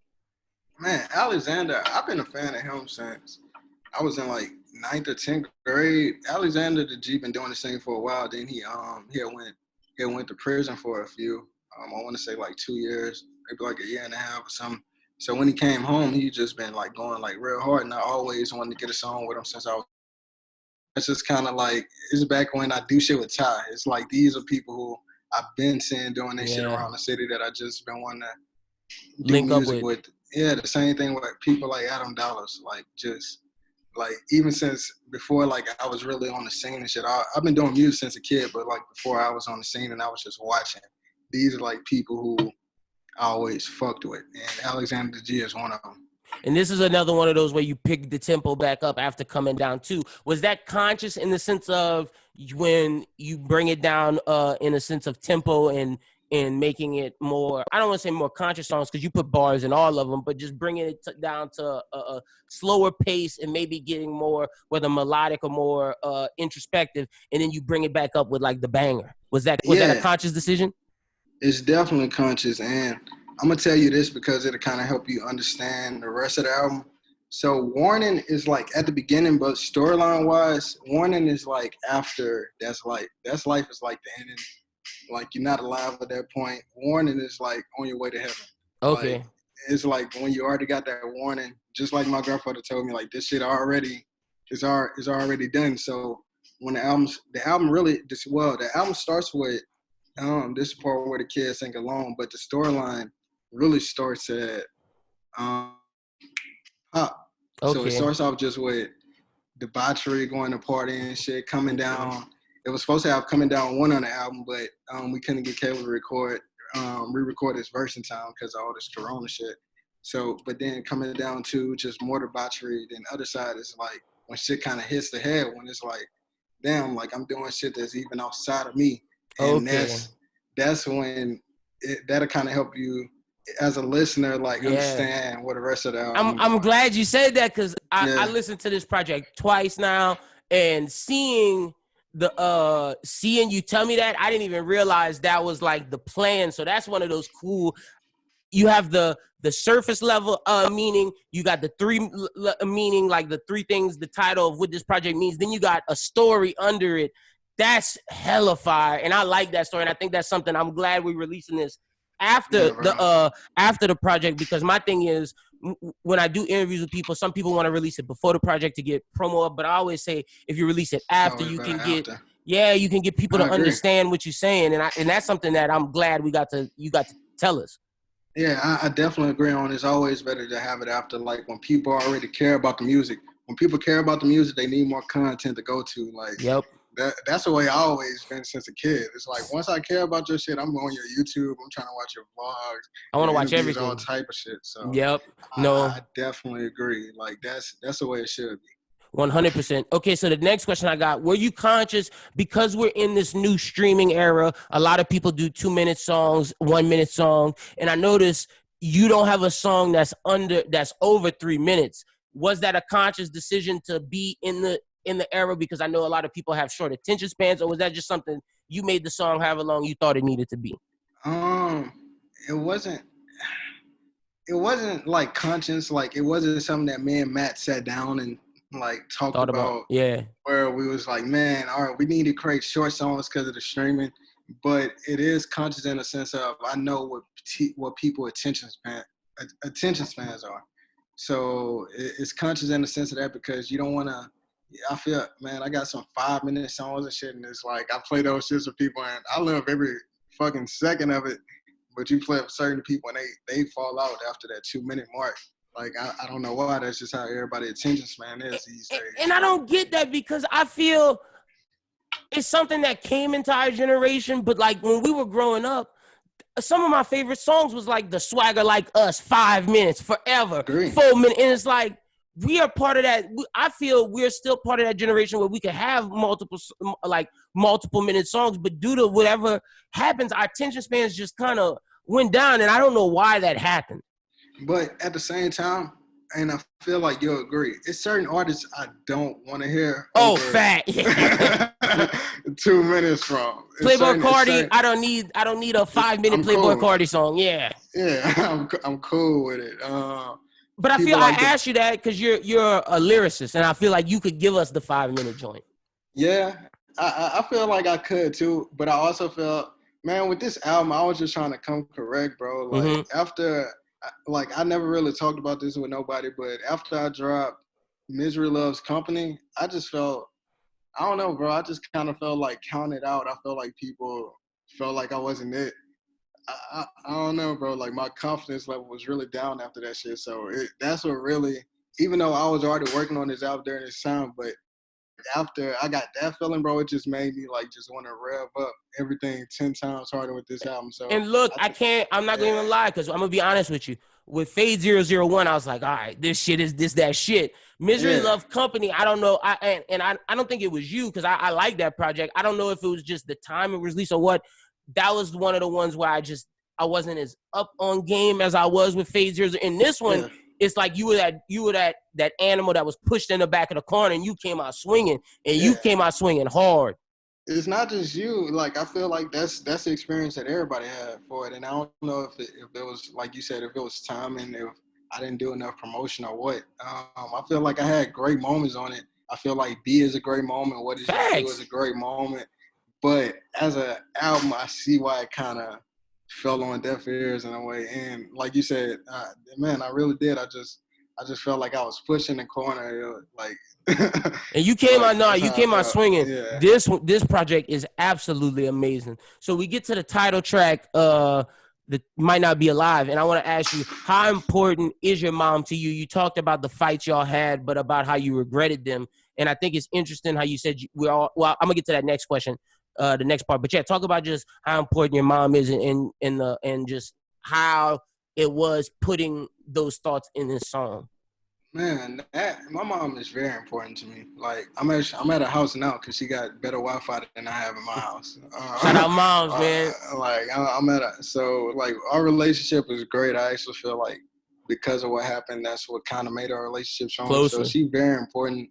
Man, Alexander, I've been a fan of him since I was in like 9th or 10th grade. Alexander the G been doing this thing for a while. Then he went to prison for a few. I want to say like 2 years, maybe like a year and a half or something. So when he came home, he just been like going like real hard, and I always wanted to get a song with him since I was. It's just kind of like, it's back when I do shit with Ty. It's like, these are people who I've been seeing doing this shit Yeah. around the city that I just been wanting to do Link up music with. Yeah, the same thing with people like Adam Dollars. Like, just like, even since before, like, I was really on the scene and shit. I've been doing music since a kid, but like before I was on the scene and I was just watching. These are like people who I always fucked with, and Alexander G is one of them. And this is another one of those where you pick the tempo back up after coming down too. Was that conscious in the sense of when you bring it down in a sense of tempo and making it more, I don't want to say more conscious songs because you put bars in all of them, but just bringing it down to a slower pace and maybe getting more, whether melodic or more introspective, and then you bring it back up with like the banger. Was that a conscious decision? It's definitely conscious, and I'm gonna tell you this because it'll kind of help you understand the rest of the album. So Warning is like at the beginning, but storyline wise, Warning is like after That's Life. That's Life is like the ending. Like, you're not alive at that point. Warning is like on your way to heaven. Okay. Like, it's like when you already got that warning, just like my grandfather told me, like, this shit already is already done. So when the album starts with this part where the kids sing alone, but the storyline really starts at Pop. Okay. So it starts off just with debauchery, going to party and shit, coming down. It was supposed to have Coming Down 1 on the album, but we couldn't get cable to re-record this verse in time because of all this Corona shit. So, but then Coming Down 2, just more debauchery. Then the other side is like when shit kind of hits the head, when it's like, damn, like I'm doing shit that's even outside of me. And that's when that'll kind of help you as a listener, like understand what the rest of the album. I'm glad you said that because I listened to this project twice now, and seeing you tell me that, I didn't even realize that was like the plan. So that's one of those cool. You have the surface level meaning, you got the three meaning, like the three things, the title of what this project means. Then you got a story under it. That's hella fire, and I like that story. And I think that's something I'm glad we're releasing this after the project, because my thing is, when I do interviews with people, some people want to release it before the project to get promo up, but I always say if you release it after, you can get people to understand what you're saying, and that's something that I'm glad you got to tell us. Yeah, I definitely agree on. It's always better to have it after, like when people already care about the music. When people care about the music, they need more content to go to. Like, that's the way I always been since a kid. It's like, once I care about your shit, I'm on your YouTube. I'm trying to watch your vlogs. I want to watch everything. All type of shit. So I definitely agree. Like, that's the way it should be. 100%. Okay, so the next question I got, were you conscious, because we're in this new streaming era, a lot of people do 2-minute songs, 1-minute song, and I noticed you don't have a song that's over 3 minutes. Was that a conscious decision to be in the era, because I know a lot of people have short attention spans, or was that just something you made the song however long you thought it needed to be? It wasn't like conscious, like it wasn't something that me and Matt sat down and like talked about. Where we was like, man, all right, we need to create short songs because of the streaming, but it is conscious in the sense of I know what people attention spans are. So it's conscious in the sense of that, because you don't want to. I feel, man, I got some 5-minute songs and shit, and it's like I play those shits with people, and I love every fucking second of it. But you play with certain people, and they fall out after that 2-minute mark. Like, I don't know why. That's just how everybody's attention span is these days. And I don't get that, because I feel it's something that came into our generation. But like when we were growing up, some of my favorite songs was like the Swagger Like Us, 5 minutes, Forever, 4 minutes. And it's like, we are part of that. I feel we're still part of that generation where we can have multiple minute songs, but due to whatever happens, our attention spans just kind of went down, and I don't know why that happened. But at the same time, and I feel like you'll agree, it's certain artists I don't want to hear. Fat. 2 minutes from Playboy Cardi. I don't need a 5-minute Playboy Cardi song. Yeah, I'm cool with it. But I feel I asked you that because you're a lyricist, and I feel like you could give us the 5-minute joint. Yeah, I feel like I could too, but I also feel, man, with this album, I was just trying to come correct, bro. Like after, like I never really talked about this with nobody, but after I dropped Misery Loves Company, I just felt, I don't know, bro. I just kind of felt like counted out. I felt like people felt like I wasn't it. I don't know, bro. Like my confidence level was really down after that shit. So that's what really, even though I was already working on this out during this time, but after I got that feeling, bro, it just made me like just want to rev up everything 10 times harder with this album. So and look, I'm not gonna even lie, because I'm gonna be honest with you. With Fade 001, I was like, all right, this shit is that shit. Misery Love Company, I don't know. I don't think it was you, because I like that project. I don't know if it was just the time it was released or what. That was one of the ones where I wasn't as up on game as I was with Fade 0. In this one, it's like you were that animal that was pushed in the back of the corner, and you came out swinging, and you came out swinging hard. It's not just you. Like, I feel like that's the experience that everybody had for it. And I don't know if it was, like you said, if it was timing, if I didn't do enough promotion or what. I feel like I had great moments on it. I feel like B is a great moment. What Is You Do is a great moment. But as an album, I see why it kind of fell on deaf ears in a way. And like you said, man, I really did. I just felt like I was pushing the corner, like. And you came out swinging. Yeah. This project is absolutely amazing. So we get to the title track, that Might Not Be Alive, and I want to ask you, how important is your mom to you? You talked about the fights y'all had, but about how you regretted them, and I think it's interesting how you said I'm gonna get to that next question, the next part. But yeah, talk about just how important your mom is and just how it was putting those thoughts in this song. Man, my mom is very important to me. Like, I'm at a house now because she got better Wi-Fi than I have in my house. Shout out moms, man. Like, so like our relationship is great. I actually feel like because of what happened, that's what kind of made our relationship stronger. Closer. So she's very important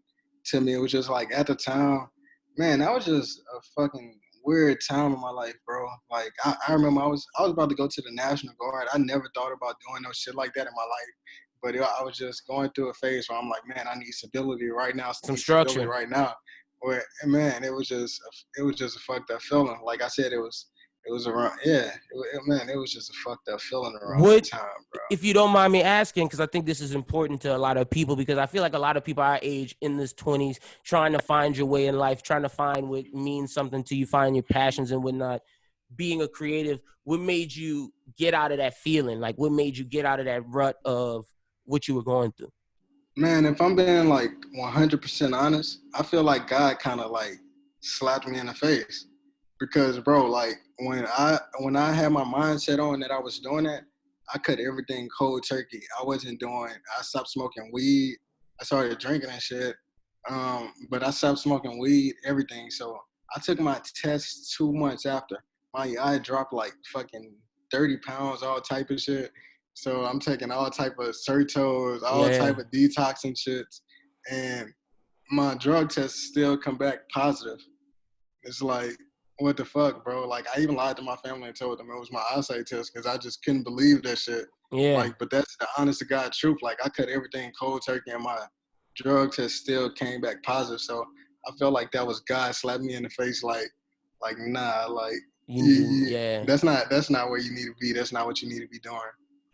to me. It was just like at the time, man, that was just a fucking weird time in my life, bro. Like I remember I was about to go to the National Guard. I never thought about doing no shit like that in my life. But I was just going through a phase where I'm like, man, I need stability right now. Some structure right now. Where, man, it was just a fucked up feeling. Like I said, it was around, man, it was just a fucked up feeling around that time, bro. If you don't mind me asking, because I think this is important to a lot of people, because I feel like a lot of people our age in this 20s trying to find your way in life, trying to find what means something to you, find your passions and whatnot. Being a creative, what made you get out of that feeling? Like, what made you get out of that rut of what you were going through? Man, if I'm being like 100% honest, I feel like God kind of like slapped me in the face, because bro, like when I had my mindset on that I was doing that, I cut everything cold turkey. I stopped smoking weed. I started drinking and shit. But I stopped smoking weed, everything. So I took my test 2 months after. I dropped like fucking 30 pounds, all type of shit. So I'm taking all type of Certos, all type of detoxing shits, and my drug tests still come back positive. It's like, what the fuck, bro? Like, I even lied to my family and told them it was my eyesight test because I just couldn't believe that shit. Yeah. Like, but that's the honest to God truth. Like, I cut everything cold turkey and my drug test still came back positive. So I felt like that was God slapping me in the face, like nah, like, that's not where you need to be. That's not what you need to be doing.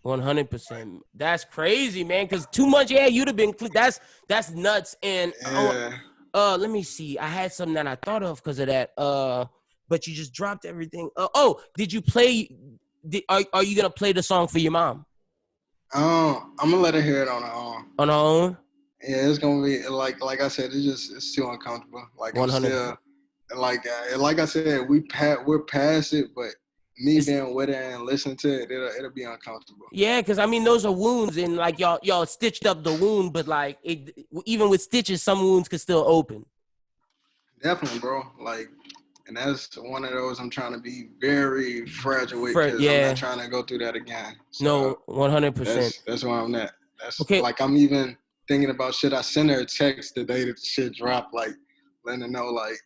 100%. That's crazy, man. Because 2 months, you'd have been. That's nuts. And let me see. I had something that I thought of because of that. But you just dropped everything. Did you play? Are you gonna play the song for your mom? I'm gonna let her hear it on her own. On her own? Yeah, it's gonna be like I said. It's too uncomfortable. Like 100%. I'm still like I said, we're past it, but me being with her and listening to it, it'll be uncomfortable. Yeah, because I mean those are wounds, and like y'all stitched up the wound, but like even with stitches, some wounds could still open. Definitely, bro. Like, and that's one of those I'm trying to be very fragile with, because I'm not trying to go through that again. So no, 100%. That's where I'm at. That's okay. Like, I'm even thinking about, should I send her a text the day that the shit dropped, like letting her know, like.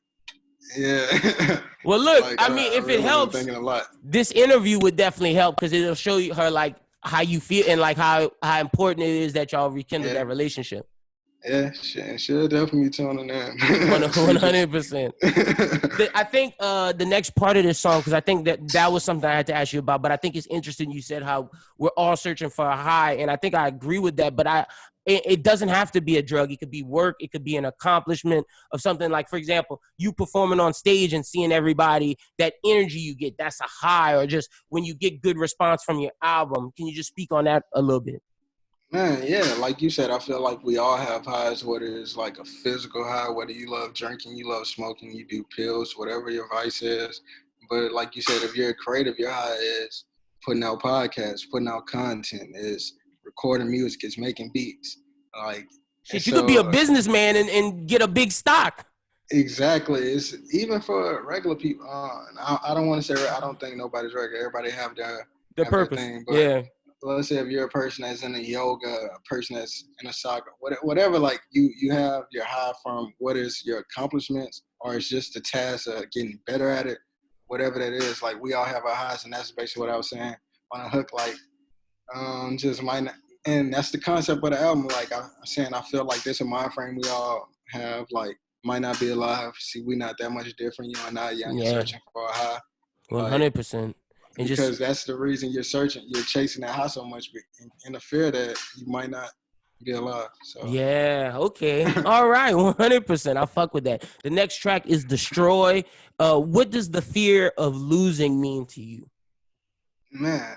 Yeah. Well, look, like, I mean, if it helps, thinking a lot. This interview would definitely help, because it'll show her like how you feel and like how important it is that y'all rekindle that relationship. Yeah, she'll definitely be tuning in. 100%. I think the next part of this song, because I think that was something I had to ask you about, but I think it's interesting. You said how we're all searching for a high, and I think I agree with that. But it doesn't have to be a drug. It could be work. It could be an accomplishment of something. Like, for example, you performing on stage and seeing everybody, that energy you get, that's a high. Or just when you get good response from your album. Can you just speak on that a little bit? Man, yeah, like you said, I feel like we all have highs, whether it's like a physical high, whether you love drinking, you love smoking, you do pills, whatever your vice is. But like you said, if you're creative, your high is putting out podcasts, putting out content, is recording music, is making beats. Like, Shit, you could be a businessman and get a big stock. Exactly. It's even for regular people. I don't want to say, I don't think nobody's regular. Everybody have their purpose. thing, but yeah. Let's say if you're a person that's in a yoga, a person that's in a soccer, whatever, like you have your high from what is your accomplishments, or it's just the task of getting better at it, whatever that is. Like, we all have our highs, and that's basically what I was saying on a hook. Like, just might not, and that's the concept of the album. Like I'm saying, I feel like this is a mind frame we all have. Like, might not be alive. See, we not that much different. You and I, young, searching for a high. 100%. Because that's the reason you're searching, you're chasing that high so much, in the fear that you might not be alive. So yeah, okay, all right, 100%. I fuck with that. The next track is Destroy. What does the fear of losing mean to you? Man,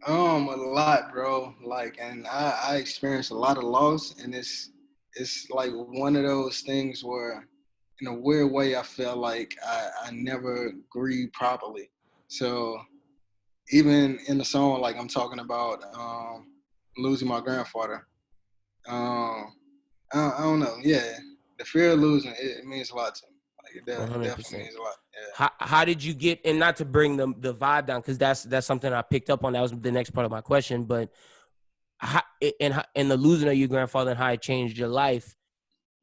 a lot, bro. Like, and I experienced a lot of loss, and it's like one of those things where, in a weird way, I feel like I never grieved properly. So even in the song, like I'm talking about losing my grandfather. I don't know. Yeah, the fear of losing, it means a lot to me. Like, it definitely means a lot. Yeah. How did you get, and not to bring the vibe down, because that's something I picked up on. That was the next part of my question. But and the losing of your grandfather and how it changed your life,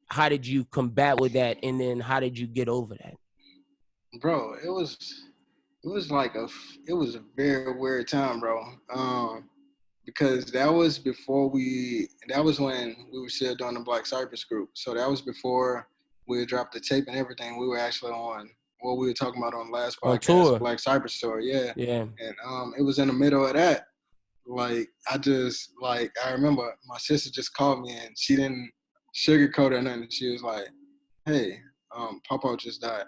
how did you combat with that, and then how did you get over that? Bro, it was like a very weird time, bro. Because that was when we were still doing the Black Cypress group. So that was before we had dropped the tape and everything. We were actually on what we were talking about on the last podcast, tour. Black Cypress tour, yeah. Yeah. And it was in the middle of that. Like, I remember my sister just called me, and she didn't sugarcoat or nothing. She was like, "Hey, Papa just died."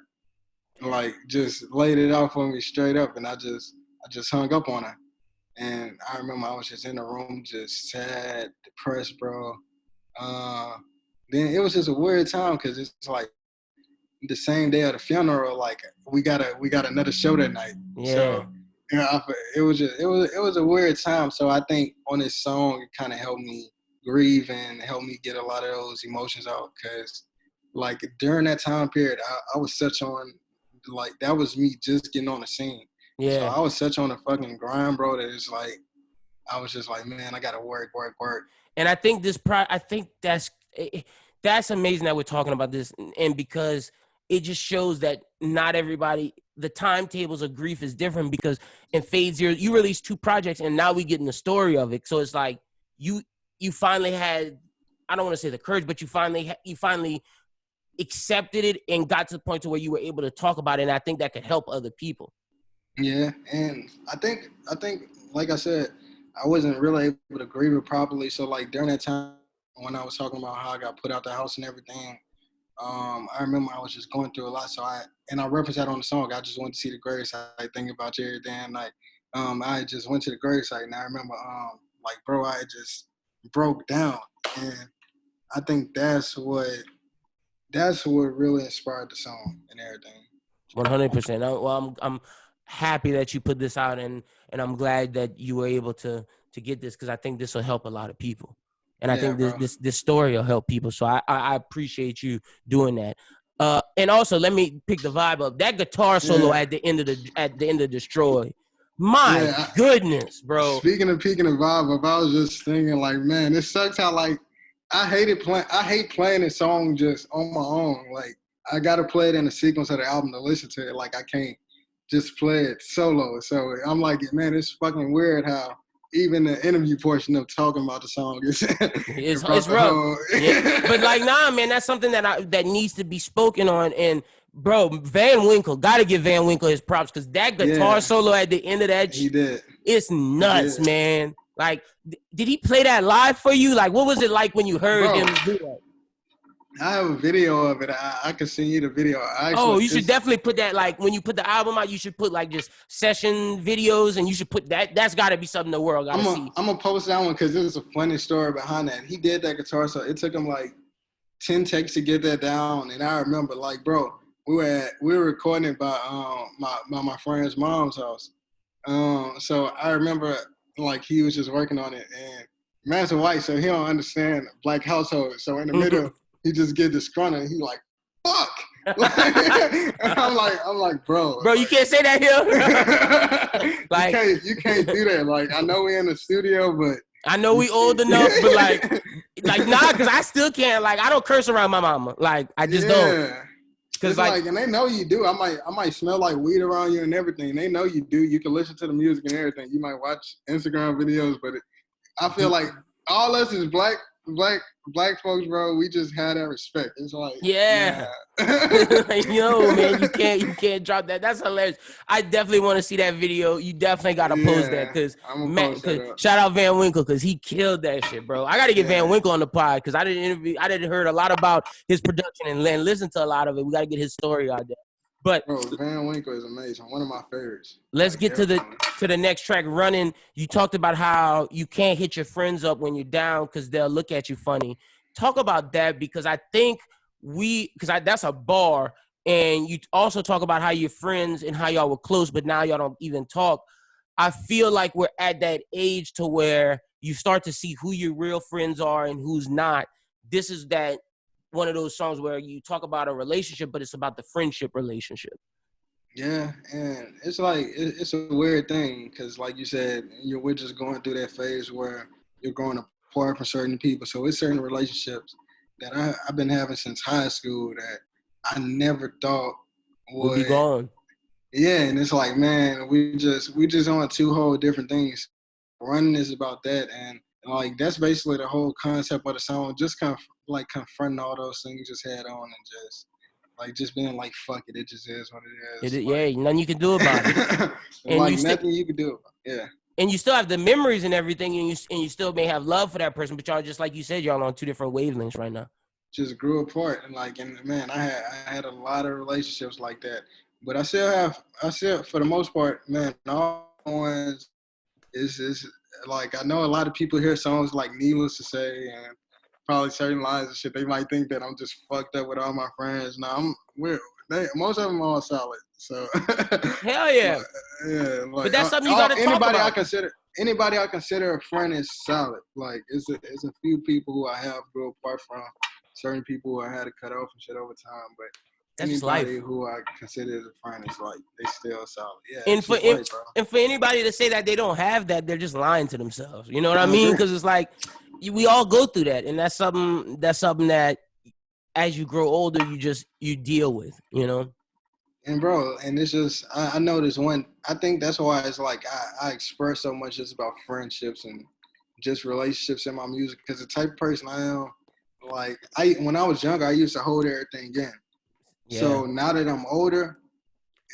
Like, just laid it out for me straight up, and I just hung up on her. And I remember I was just in the room, just sad, depressed, bro. Then it was just a weird time, because it's like the same day of the funeral. Like, we got another show that night. Yeah. So, you know, it was a weird time. So I think on this song, it kind of helped me grieve and helped me get a lot of those emotions out. Because, like, during that time period, I was such on, like, that was me just getting on the scene. Yeah. So I was such on a fucking grind, bro, that it's like, I was just like, man, I got to work. And I think that's amazing that we're talking about this. And because it just shows that not everybody, the timetables of grief is different, because in Fade Zero, you released 2 projects, and now we getting the story of it. So it's like you finally had, I don't want to say the courage, but you finally accepted it and got to the point to where you were able to talk about it. And I think that could help other people. Yeah, and I think, like I said, I wasn't really able to grieve it properly. So, like, during that time when I was talking about how I got put out the house and everything, I remember I was just going through a lot. So I referenced that on the song. I just went to see the gravesite, thinking about you every day and night. I just went to the gravesite, and I remember, like, bro, I just broke down, and I think that's what really inspired the song and everything. 100%. Well, I'm happy that you put this out, and I'm glad that you were able to get this, because I think this will help a lot of people, and I think this story will help people. So I appreciate you doing that. And also, let me pick the vibe up. That guitar solo at the end of Destroy. My goodness, bro. Speaking of peaking the vibe up, I was just thinking, like, man, it sucks how, like, I hate playing this song just on my own. Like, I gotta play it in the sequence of the album to listen to it. Like, I can't just play it solo. So I'm like, man, it's fucking weird how even the interview portion of talking about the song is it's rough. Yeah. But like, nah, man, that's something that needs to be spoken on. And bro, Van Winkle, gotta give Van Winkle his props because that guitar solo at the end of that, he did. It's nuts, man. Like, did he play that live for you? Like, what was it like when you heard him do that? I have a video of it. I can send you the video. You should definitely put that, like, when you put the album out, you should put, like, just session videos, and you should put that. That's got to be something the world got to see. I'm going to post that one because there's a funny story behind that. He did that guitar, so it took him, like, 10 takes to get that down. And I remember, like, bro, we were recording it by my friend's mom's house. So I remember, like, he was just working on it. And man's a white, so he don't understand black household. So in the middle, he just get disgruntled, and he like, fuck. I'm like, bro. Bro, you can't say that here. Like, you can't do that. Like, I know we in the studio, but I know we old enough, but like nah, because I still can't. Like, I don't curse around my mama. Like, I just don't. Because like, and they know you do. I might smell like weed around you and everything. They know you do. You can listen to the music and everything. You might watch Instagram videos, but I feel like all us is black folks, bro. We just had that respect. It's like, like, yo, man, you can't drop that. That's hilarious. I definitely want to see that video. You definitely gotta post that because shout out Van Winkle because he killed that shit, bro. I gotta get Van Winkle on the pod because I didn't heard a lot about his production and listen to a lot of it. We gotta get his story out there. But bro, Van Winkle is amazing. One of my favorites. Let's get to the next track, Running. You talked about how you can't hit your friends up when you're down because they'll look at you funny. Talk about that because I think that's a bar. And you also talk about how your friends and how y'all were close, but now y'all don't even talk. I feel like we're at that age to where you start to see who your real friends are and who's not. This is that one of those songs where you talk about a relationship, but it's about the friendship relationship. Yeah, and it's like it's a weird thing because, like you said, we're just going through that phase where you're growing apart from certain people. So it's certain relationships that I've been having since high school that I never thought would be gone. Yeah, and it's like, man, we just on two whole different things. Running is about that, and like that's basically the whole concept of the song. Just confronting all those things just head on and just being like, fuck it, it just is what it is. Nothing you can do about it. And like nothing you can do about it. Yeah. And you still have the memories and everything, and you still may have love for that person, but y'all just like you said, y'all on two different wavelengths right now. Just grew apart, and man, I had a lot of relationships like that, but I still for the most part, man, all ones is like I know a lot of people hear songs like "Needless to Say" and probably certain lines and shit. They might think that I'm just fucked up with all my friends. No, most of them are all solid. So hell yeah, but that's something you gotta talk about. Anybody I consider a friend is solid. Like it's a few people who I have grew apart from, certain people who I had to cut off and shit over time, but that's anybody life. Who I consider as a friend is like they still solid. Yeah. And for anybody to say that they don't have that, they're just lying to themselves. You know what I mean? Because it's like we all go through that, and that's something that as you grow older, you deal with. You know. And bro, and it's just I know this one. I think that's why it's like I express so much just about friendships and just relationships in my music because the type of person I am. Like when I was younger, I used to hold everything in. Yeah. So now that I'm older,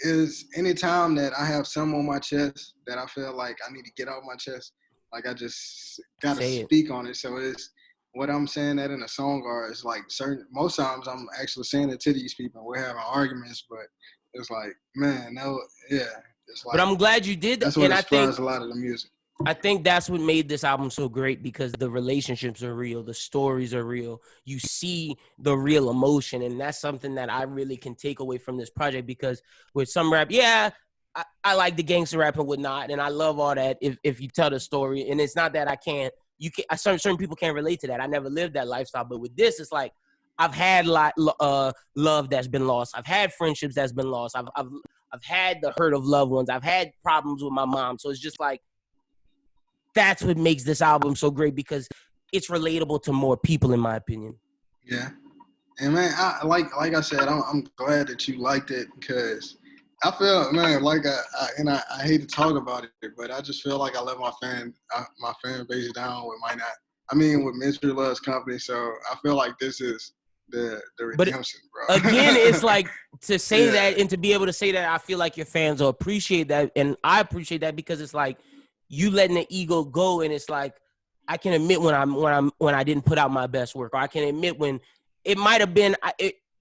is anytime that I have something on my chest that I feel like I need to get off my chest, like I just gotta speak on it. So it's what I'm saying that in a song or it's like most times I'm actually saying it to these people. We're having arguments, but it's like, man, no, yeah. It's like, but I'm glad you did that. That's what inspires a lot of the music. I think that's what made this album so great because the relationships are real. The stories are real. You see the real emotion. And that's something that I really can take away from this project because with some rap, I like the gangster rap and whatnot. And I love all that if you tell the story. And it's not that certain people can't relate to that. I never lived that lifestyle. But with this, it's like I've had love that's been lost. I've had friendships that's been lost. I've had the hurt of loved ones. I've had problems with my mom. So it's just like, that's what makes this album so great because it's relatable to more people, in my opinion. Yeah, and man, like I said, I'm glad that you liked it because I feel, man, like I hate to talk about it, but I just feel like I let my fan base down with Mystery Loves Company. So I feel like this is the redemption, bro. Again, it's like to say that and to be able to say that, I feel like your fans will appreciate that, and I appreciate that because it's like you letting the ego go, and it's like I can admit when I didn't put out my best work, or I can admit when it might have been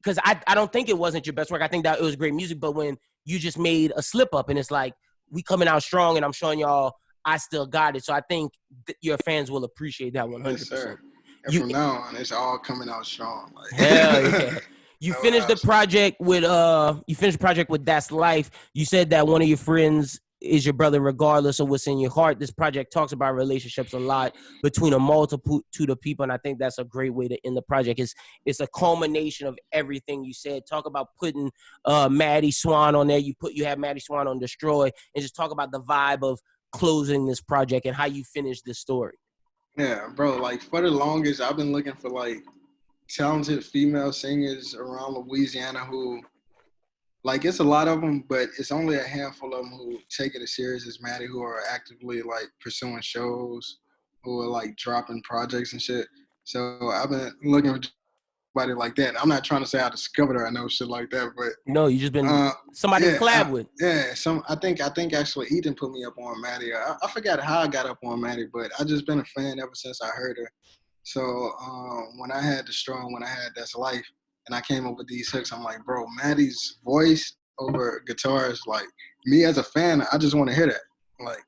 because I don't think it wasn't your best work. I think that it was great music, but when you just made a slip up, and it's like we coming out strong, and I'm showing y'all I still got it. So I think your fans will appreciate that 100%. Yes, sir. And from now on, it's all coming out strong. Like, hell yeah. You finished the project with That's Life. You said that one of your friends is your brother regardless of what's in your heart. This project talks about relationships a lot between a multitude of people, and I think that's a great way to end the project. It's a culmination of everything you said. Talk about putting Maddie Swan on there. You have Maddie Swan on Destroy, and just talk about the vibe of closing this project and how you finished this story. Yeah, bro, like for the longest, I've been looking for like talented female singers around Louisiana who, like, it's a lot of them, but it's only a handful of them who take it as serious as Maddie, who are actively, like, pursuing shows, who are, like, dropping projects and shit. So I've been looking for somebody like that. I'm not trying to say I discovered her. I know shit like that, but no, you just been somebody to collab with. Yeah, I think actually Ethan put me up on Maddie. I forgot how I got up on Maddie, but I just been a fan ever since I heard her. So when I had Destroy and when I had That's Life, and I came up with these hooks, I'm like, bro, Maddie's voice over guitars, like, me as a fan, I just want to hear that. Like,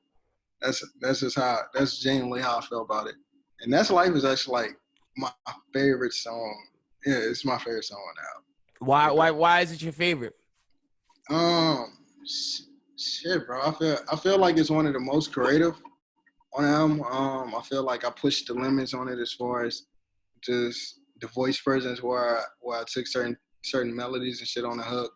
that's genuinely how I feel about it. And That's Life is actually, like, my favorite song. Yeah, it's my favorite song now. Why is it your favorite? Shit, bro. I feel like it's one of the most creative on the album. I feel like I pushed the limits on it as far as just the voice presence where I took certain melodies and shit on the hook.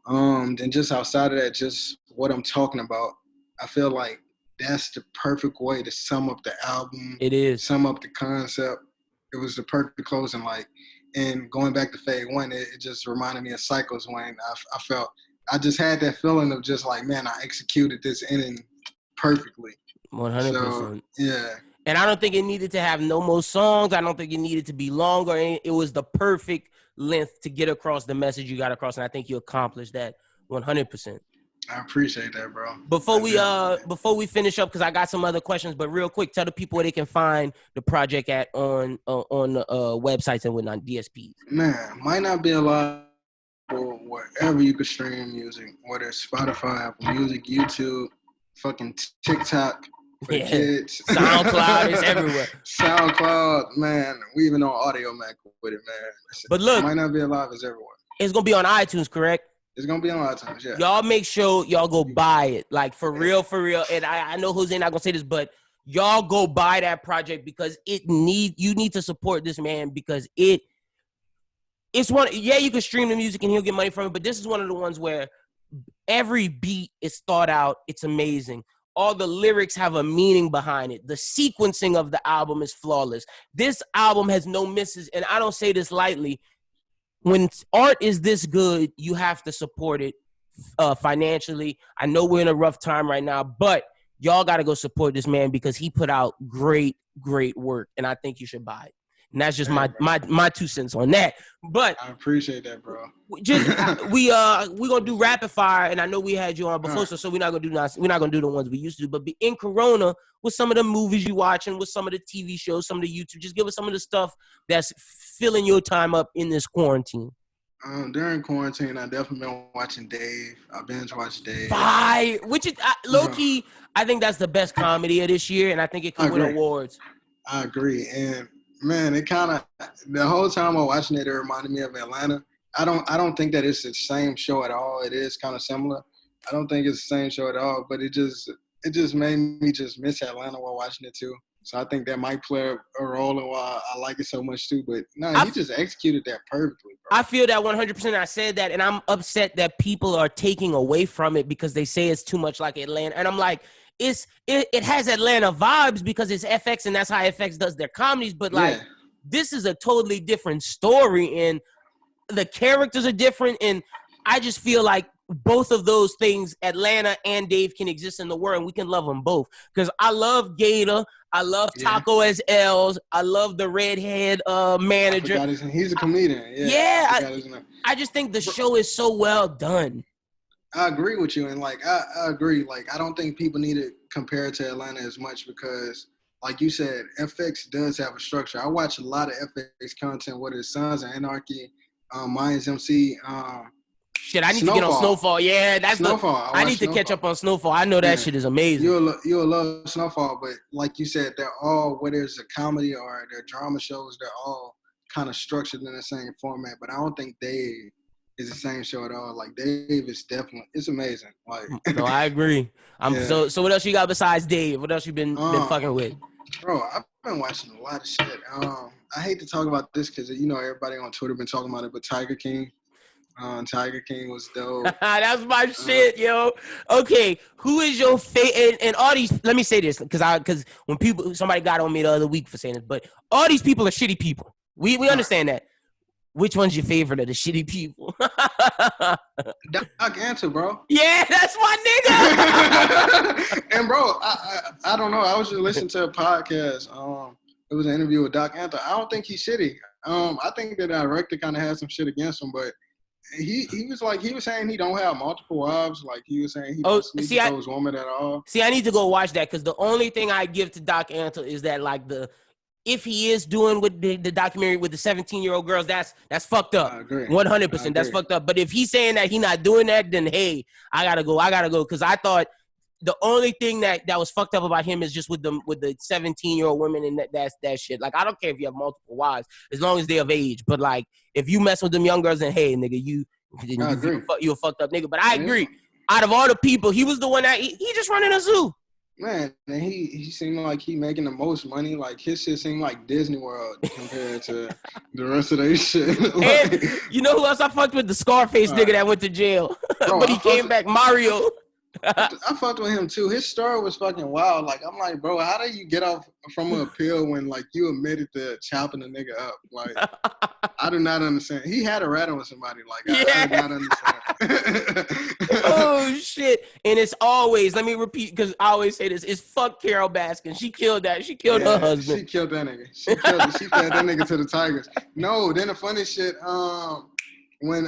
Then just outside of that, just what I'm talking about, I feel like that's the perfect way to sum up the album. It is. Sum up the concept. It was the perfect closing, like, and going back to Fade One, it just reminded me of Cycles when I felt, I just had that feeling of just like, man, I executed this ending perfectly. 100%. So, yeah. And I don't think it needed to have no more songs. I don't think it needed to be longer. It was the perfect length to get across the message you got across, and I think you accomplished that 100%. I appreciate that, bro. Before we finish up, because I got some other questions, but real quick, tell the people where they can find the project at on websites and whatnot, DSPs. Man, might not be a lot wherever you can stream music, whether it's Spotify, Apple Music, YouTube, fucking TikTok. For the kids. SoundCloud is everywhere. SoundCloud, man. We even on Audio Mac with it, man. But look, it might not be alive, it's everywhere. It's gonna be on iTunes, correct? It's gonna be on iTunes, yeah. Y'all make sure y'all go buy it, like for real. And I know Jose not gonna say this, but y'all go buy that project because you need to support this man because it's one. Yeah, you can stream the music and he'll get money from it, but this is one of the ones where every beat is thought out. It's amazing. All the lyrics have a meaning behind it. The sequencing of the album is flawless. This album has no misses, and I don't say this lightly. When art is this good, you have to support it financially. I know we're in a rough time right now, but y'all got to go support this man because he put out great, great work, and I think you should buy it. And that's just my 2 cents on that. But I appreciate that, bro. We gonna do rapid fire, and I know we had you on before, so we're not gonna do the ones we used to do. But be in Corona with some of the movies you watching, with some of the TV shows, some of the YouTube. Just give us some of the stuff that's filling your time up in this quarantine. During quarantine, I definitely been watching Dave. I binge watched Dave. Fire, which is low key. I think that's the best comedy of this year, and I think it could win awards. I agree, and man, it kind of the whole time I'm watching it, it reminded me of Atlanta. I don't think that it's the same show at all. It is kind of similar. I don't think it's the same show at all, but it just made me just miss Atlanta while watching it too. So I think that might play a role in why I like it so much too. But no, he just executed that perfectly, bro. I feel that 100%. I said that, and I'm upset that people are taking away from it because they say it's too much like Atlanta. And I'm like, it has Atlanta vibes because it's FX, and that's how FX does their comedies. But like, this is a totally different story, and the characters are different. And I just feel like both of those things, Atlanta and Dave, can exist in the world, and we can love them both. Because I love Gator, I love Taco as Els, I love the redhead manager. He's a comedian. I just think the show is so well done. I agree with you, and like I agree. Like I don't think people need to compare it to Atlanta as much because, like you said, FX does have a structure. I watch a lot of FX content, whether it's Sons of Anarchy, Mayans MC. Shit, I need to get on Snowfall. Yeah, that's Snowfall. I need to catch up on Snowfall. I know that shit is amazing. You'll love Snowfall, but like you said, they're all, whether it's a comedy or they're drama shows, they're all kind of structured in the same format. But I don't think Dave is the same show at all. Like Dave is definitely, it's amazing. Like no, I agree. So what else you got besides Dave? What else you been fucking with? Bro, I've been watching a lot of shit. I hate to talk about this because everybody on Twitter been talking about it, but Tiger King. Tiger King was dope. That's my shit, yo. Okay, who is your favorite? And all these, let me say this, because when somebody got on me the other week for saying this, but all these people are shitty people. We understand that. Which one's your favorite of the shitty people? Doc Answer, bro. Yeah, that's my nigga. And bro, I don't know. I was just listening to a podcast. It was an interview with Doc Answer. I don't think he's shitty. I think the director kind of had some shit against him, but he was saying he don't have multiple wives. Like he was saying he don't sleep with those women at all. See, I need to go watch that because the only thing I give to Doc Antle is that like if he is doing with the documentary with the 17-year-old girls, that's fucked up. I agree. 100%. That's fucked up. But if he's saying that he's not doing that, then hey, I gotta go. Because I thought the only thing that was fucked up about him is just with the 17-year-old women and that shit. Like I don't care if you have multiple wives as long as they're of age. But like if you mess with them young girls, then hey, nigga, you a fucked up nigga. But I agree. Out of all the people, he was the one that he just running a zoo. Man, and he seemed like he making the most money. Like his shit seemed like Disney World compared to the rest of their shit. Like, and you know who else I fucked with? The Scarface nigga that went to jail, bro, but he came back. Mario. I fucked with him too. His story was fucking wild. Like I'm like, bro, how do you get off from an appeal when like you admitted to chopping a nigga up? Like I do not understand. He had a rat on somebody. Like I do not understand. Oh shit! And it's always, let me repeat because I always say this: it's fuck Carol Baskin. She killed that. She killed her husband. She killed that nigga. She fed that nigga to the Tigers. No, then the funny shit. When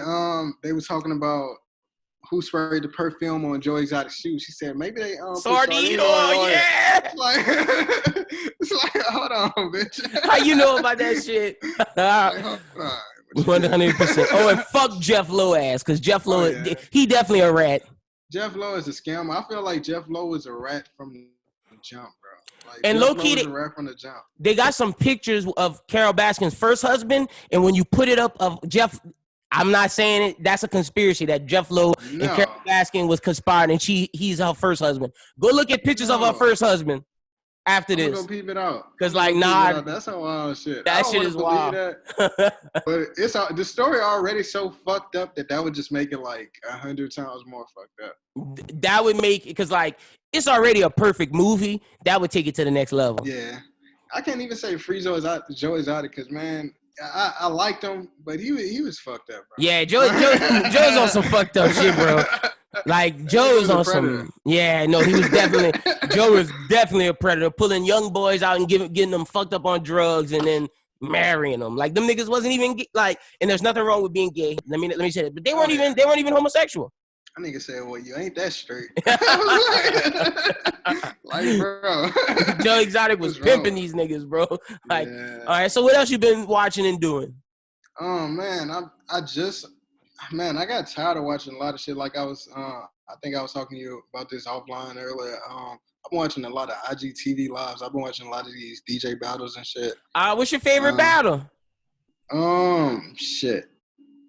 they was talking about who sprayed the perfume on Joe Exotic's shoes, she said maybe they sardine oil. Yeah. It's like hold on, bitch. How you know about that shit? 100%. Oh, and fuck Jeff Lowe ass, because Jeff Lowe, he definitely a rat. Jeff Lowe is a scammer. I feel like Jeff Lowe is a rat from the jump, bro. Like, and low key, they got some pictures of Carol Baskin's first husband, and when you put it up of Jeff, I'm not saying it. That's a conspiracy that Jeff Lowe and Carol Baskin was conspiring, and he's her first husband. Go look at pictures of her first husband after this. Go peep it out. Cause like that's some wild shit. That shit is wild. But it's the story already so fucked up that would just make it like 100 times more fucked up. That would make it because like it's already a perfect movie. That would take it to the next level. Yeah, I can't even say free Joe Exotic because man. I liked him, but he was fucked up, bro. Yeah, Joe's on some fucked up shit, bro. Like Joe was on some. Yeah, no, he was definitely. Joe was definitely a predator, pulling young boys out and getting them fucked up on drugs and then marrying them. Like them niggas wasn't even like. And there's nothing wrong with being gay. Let me say that, but they weren't even homosexual. I nigga said, well, you ain't that straight. Like, bro. Joe Exotic was pimping these niggas, bro. Like, all right, so what else you been watching and doing? Oh, man, I got tired of watching a lot of shit. Like I think I was talking to you about this offline earlier. I've been watching a lot of IGTV lives. I've been watching a lot of these DJ battles and shit. What's your favorite battle? Shit.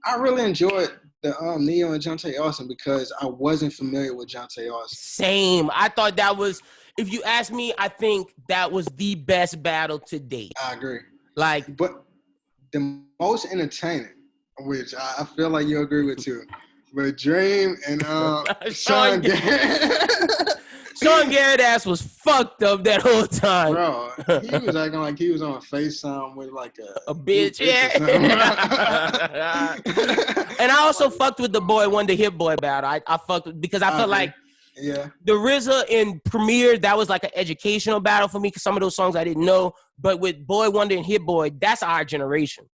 I really enjoyed the Neo and Jonte Austin because I wasn't familiar with Jonte Austin. Same. I thought that was, if you ask me, I think that was the best battle to date. I agree. Like, but the most entertaining, which I feel like you agree with too, but Dream and Sean Gang. Sean Garrett ass was fucked up that whole time. Bro, he was acting like he was on FaceTime with like a bitch. Yeah. And I also fucked with the Boy Wonder Hit Boy battle. I fucked with, because I felt like the RZA in Premiere, that was like an educational battle for me because some of those songs I didn't know. But with Boy Wonder and Hit Boy, that's our generation.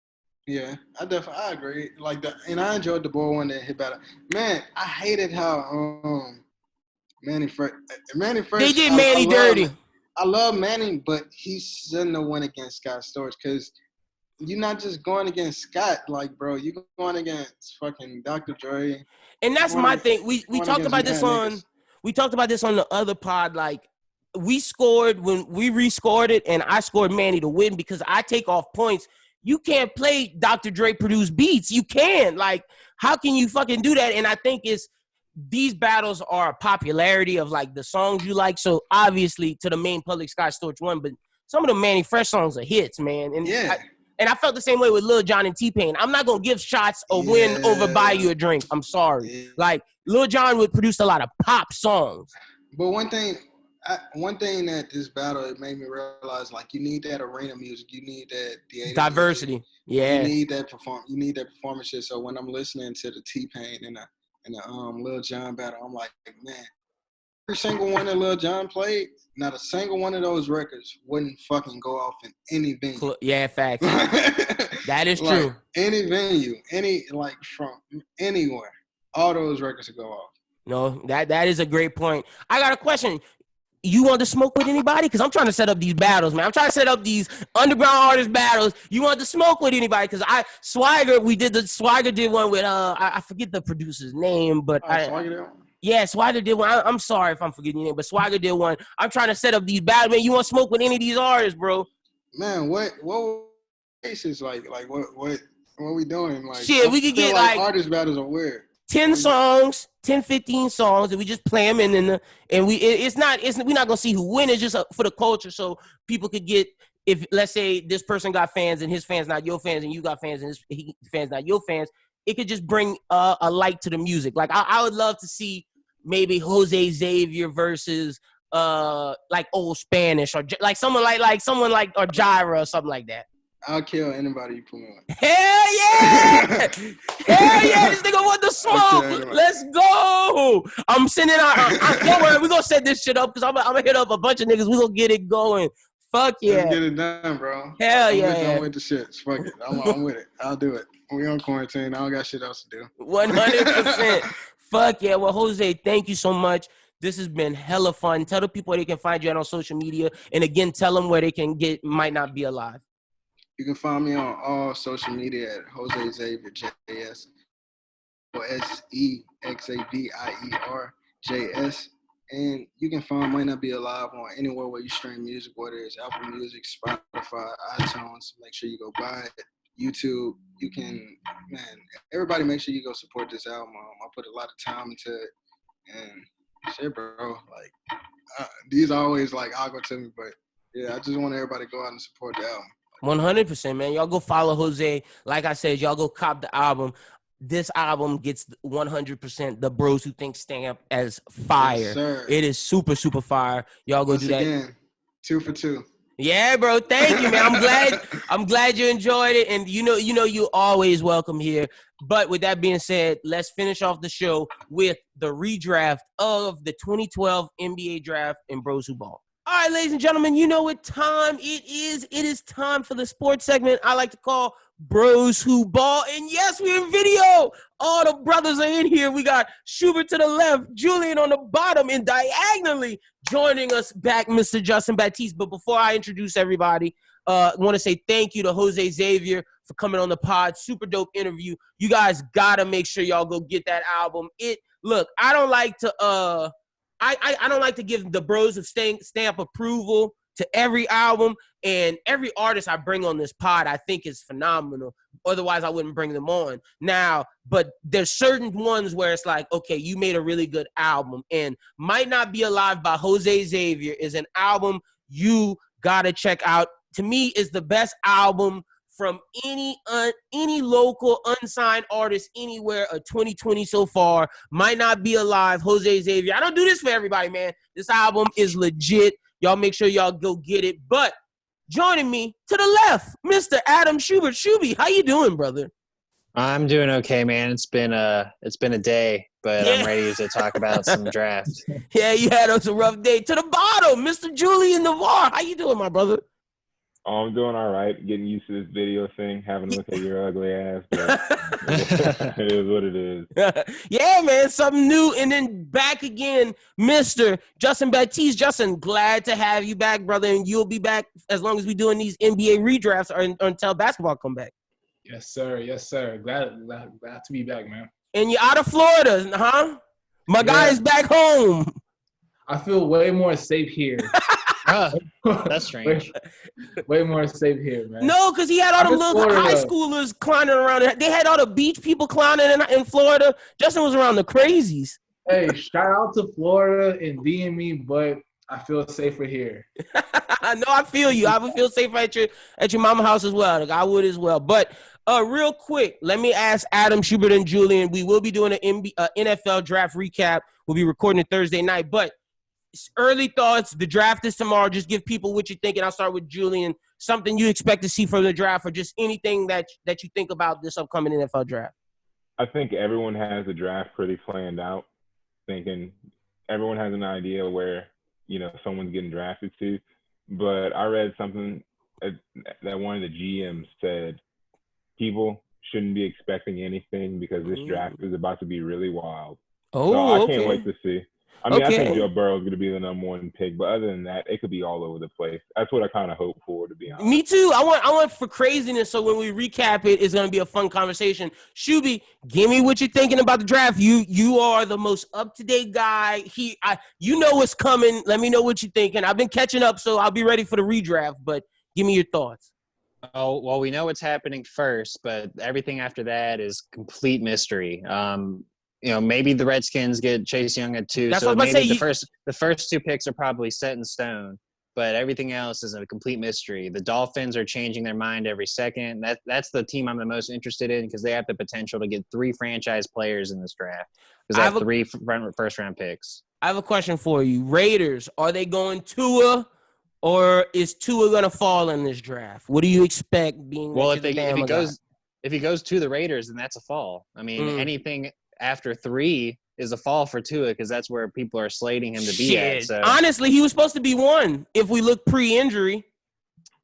Yeah, I agree. Like and I enjoyed the Boy Wonder and Hit battle. Man, I hated how Manny Fresh. They did Manny dirty. I love Manny, but he shouldn't have went against Scott Storch because you're not just going against Scott. Like, bro, you're going against fucking Dr. Dre. And that's my thing. We talked about this on. We talked about this on the other pod. Like, we scored when we rescored it, and I scored Manny to win because I take off points. You can't play Dr. Dre produced beats. You can. Like, how can you fucking do that? And I think these battles are a popularity of like the songs you like. So obviously to the main public, Scott Storch won, but some of the Manny Fresh songs are hits, man. And I felt the same way with Lil Jon and T-Pain. I'm not gonna give shots a win over buy you a drink. I'm sorry. Yeah. Like Lil Jon would produce a lot of pop songs. But one thing that this battle, it made me realize, like, you need that arena music. You need that diversity. Music. Yeah. You need that performance shit. So when I'm listening to the T-Pain and the Lil Jon battle, I'm like, man, every single one that Lil Jon played, not a single one of those records wouldn't fucking go off in any venue. Yeah, facts. That is like, true. Any venue, from anywhere, all those records would go off. No, that is a great point. I got a question. You want to smoke with anybody? Because I'm trying to set up these battles, man. I'm trying to set up these underground artist battles. You want to smoke with anybody? Because Swagger did one with I forget the producer's name, but Swagger did one? Yeah, Swagger did one. I'm sorry if I'm forgetting your name, but Swagger did one. I'm trying to set up these battles, man. You want to smoke with any of these artists, bro? Man, what cases like what we doing? Like, shit, we could get like artist battles are weird. 10 songs, 10, 15 songs, and we just play them we're not gonna see who win. It's just for the culture, so people could get, if let's say this person got fans and his fans not your fans, and you got fans and his fans not your fans, it could just bring a light to the music. Like I would love to see maybe Jose Xavier versus like Old Spanish or like someone like or Gyra or something like that. I'll kill anybody you put me on. Hell yeah! Hell yeah! This nigga want the smoke. Let's go! I'm sending out. Don't worry, we're gonna set this shit up because I'm gonna hit up a bunch of niggas. We're gonna get it going. Fuck yeah! Let's get it done, bro. Hell yeah! I'm with the shit. Fuck it. I'm with it. I'll do it. We on quarantine. I don't got shit else to do. 100%. Fuck yeah! Well, Jose, thank you so much. This has been hella fun. Tell the people where they can find you on social media, and again, tell them where they can get Might Not Be Alive. You can find me on all social media at Jose Xavier JS or SEXAVIER JS. And you can find Might Not Be Alive on anywhere where you stream music, whether it's Apple Music, Spotify, iTunes. Make sure you go buy it. YouTube, you can, man, everybody make sure you go support this album. I put a lot of time into it. And shit, bro, like, these are always like awkward to me, but yeah, I just want everybody to go out and support the album. 100%, man. Y'all go follow Jose. Like I said, y'all go cop the album. This album gets 100% the Bros Who Think stamp as fire. Yes, sir. It is super, super fire. Y'all go Once do that. Again, 2 for 2. Yeah, bro. Thank you, man. I'm glad you enjoyed it. And you know you're always welcome here. But with that being said, let's finish off the show with the redraft of the 2012 NBA draft and Bros Who Ball. All right, ladies and gentlemen, you know what time it is. It is time for the sports segment I like to call Bros Who Ball. And yes, we're in video. All the brothers are in here. We got Schubert to the left, Julian on the bottom, and diagonally joining us back, Mr. Justin Baptiste. But before I introduce everybody, I want to say thank you to Jose Xavier for coming on the pod. Super dope interview. You guys got to make sure y'all go get that album. Look, I don't like to I don't like to give the Bros of stamp approval to every album, and every artist I bring on this pod I think is phenomenal. Otherwise, I wouldn't bring them on. Now, but there's certain ones where it's like, okay, you made a really good album, and Might Not Be Alive by Jose Xavier is an album you gotta check out. To me, is the best album from any local unsigned artist anywhere of 2020 so far. Might not be alive. Jose Xavier. I don't do this for everybody, man. This album is legit. Y'all make sure y'all go get it. But joining me to the left, Mr. Adam Schubert. Shuby, how you doing, brother? I'm doing okay, man. It's been a day, but I'm ready to talk about some draft. Yeah, you had us a rough day. To the bottom, Mr. Julian Navarre. How you doing, my brother? Oh, I'm doing all right. Getting used to this video thing, having to look at your ugly ass. But it is what it is. Yeah, man, something new. And then back again, Mr. Justin Baptiste. Justin, glad to have you back, brother. And you'll be back as long as we're doing these NBA redrafts or until basketball come back. Yes, sir. Yes, sir. Glad to be back, man. And you're out of Florida, huh? My guy is back home. I feel way more safe here. That's strange. Way more safe here, man. No, because he had all the little high schoolers clowning around. They had all the beach people clowning in Florida. Justin was around the crazies. Hey, shout out to Florida and DM me, but I feel safer here. No, I feel you. I would feel safer at your mama's house as well. Like, I would as well. But real quick, let me ask Adam, Schubert, and Julian. We will be doing an NFL draft recap. We'll be recording it Thursday night. But early thoughts. The draft is tomorrow. Just give people what you think, and I'll start with Julian. Something you expect to see from the draft, or just anything that you think about this upcoming NFL draft. I think everyone has the draft pretty planned out, thinking everyone has an idea where someone's getting drafted to. But I read something that one of the GMs said people shouldn't be expecting anything because this draft is about to be really wild. Oh, so I okay. can't wait to see. I mean, I think Joe Burrow is going to be the number one pick, but other than that, it could be all over the place. That's what I kind of hope for, to be honest. Me too. I want for craziness, so when we recap it, it's going to be a fun conversation. Shuby, give me what you're thinking about the draft. You are the most up-to-date guy. You know what's coming. Let me know what you're thinking. I've been catching up, so I'll be ready for the redraft, but give me your thoughts. Oh, well, we know what's happening first, but everything after that is complete mystery. Maybe the Redskins get Chase Young at 2. That's so what I was maybe about to say. the first 2 picks are probably set in stone, but everything else is a complete mystery. The Dolphins are changing their mind every second. That's the team I'm the most interested in because they have the potential to get 3 franchise players in this draft because they have 3 first-round picks. I have a question for you. Raiders, are they going Tua, or is Tua going to fall in this draft? What do you expect being well, if he goes to the Raiders, then that's a fall. I mean, anything after 3 is a fall for Tua because that's where people are slating him to be at. So. Honestly, he was supposed to be 1 if we look pre-injury.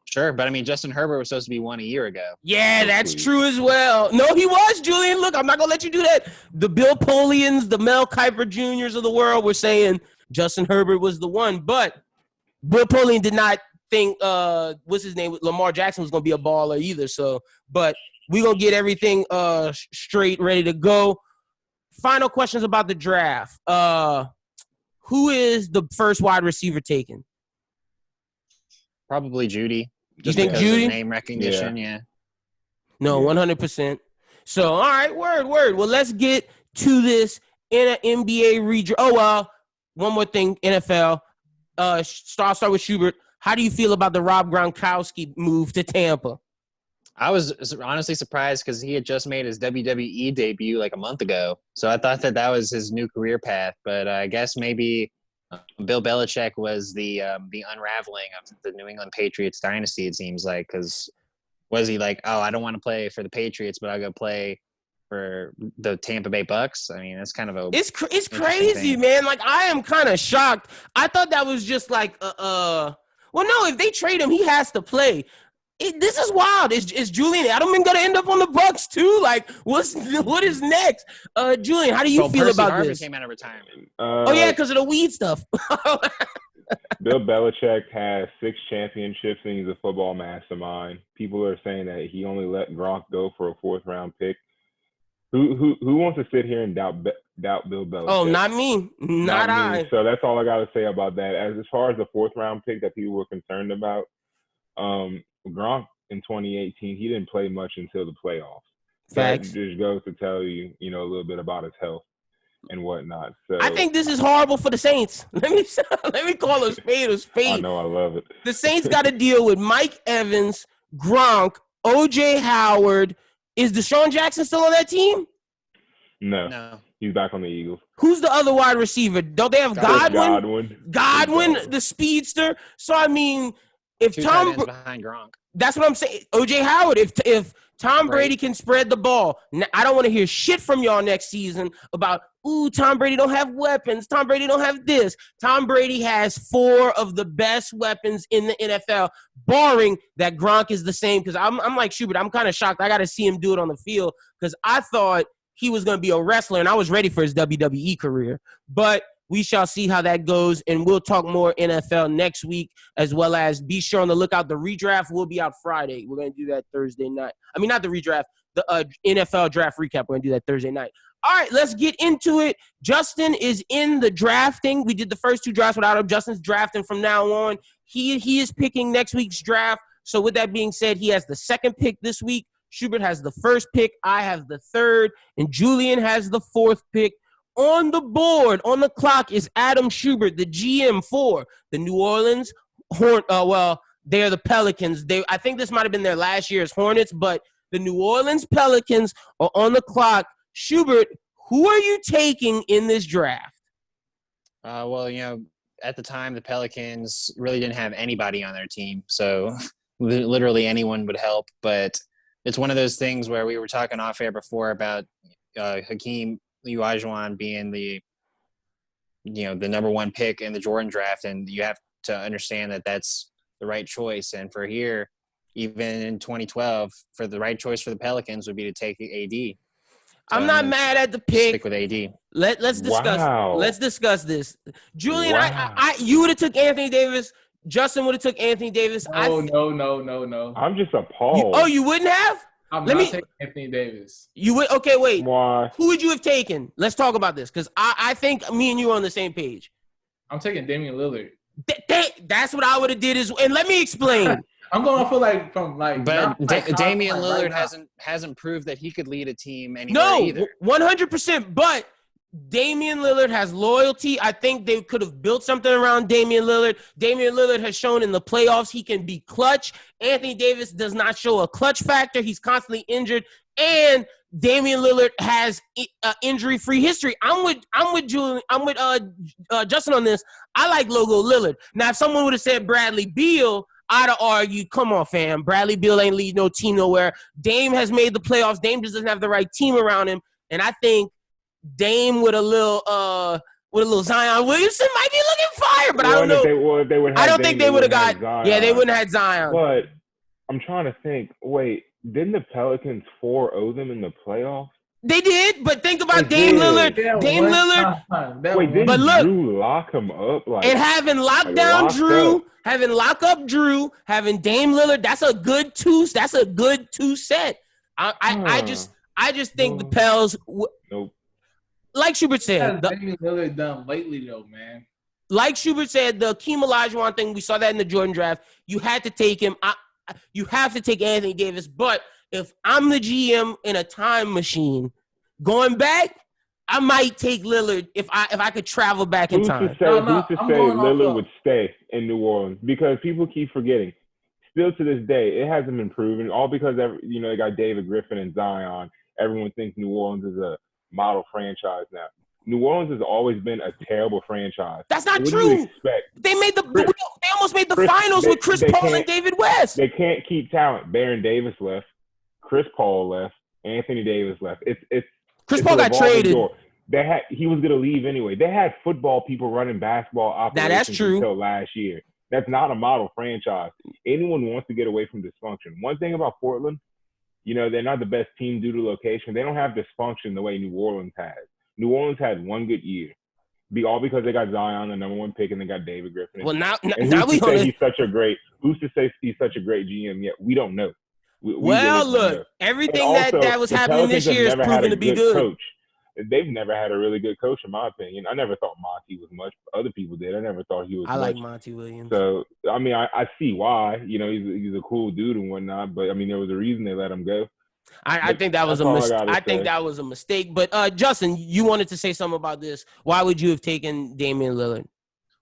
Sure, but I mean, Justin Herbert was supposed to be 1 a year ago. Yeah, that's true as well. No, he was, Julian. Look, I'm not going to let you do that. The Bill Polians, the Mel Kiper Jr.'s of the world were saying Justin Herbert was the one, but Bill Polian did not think, what's his name, Lamar Jackson was going to be a baller either. So, but we're going to get everything straight, ready to go. Final questions about the draft. Who is the first wide receiver taken? Probably Judy. You think Judy? Name recognition, yeah. No, 100%. So, all right, word. Well, let's get to this in an NBA redraft. Oh, one more thing, NFL. Start with Schubert. How do you feel about the Rob Gronkowski move to Tampa? I was honestly surprised because he had just made his WWE debut like a month ago. So I thought that was his new career path. But I guess maybe Bill Belichick was the unraveling of the New England Patriots dynasty, it seems like. Because was he like, oh, I don't want to play for the Patriots, but I'll go play for the Tampa Bay Bucks? I mean, that's kind of it's crazy, man. Like, I am kind of shocked. I thought that was just like, well, no, if they trade him, he has to play. This is wild. Is Julian Edelman going to end up on the Bucks too? Like, what is next? Julian, how do you feel about Harvey this? Came out of retirement. Because of the weed stuff. Bill Belichick has 6 championships and he's a football mastermind. People are saying that he only let Gronk go for a 4th-round pick. Who wants to sit here and doubt Bill Belichick? Oh, not me. Not I. Me. So that's all I got to say about that. As far as the 4th-round pick that people were concerned about, Gronk in 2018, he didn't play much until the playoffs. Facts. That just goes to tell you, a little bit about his health and whatnot. So I think this is horrible for the Saints. Let me call a spade a spade. I know, I love it. The Saints got to deal with Mike Evans, Gronk, OJ Howard. Is Deshaun Jackson still on that team? No. He's back on the Eagles. Who's the other wide receiver? Don't they have Godwin? Godwin, the speedster. So I mean, if Two Tom tight ends behind Gronk. That's what I'm saying. OJ Howard, if Tom Brady can spread the ball, I don't want to hear shit from y'all next season about, Tom Brady don't have weapons. Tom Brady don't have this. Tom Brady has 4 of the best weapons in the NFL, barring that Gronk is the same. Because I'm like Schubert. I'm kind of shocked. I got to see him do it on the field because I thought he was going to be a wrestler, and I was ready for his WWE career. But we shall see how that goes, and we'll talk more NFL next week, as well as be sure on the lookout. The redraft will be out Friday. We're going to do that Thursday night. I mean, not the redraft, the NFL draft recap. We're going to do that Thursday night. All right, let's get into it. Justin is in the drafting. We did the first 2 drafts without him. Justin's drafting from now on. He is picking next week's draft. So with that being said, he has the 2nd pick this week. Schubert has the 1st pick. I have the 3rd. And Julian has the 4th pick. On the board, on the clock, is Adam Schubert, the GM for the New Orleans they're the Pelicans. I think this might have been their last year's Hornets, but the New Orleans Pelicans are on the clock. Schubert, who are you taking in this draft? At the time, the Pelicans really didn't have anybody on their team, so literally anyone would help. But it's one of those things where we were talking off air before about Hakeem Olajuwon being the number 1 pick in the Jordan draft, and you have to understand that that's the right choice. And for here, even in 2012, for the right choice for the Pelicans would be to take AD. So I'm not mad at the pick. Stick with AD. Let's discuss. Wow. Let's discuss this. Julian, Wow. You would have took Anthony Davis. Justin would have took Anthony Davis. No. I'm just appalled. You wouldn't have? I'm not taking Anthony Davis. You would? Okay, wait. Why? Who would you have taken? Let's talk about this because I think me and you are on the same page. I'm taking Damian Lillard. That's what I would have did and let me explain. I'm going for But Damian Lillard hasn't proved that he could lead a team anywhere either. 100%. But Damian Lillard has loyalty. I think they could have built something around Damian Lillard. Damian Lillard has shown in the playoffs he can be clutch. Anthony Davis does not show a clutch factor. He's constantly injured. And Damian Lillard has injury-free history. I'm with Julian. I'm with Justin on this. I like Logo Lillard. Now, if someone would have said Bradley Beal, I'd have argued, come on, fam. Bradley Beal ain't lead no team nowhere. Dame has made the playoffs. Dame just doesn't have the right team around him. And I think Dame with a little Zion Williamson might be looking fire, but I don't know. I don't think they would have got Zion. Yeah, they wouldn't have had Zion. But I'm trying to think. Wait, didn't the Pelicans 4-0 them in the playoffs? They did, but think about Dame Lillard. Dame Lillard. Wait, didn't Drew lock him up? And having lockdown Drew, having lock up Drew, having Dame Lillard, that's a good two set. I just think the Pels. Nope. Like Schubert said, Damian Lillard done lately though, man. Like Schubert said, the Hakeem Olajuwon thing, we saw that in the Jordan draft. You had to take him. You have to take Anthony Davis. But if I'm the GM in a time machine, going back, I might take Lillard if I could travel back in time. Who's to say Lillard would stay in New Orleans? Because people keep forgetting. Still to this day, it hasn't been proven. All because they got David Griffin and Zion. Everyone thinks New Orleans is a model franchise now. New Orleans has always been a terrible franchise. That's not true. They almost made the finals with Chris Paul and David West. They can't keep talent. Baron Davis left. Chris Paul left. Anthony Davis left. Chris Paul got traded. He was going to leave anyway. They had football people running basketball operations now that's true. Until last year. That's not a model franchise. Anyone wants to get away from dysfunction. One thing about Portland, they're not the best team due to location. They don't have dysfunction the way New Orleans has. New Orleans had one good year. All because they got Zion, the number 1 pick, and they got David Griffin. Well, now who's to say he's such a great GM yet? We don't know. Look, everything that was happening this year is proven to be good. Coach. They've never had a really good coach, in my opinion. I never thought Monty was much. Other people did. I never thought he was much. Like Monty Williams. So, I see why. He's a cool dude and whatnot. But, there was a reason they let him go. I think that was that was a mistake. But, Justin, you wanted to say something about this. Why would you have taken Damian Lillard?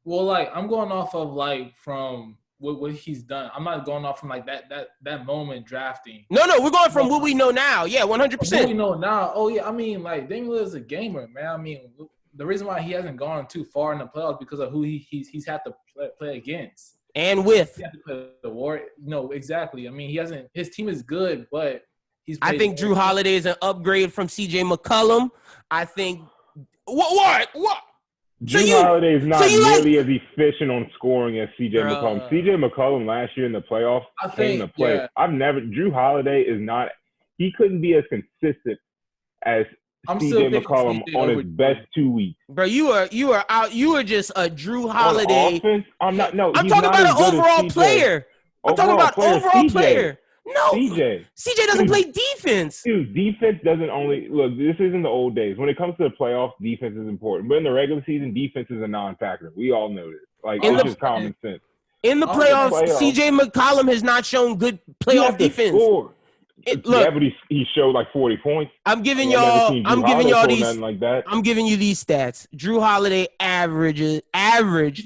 Well, I'm going off of, from what he's done. I'm not going off from like that moment drafting. No, we're going from what we know now. Yeah, 100%. What we know now. Oh yeah, I mean, like Damian Lillard is a gamer, man. I mean, the reason why he hasn't gone too far in the playoffs because of who he's had to play against and with. He had to play the war. No, exactly. I mean, he hasn't. His team is good, but I think Drew Holiday is an upgrade from C.J. McCollum. I think what? Drew Holiday is not nearly as efficient on scoring as C.J. McCollum. C.J. McCollum last year in the playoffs came to play. Yeah. Drew Holiday is not – he couldn't be as consistent as C.J. McCollum on his best 2 weeks. Bro, you are out. You are just a Drew Holiday. On offense, I'm talking about an overall player. I'm talking about overall player. No, CJ doesn't play defense. Dude, defense doesn't only look. This isn't the old days. When it comes to the playoffs, defense is important. But in the regular season, defense is a non-factor. We all know this. Like it's just common sense. In the playoffs, CJ McCollum has not shown good playoff defense. But he showed like 40 points. I'm giving you these stats. Drew Holiday average. He's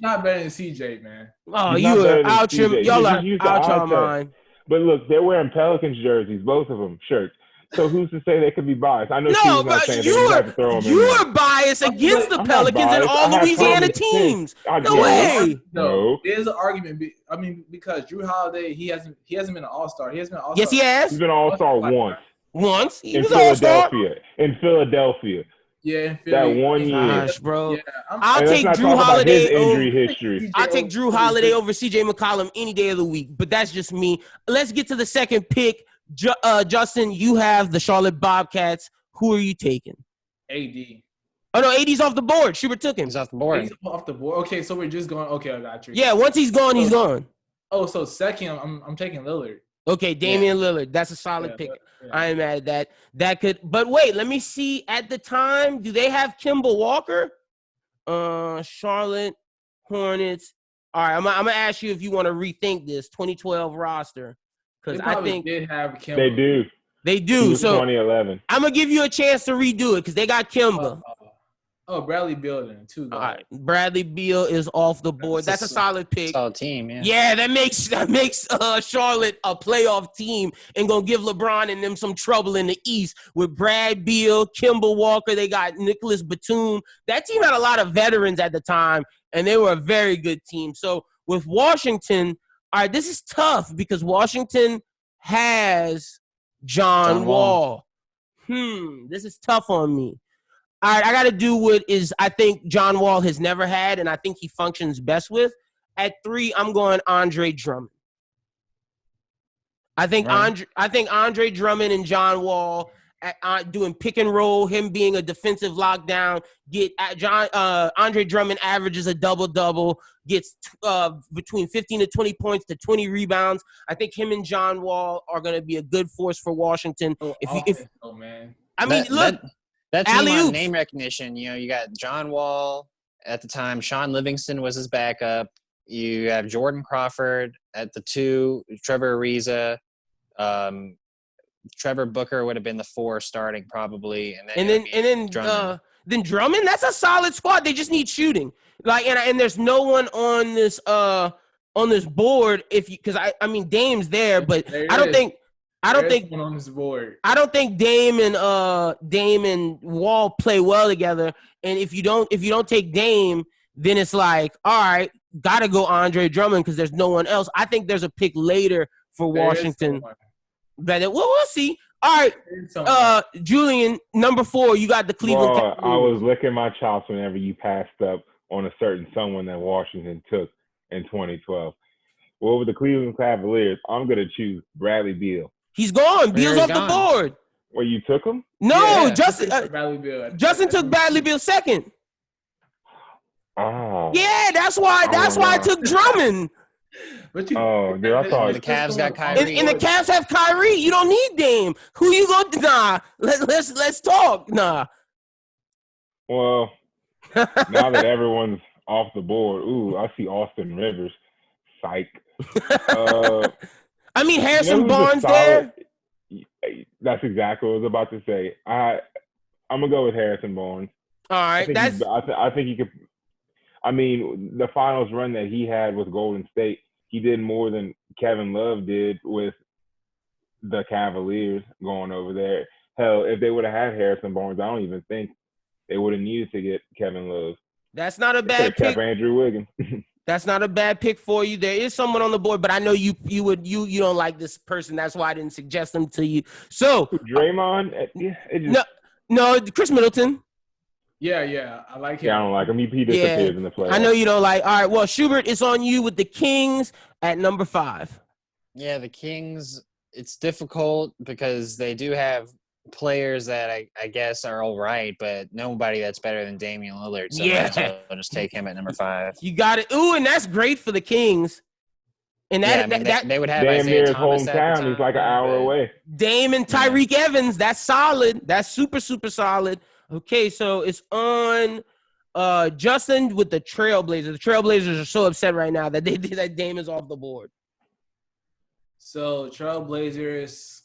not better than CJ, man. Oh, you are out your y'all are out your mind. But look, they're wearing Pelicans jerseys, both of them, shirts. So who's to say they could be biased? I know you are biased against the Pelicans and all Louisiana teams. No way. No, there's an argument. I mean, because Drew Holiday, he hasn't been an All-Star. He has been an All-Star. Yes, he has. He's been an All-Star once. Once he in was Philadelphia. In Philadelphia. Yeah, in Philly. That 1 year. Gosh, bro. Yeah, I'll take Drew Holiday injury history. I'll take Drew Holiday over C.J. McCollum any day of the week, but that's just me. Let's get to the second pick. Justin, you have the Charlotte Bobcats. Who are you taking? AD. Oh, no, AD's off the board. Schubert took him. He's off the board. He's off the board. Okay, so we're just going – okay, I got you. Yeah, once he's gone, he's gone. Oh, so second, I'm taking Lillard. Okay, Damian Lillard. That's a solid pick. Yeah. I am mad at that. That could – but wait, let me see. At the time, do they have Kemba Walker? Charlotte Hornets. All right, I'm going to ask you if you want to rethink this 2012 roster. Because I think did have Kemba. They do. They do. So 2011. I'm going to give you a chance to redo it because they got Kemba. Bradley Beal then too. All right, Bradley Beal is off the board. That's a solid pick. Solid team, yeah. Yeah, that makes Charlotte a playoff team and gonna give LeBron and them some trouble in the East with Brad Beal, Kemba Walker. They got Nicholas Batum. That team had a lot of veterans at the time, and they were a very good team. So with Washington, all right, this is tough because Washington has John Wall. This is tough on me. All right, I got to do what is I think John Wall has never had, and I think he functions best with. At 3, I'm going Andre Drummond. I think Andre Drummond and John Wall doing pick and roll, him being a defensive lockdown. Andre Drummond averages a double-double, gets between 15 to 20 points to 20 rebounds. I think him and John Wall are going to be a good force for Washington. Man. I mean, look. That team on name recognition, you got John Wall at the time. Sean Livingston was his backup. You have Jordan Crawford at the 2, Trevor Ariza. Trevor Booker would have been the 4 starting probably. And then Drummond, that's a solid squad. They just need shooting. And there's no one on this board because I mean Dame's there, but I don't think on this board. I don't think Dame and Wall play well together. And if you don't take Dame, then it's like, all right, gotta go Andre Drummond because there's no one else. I think there's a pick later for Washington. But we'll see. All right, Julian, number 4, you got the Cleveland Cavaliers. I was licking my chops whenever you passed up on a certain someone that Washington took in 2012. Well, with the Cleveland Cavaliers, I'm gonna choose Bradley Beal. He's gone. Beal's off the board. Well, you took him? No, yeah, Justin took Bradley Beal second. Oh. Yeah, that's why I took Drummond. I thought the Cavs got Kyrie. And the Cavs have Kyrie. You don't need Dame. Who you going to? Nah. Let's talk. Nah. Well, now that everyone's off the board, I see Austin Rivers. Psych. I mean, Harrison Barnes there. That's exactly what I was about to say. I'm gonna go with Harrison Barnes. All right, I think he could. I mean, the finals run that he had with Golden State, he did more than Kevin Love did with the Cavaliers going over there. Hell, if they would have had Harrison Barnes, I don't even think they would have needed to get Kevin Love. That's not a They bad could have pick. kept Andrew Wiggins. That's not a bad pick for you. There is someone on the board, but I know you don't like this person. That's why I didn't suggest them to you. So Draymond, it just, no, Chris Middleton. Yeah, I like him. yeah, I don't like him. He disappears in the playoffs. I know you don't like. All right, well, Schubert, it's on you with the Kings at number 5. Yeah, the Kings, it's difficult because they do have players that I guess are all right, but nobody that's better than Damian Lillard. So Yeah. might as well just take him at number 5. You got it. Ooh, and that's great for the Kings. And They would have damn Isaiah near his Thomas at the hometown. He's like an time, hour but- away. Dame and Tyreek Evans, that's solid. That's super, super solid. Okay, so it's on Justin with the Trailblazers. The Trailblazers are so upset right now that that Dame is off the board. So Trailblazers,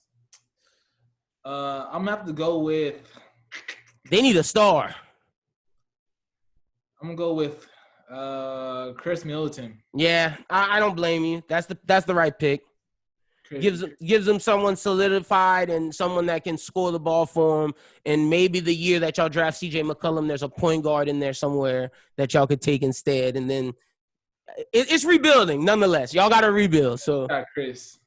I'm gonna have to go with. They need a star. I'm gonna go with Chris Middleton. Yeah, I don't blame you. That's the right pick. Gives them someone solidified and someone that can score the ball for them. And maybe the year that y'all draft C.J. McCollum, there's a point guard in there somewhere that y'all could take instead. And then it's rebuilding nonetheless. Y'all got to rebuild. So Chris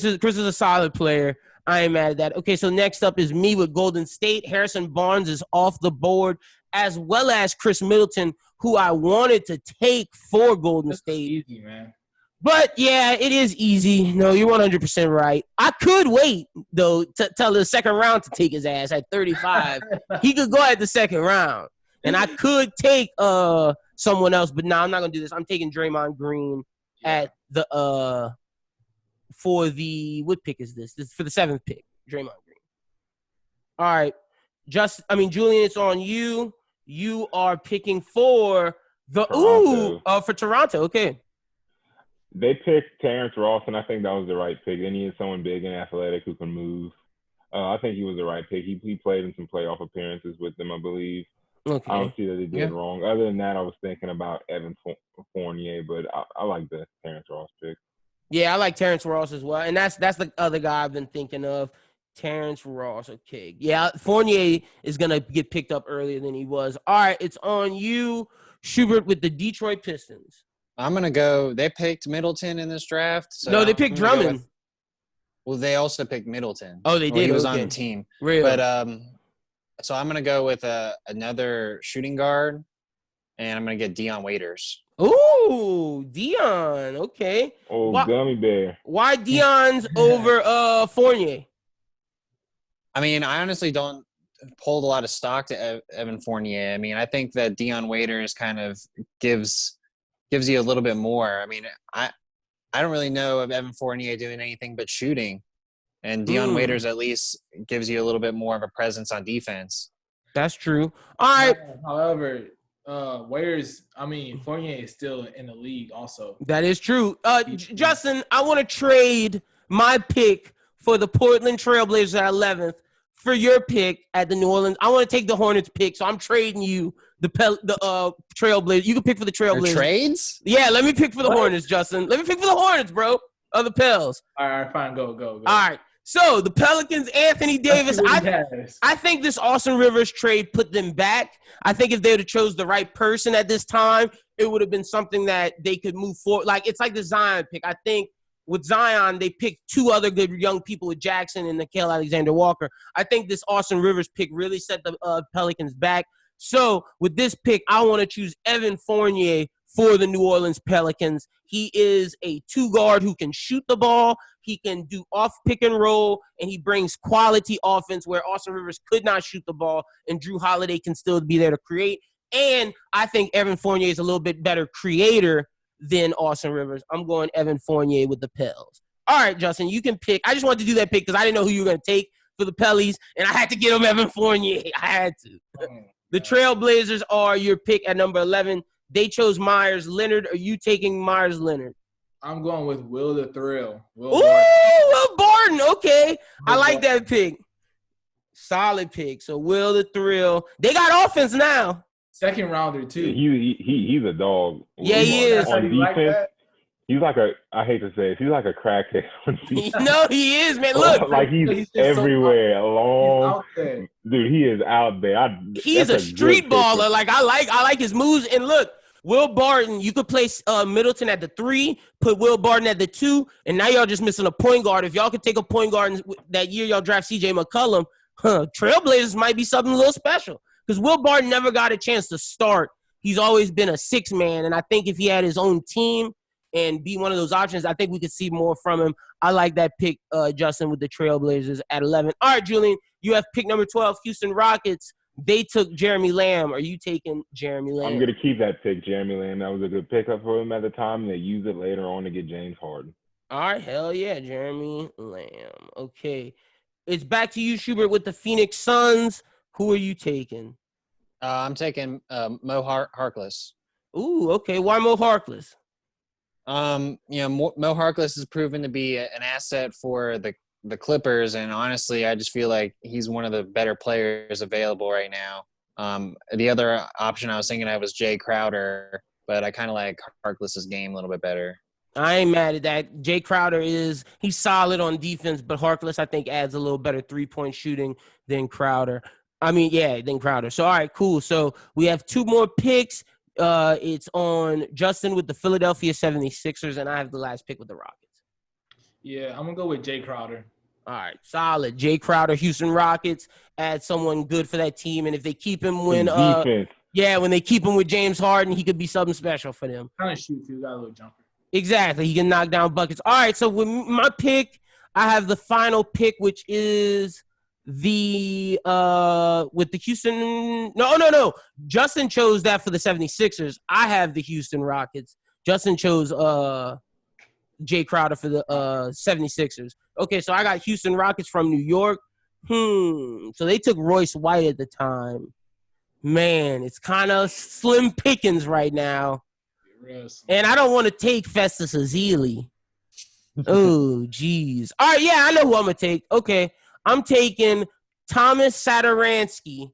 is a solid player. I ain't mad at that. Okay, so next up is me with Golden State. Harrison Barnes is off the board, as well as Chris Middleton, who I wanted to take for Golden State. Easy, man. But, yeah, it is easy. No, you're 100% right. I could wait, though, till the second round to take his ass at 35. He could go at the second round. And I could take someone else, but no, I'm not going to do this. I'm taking Draymond Green at the for the – what pick is this? This is for the 7th pick, Draymond Green. All right. Julian, it's on you. You are picking for the – for Toronto. Okay. They picked Terrence Ross, and I think that was the right pick. They needed someone big and athletic who can move. I think he was the right pick. He played in some playoff appearances with them, I believe. Okay. I don't see that they did wrong. Other than that, I was thinking about Evan Fournier, but I like the Terrence Ross pick. Yeah, I like Terrence Ross as well. And that's the other guy I've been thinking of. Terrence Ross. Okay. Yeah, Fournier is going to get picked up earlier than he was. All right, it's on you, Schubert, with the Detroit Pistons. I'm going to go – they picked Middleton in this draft. So no, they picked Drummond. They also picked Middleton. Oh, they did? He was on the team. Really? But so I'm going to go with another shooting guard, and I'm going to get Dion Waiters. Ooh, Dion. Okay. Oh, gummy bear. Why Dion's over Fournier? I mean, I honestly don't hold a lot of stock to Evan Fournier. I mean, I think that Dion Waiters kind of gives you a little bit more. I mean, I don't really know of Evan Fournier doing anything but shooting. And Dion Waiters at least gives you a little bit more of a presence on defense. That's true. All right. However, Waiters, Fournier is still in the league also. That is true. Justin, I want to trade my pick for the Portland Trailblazers at 11th for your pick at the New Orleans. I want to take the Hornets pick, so I'm trading you the Trailblazers. You can pick for the Trailblazers. Trades? Yeah, let me pick for the Hornets, Justin. Let me pick for the Hornets, bro. Of the Pels. All right, fine. Go. All right. So the Pelicans, Anthony Davis. I think this Austin Rivers trade put them back. I think if they would have chose the right person at this time, it would have been something that they could move forward. Like it's like the Zion pick. I think with Zion, they picked 2 other good young people with Jackson and Nickeil Alexander-Walker. I think this Austin Rivers pick really set the Pelicans back. So with this pick, I want to choose Evan Fournier for the New Orleans Pelicans. He is a 2-guard who can shoot the ball. He can do off pick and roll, and he brings quality offense where Austin Rivers could not shoot the ball, and Drew Holiday can still be there to create. And I think Evan Fournier is a little bit better creator than Austin Rivers. I'm going Evan Fournier with the Pels. All right, Justin, you can pick. I just wanted to do that pick because I didn't know who you were going to take for the Pellies, and I had to get him Evan Fournier. I had to. The Trailblazers are your pick at number 11. They chose Myers Leonard. Are you taking Myers Leonard? I'm going with Will the Thrill. Will Barton. Okay. I like that pick. Solid pick. So Will the Thrill. They got offense now. Second rounder, too. He's a dog. Yeah, he is. On defense, He's like I hate to say it, he's like a crackhead. No, he is, man. Look, like he's everywhere. He's out there. Dude, he is out there. He's a street baller. Like I like his moves. And look, Will Barton, you could place Middleton at the 3, put Will Barton at the 2, and now y'all just missing a point guard. If y'all could take a point guard that year y'all draft CJ McCollum, Trailblazers might be something a little special. Because Will Barton never got a chance to start. He's always been a 6-man, and I think if he had his own team and be one of those options, I think we could see more from him. I like that pick, Justin, with the Trailblazers at 11. All right, Julian, you have pick number 12, Houston Rockets. They took Jeremy Lamb. Are you taking Jeremy Lamb? I'm going to keep that pick, Jeremy Lamb. That was a good pickup for him at the time, and they used it later on to get James Harden. All right, hell yeah, Jeremy Lamb. Okay. It's back to you, Schubert, with the Phoenix Suns. Who are you taking? I'm taking Mo Harkless. Ooh, okay. Why Mo Harkless? Mo Harkless has proven to be an asset for the Clippers, and honestly, I just feel like he's one of the better players available right now. The other option I was thinking of was Jay Crowder, but I kind of like Harkless's game a little bit better. I ain't mad at that. Jay Crowder he's solid on defense, but Harkless, I think, adds a little better 3-point shooting than Crowder. Than Crowder. So, all right, cool. So we have 2 more picks. It's on Justin with the Philadelphia 76ers, and I have the last pick with the Rockets. Yeah, I'm going to go with Jay Crowder. All right, solid. Jay Crowder, Houston Rockets, add someone good for that team. And if they keep him when they keep him with James Harden, he could be something special for them. Kind of shoot, too. Got a little jumper. Exactly. He can knock down buckets. All right, so with my pick, I have the final pick, which is with the Houston. No. Justin chose that for the 76ers. I have the Houston Rockets. Justin chose Jay Crowder for the 76ers. Okay, so I got Houston Rockets from New York. So they took Royce White at the time. Man, it's kind of slim pickings right now. And I don't want to take Festus Ezeli. Oh, geez. All right, yeah, I know who I'm going to take. Okay, I'm taking Thomas Satoransky.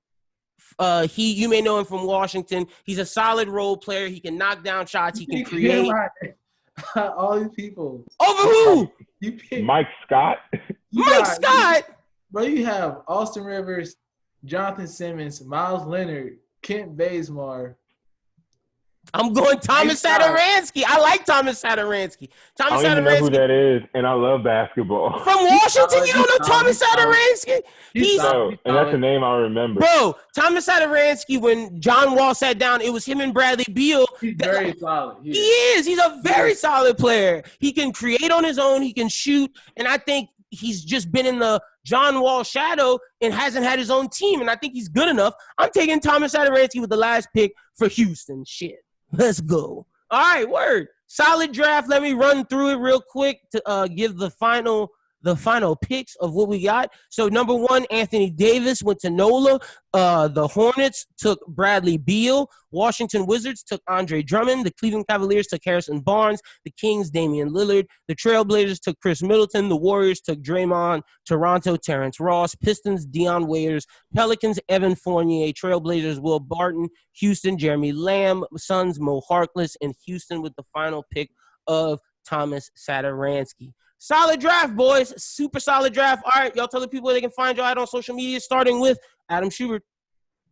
You may know him from Washington. He's a solid role player. He can knock down shots. He can create. All these people. Over who? You pick Mike Scott. Mike Scott. Bro, you have Austin Rivers, Jonathan Simmons, Miles Leonard, Kent Bazemore. I'm going Thomas Satoransky. I like Thomas Satoransky. I don't even know who that is, and I love basketball. From Washington, you don't know Thomas Satoransky? And that's a name I remember. Bro, Thomas Satoransky, when John Wall sat down, it was him and Bradley Beal. He's very solid. He is. He's a very solid player. He can create on his own. He can shoot. And I think he's just been in the John Wall shadow and hasn't had his own team. And I think he's good enough. I'm taking Thomas Satoransky with the last pick for Houston. Shit. Let's go. All right, word. Solid draft. Let me run through it real quick to give the final picks of what we got. So number 1, Anthony Davis went to NOLA. The Hornets took Bradley Beal. Washington Wizards took Andre Drummond. The Cleveland Cavaliers took Harrison Barnes. The Kings, Damian Lillard. The Trailblazers took Chris Middleton. The Warriors took Draymond. Toronto, Terrence Ross. Pistons, Dion Waiters. Pelicans, Evan Fournier. Trailblazers, Will Barton. Houston, Jeremy Lamb. Suns, Mo Harkless. And Houston with the final pick of Thomas Satoransky. Solid draft, boys. Super solid draft. All right, y'all tell the people where they can find y'all out on social media, starting with Adam Schubert.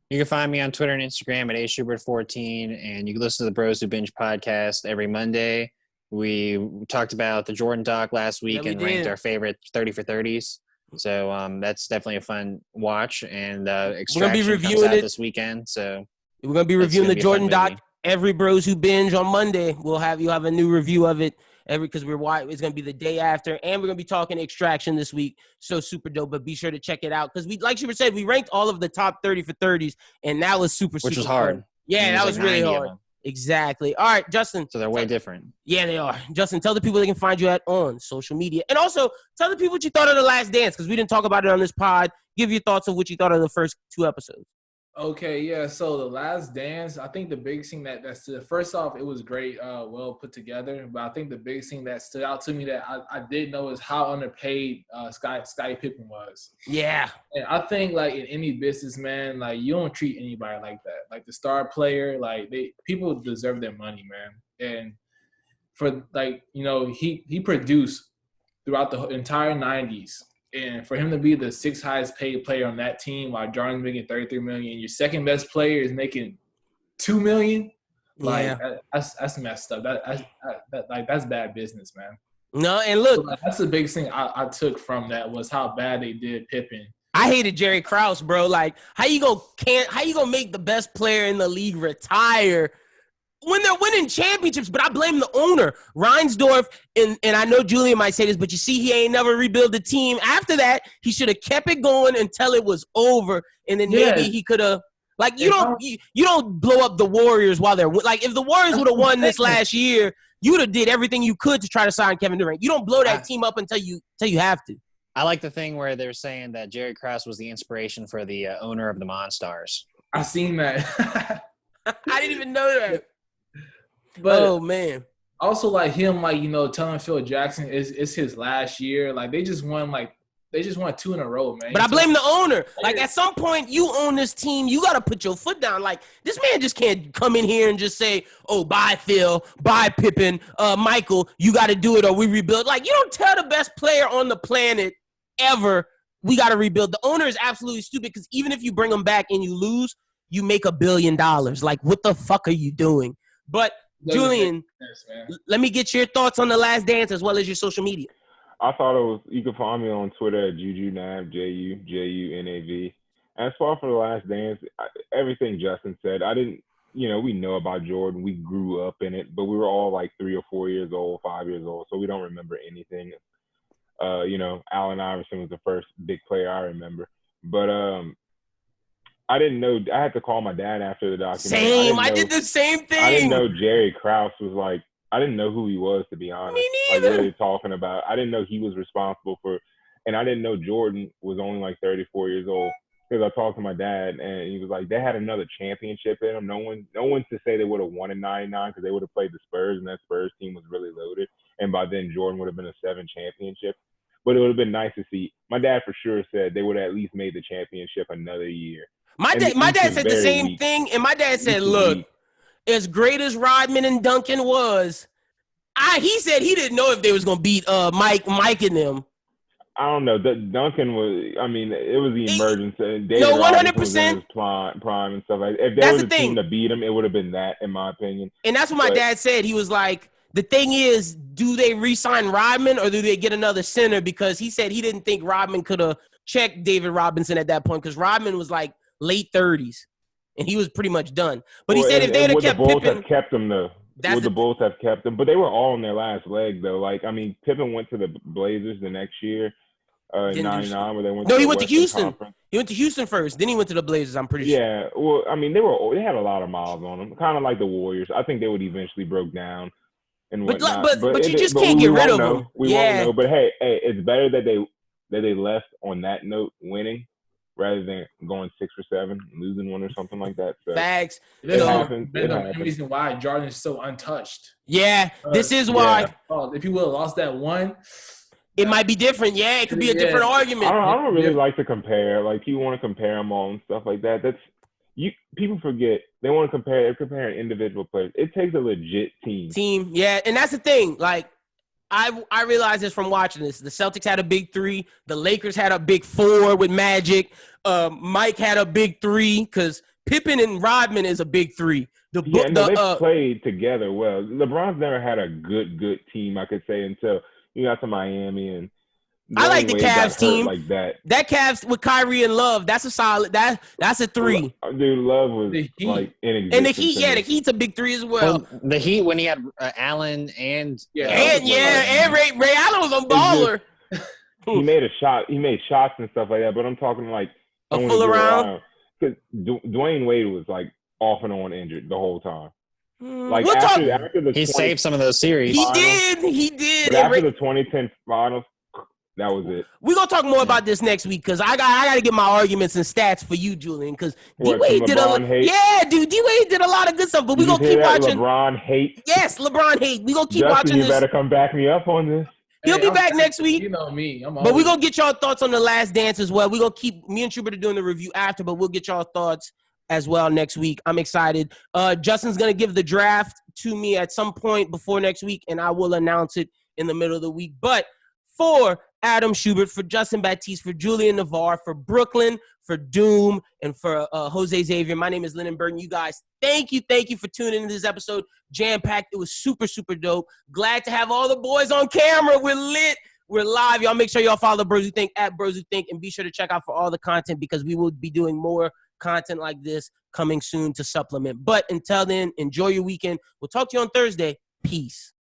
You can find me on Twitter and Instagram at aschubert14, and you can listen to the Bros Who Binge podcast every Monday. We talked about the Jordan doc last week and ranked our favorite 30 for 30s. So that's definitely a fun watch. And Extraction comes out this weekend. So we're gonna be reviewing the Jordan doc every Bros Who Binge on Monday. You'll have a new review of it. Because it's going to be the day after, and we're going to be talking Extraction this week. So super dope, but be sure to check it out. Because like Schubert said, we ranked all of the top 30 for 30s, and that was super was hard. Fun. Yeah, that was really hard. Exactly. All right, Justin. So they're way different. Yeah, they are. Justin, tell the people they can find you on social media. And also, tell the people what you thought of The Last Dance, because we didn't talk about it on this pod. Give your thoughts of what you thought of the first 2 episodes. Okay, yeah. So The Last Dance, I think the biggest thing that's first off, it was great, well put together. But I think the biggest thing that stood out to me that I did know is how underpaid Scottie Pippen was. Yeah. And I think like in any business, man, like you don't treat anybody like that. Like the star player, like people deserve their money, man. And for like, you know, he produced throughout the entire 90s. And for him to be the 6th highest paid player on that team while Jordan's making $33 million, your second best player is making $2 million. Like that's messed up. That's bad business, man. No, and look, so, like, that's the biggest thing I took from that was how bad they did Pippen. I hated Jerry Krause, bro. Like, how you gonna make the best player in the league retire when they're winning championships? But I blame the owner, Reinsdorf, and I know Julian might say this, but you see, he ain't never rebuilt the team. After that, he should have kept it going until it was over, and then maybe he could have. Like, you don't blow up the Warriors while they're like, if the Warriors would have won this last year, you would have did everything you could to try to sign Kevin Durant. You don't blow that team up until you have to. I like the thing where they're saying that Jerry Krause was the inspiration for the owner of the Monstars. I seen that. I didn't even know that. But oh man. Also, like him, like, you know, telling Phil Jackson it's his last year. Like they just won 2 in a row, man. But I blame the owner. Like, at some point, you own this team. You got to put your foot down. Like, this man just can't come in here and just say, oh, bye, Phil, bye, Pippen, Michael, you got to do it or we rebuild. Like, you don't tell the best player on the planet ever, we got to rebuild. The owner is absolutely stupid because even if you bring him back and you lose, you make $1 billion. Like, what the fuck are you doing? But, Julian, let me get your thoughts on The Last Dance as well as your social media. I thought it was, you can find me on Twitter at JujuNav, JuJuNav. As far for The Last Dance, everything Justin said, I didn't, you know, we know about Jordan. We grew up in it, but we were all like 3 or 4 years old, 5 years old, so we don't remember anything. You know, Allen Iverson was the first big player I remember. But I didn't know, I had to call my dad after the documentary. Same, I did the same thing. I didn't know Jerry Krause was like, I didn't know who he was, to be honest. Me neither. Like, really talking about, I didn't know he was responsible for, and I didn't know Jordan was only like 34 years old. Because I talked to my dad, and he was like, they had another championship in them. No one to say they would have won in '99 because they would have played the Spurs, and that Spurs team was really loaded. And by then, Jordan would have been a 7 championship. But it would have been nice to see. My dad for sure said they would have at least made the championship another year. My dad said the same thing, and my dad said, look, as great as Rodman and Duncan was, he said he didn't know if they was going to beat Mike and them. I don't know. Duncan was, I mean, it was the emergence. David 100%. Was in his prime and stuff like that. If there was a team to beat him, it would have been that, in my opinion. And that's what my dad said. He was like, the thing is, do they re-sign Rodman or do they get another center? Because he said he didn't think Rodman could have checked David Robinson at that point because Rodman was like late 30s and he was pretty much done. But he said if they'd have kept Pippen. Would the Bulls have kept him, though? Would the Bulls have kept him? But they were all on their last leg, though. Like, I mean, Pippen went to the Blazers the next year. In '99, where they went. No, he went to Houston. Conference. He went to Houston first. Then he went to the Blazers. I'm pretty sure. Yeah, well, I mean, they had a lot of miles on them, kind of like the Warriors. I think they would eventually broke down and whatnot. But you just can't get rid of them. We won't know. But hey, it's better that they left on that note, winning, rather than going 6 or 7, losing one or something like that. So facts. It happens. There's no reason why Jordan is so untouched. Yeah, this is why. If you would have lost that one. It might be different. Yeah, it could be a different argument. I don't really like to compare. Like, people want to compare them all and stuff like that. People forget. They want to compare. They're comparing individual players. It takes a legit team. Yeah, and that's the thing. Like, I realized this from watching this. The Celtics had a big 3. The Lakers had a big 4 with Magic. Mike had a big 3 because Pippen and Rodman is a big 3. They played together well. LeBron's never had a good team, I could say, until – you got to Miami, and I like the Cavs team like that. That Cavs with Kyrie and Love, that's a solid. That's a 3. Dude, Love was like inexistent. And the Heat, the Heat's a big 3 as well. The Heat when he had Allen and Ray Allen was a baller. He made a shot. He made shots and stuff like that. But I'm talking like a full around. Because Dwayne Wade was like off and on injured the whole time. Like after the he saved some of those series. He did. But after the 2010 finals, that was it. We're gonna talk more about this next week because I got to get my arguments and stats for you, Julian. Because D-Wade did D-Wade did a lot of good stuff. But we're gonna keep watching. LeBron hate. Yes, LeBron hate. We're gonna keep Justin, watching you this. You better come back me up on this. He'll be back next week. You know me. But we're gonna get y'all thoughts on The Last Dance as well. We're gonna keep me and Schubert are doing the review after, but we'll get y'all thoughts as well next week. I'm excited. Justin's going to give the draft to me at some point before next week, and I will announce it in the middle of the week. But for Adam Schubert, for Justin Baptiste, for Julian Navarre, for Brooqlyn, for Doom, and for Jose Xavier, my name is Lynden Burton. You guys, thank you for tuning into this episode. Jam-packed. It was super, super dope. Glad to have all the boys on camera. We're lit. We're live. Y'all make sure y'all follow Bros Who Think at Bros Who Think, and be sure to check out for all the content because we will be doing more content like this coming soon to supplement. But until then, enjoy your weekend. We'll talk to you on Thursday. Peace.